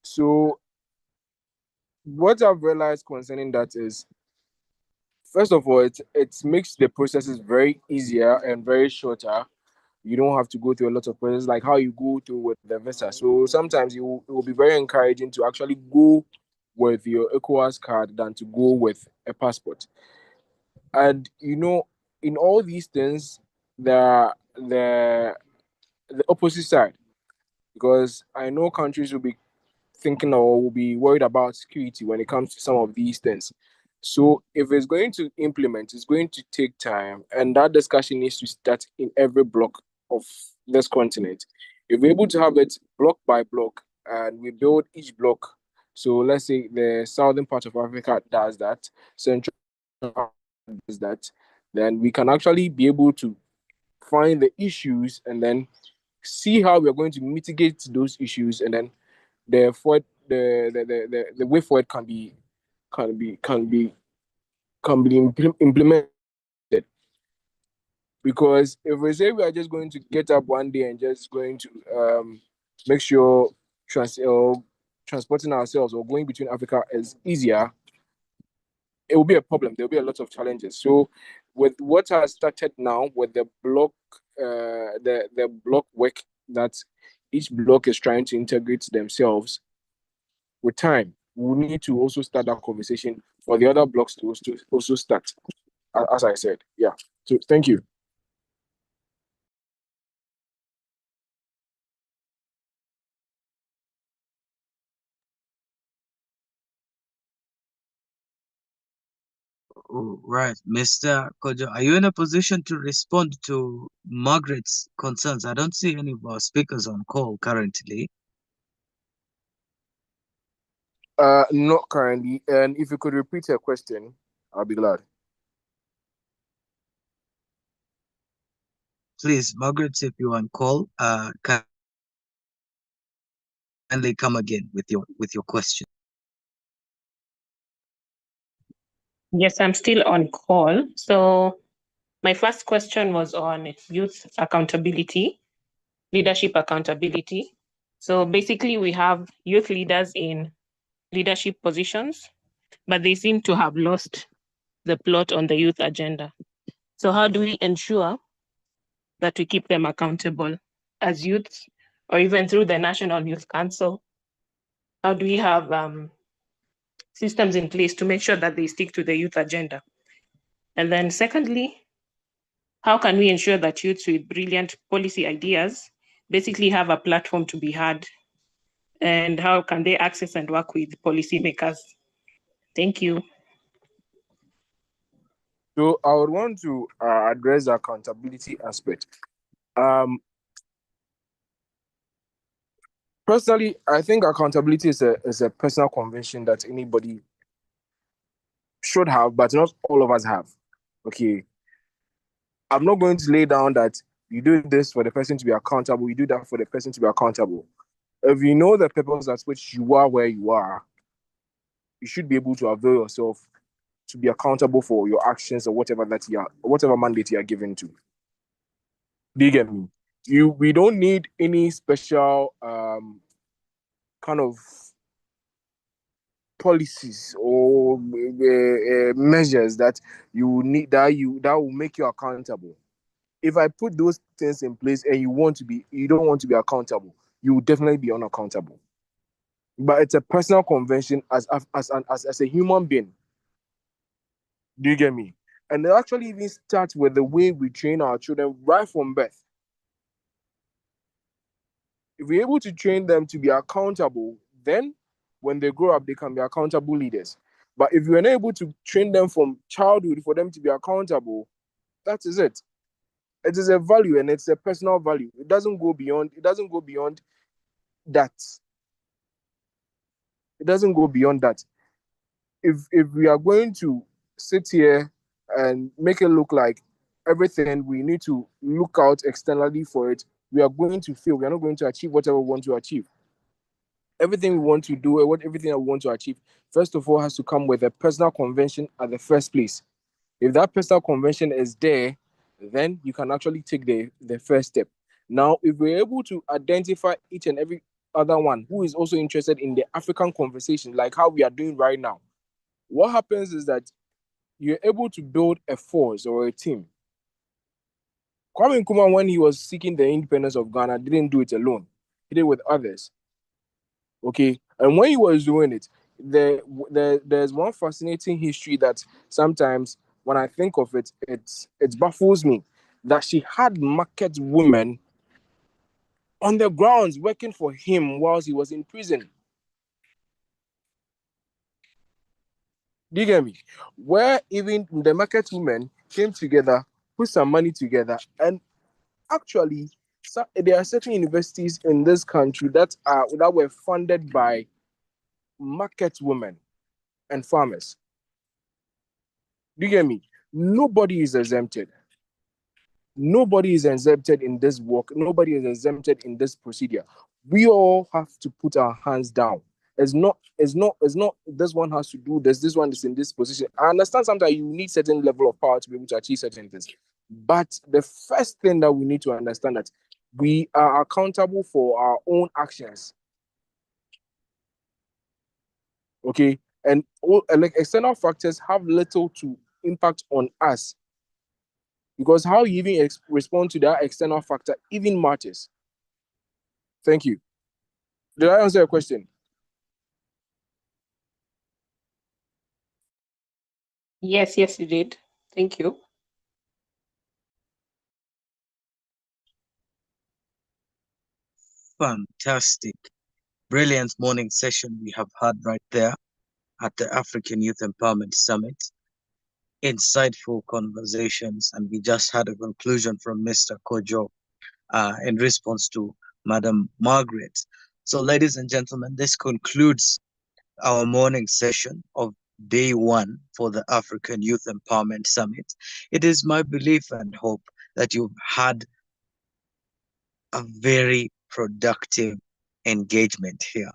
So what I've realized concerning that is, first of all, it makes the processes very easier and very shorter. You don't have to go through a lot of processes like how you go through with the visa. So sometimes it will be very encouraging to actually go with your ECOWAS card than to go with a passport. And in all these things, the opposite side, because I know countries will be thinking or will be worried about security when it comes to some of these things. So if it's going to implement, it's going to take time, and that discussion needs to start in every block of this continent. If we're able to have it block by block, and we build each block, so let's say the southern part of Africa does that, central does that, then we can actually be able to find the issues and then see how we're going to mitigate those issues, and then the way forward can be implemented. Because if we say we are just going to get up one day and just going to make sure transporting ourselves or going between Africa is easier, it will be a problem. There will be a lot of challenges. So with what has started now with the block the block work that each block is trying to integrate themselves, with time we need to also start that conversation for the other blocks to also start, as I said. Yeah. So thank you. Oh, right. Mr. Kojo, are you in a position to respond to Margaret's concerns? I don't see any of our speakers on call currently. Not currently. And if you could repeat your question, I'll be glad. Please, Margaret, if you're on call, kindly come again with your question. Yes, I'm still on call. So my first question was on youth accountability, leadership accountability. So basically we have youth leaders in leadership positions, but they seem to have lost the plot on the youth agenda. So how do we ensure that we keep them accountable as youths, or even through the National Youth Council? How do we have systems in place to make sure that they stick to the youth agenda? And then secondly, how can we ensure that youths with brilliant policy ideas basically have a platform to be heard? And how can they access and work with policymakers? Thank you. So I would want to address the accountability aspect. Personally, I think accountability is a personal convention that anybody should have, but not all of us have. Okay. I'm not going to lay down that you do this for the person to be accountable, you do that for the person to be accountable. If you know the purpose at which you are where you are, you should be able to avail yourself to be accountable for your actions or whatever mandate you are given to. Do you get me? We don't need any special kind of policies or measures that you need that will make you accountable. If I put those things in place and you don't want to be accountable, you will definitely be unaccountable. But it's a personal convention as a human being. Do you get me? And it actually even starts with the way we train our children right from birth. If we're able to train them to be accountable, then when they grow up, they can be accountable leaders. But if you're not able to train them from childhood for them to be accountable, that is it. It is a value and it's a personal value. It doesn't go beyond that. It doesn't go beyond that. If we are going to sit here and make it look like everything we need to look out externally for it, we are going to fail. We are not going to achieve whatever we want to achieve. Everything we want to do, everything that we want to achieve, first of all, has to come with a personal convention at the first place. If that personal convention is there, then you can actually take the first step. Now, if we're able to identify each and every other one who is also interested in the African conversation, like how we are doing right now, what happens is that you're able to build a force or a team. Kwame Nkrumah, when he was seeking the independence of Ghana, didn't do it alone. He did it with others. Okay, and when he was doing it, there's one fascinating history that sometimes when I think of it, it baffles me that she had market women on the grounds working for him whilst he was in prison. Do you get me? Where even the market women came together, put some money together, and actually, there are certain universities in this country that were funded by market women and farmers. Do you get me? Nobody is exempted. Nobody is exempted in this work. Nobody is exempted in this procedure. We all have to put our hands down. It's not this one has to do this one is in this position. I understand sometimes you need certain level of power to be able to achieve certain things. But the first thing that we need to understand that we are accountable for our own actions. Okay? And like external factors have little to impact on us. Because how you even respond to that external factor even matters. Thank you. Did I answer your question? Yes, you did. Thank you. Fantastic. Brilliant morning session we have had right there at the African Youth Empowerment Summit. Insightful conversations, and we just had a conclusion from Mr. Kojo in response to Madam Margaret. So, ladies and gentlemen, this concludes our morning session of day one for the African Youth Empowerment Summit. It is my belief and hope that you've had a very productive engagement here.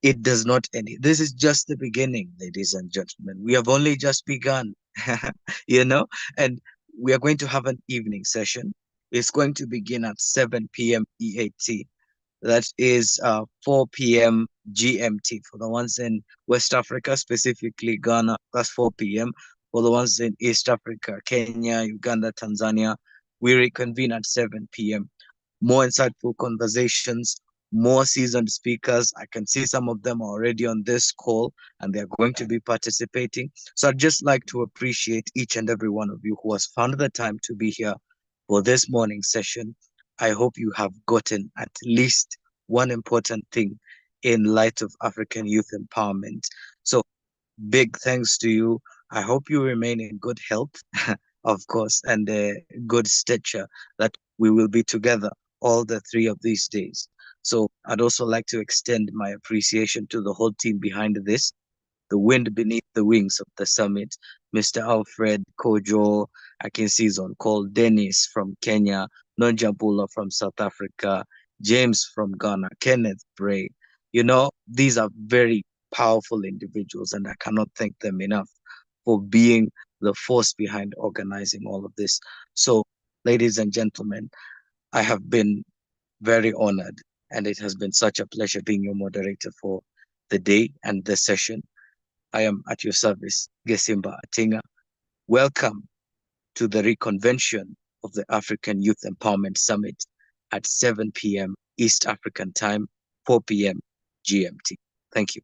It does not end. This is just the beginning, ladies and gentlemen. We have only just begun, and we are going to have an evening session. It's going to begin at 7 p.m. EAT. That is 4 p.m. GMT. For the ones in West Africa, specifically Ghana, that's 4 p.m. For the ones in East Africa, Kenya, Uganda, Tanzania, we reconvene at 7 p.m. More insightful conversations, more seasoned speakers. I can see some of them are already on this call and they're going to be participating. So I'd just like to appreciate each and every one of you who has found the time to be here for this morning session. I hope you have gotten at least one important thing in light of African youth empowerment. So big thanks to you. I hope you remain in good health, of course, and good stature, that we will be together all the 3 of these days. So I'd also like to extend my appreciation to the whole team behind this, the wind beneath the wings of the summit, Mr. Alfred Kojo, I can see is on call, Dennis from Kenya, Nonjabula from South Africa, James from Ghana, Kenneth Bray. These are very powerful individuals, and I cannot thank them enough for being the force behind organizing all of this. So, ladies and gentlemen, I have been very honored, and it has been such a pleasure being your moderator for the day and the session. I am at your service, Gesimba Ating'ah. Welcome to the reconvention of the African Youth Empowerment Summit at 7 p.m. East African Time, 4 p.m. GMT. Thank you.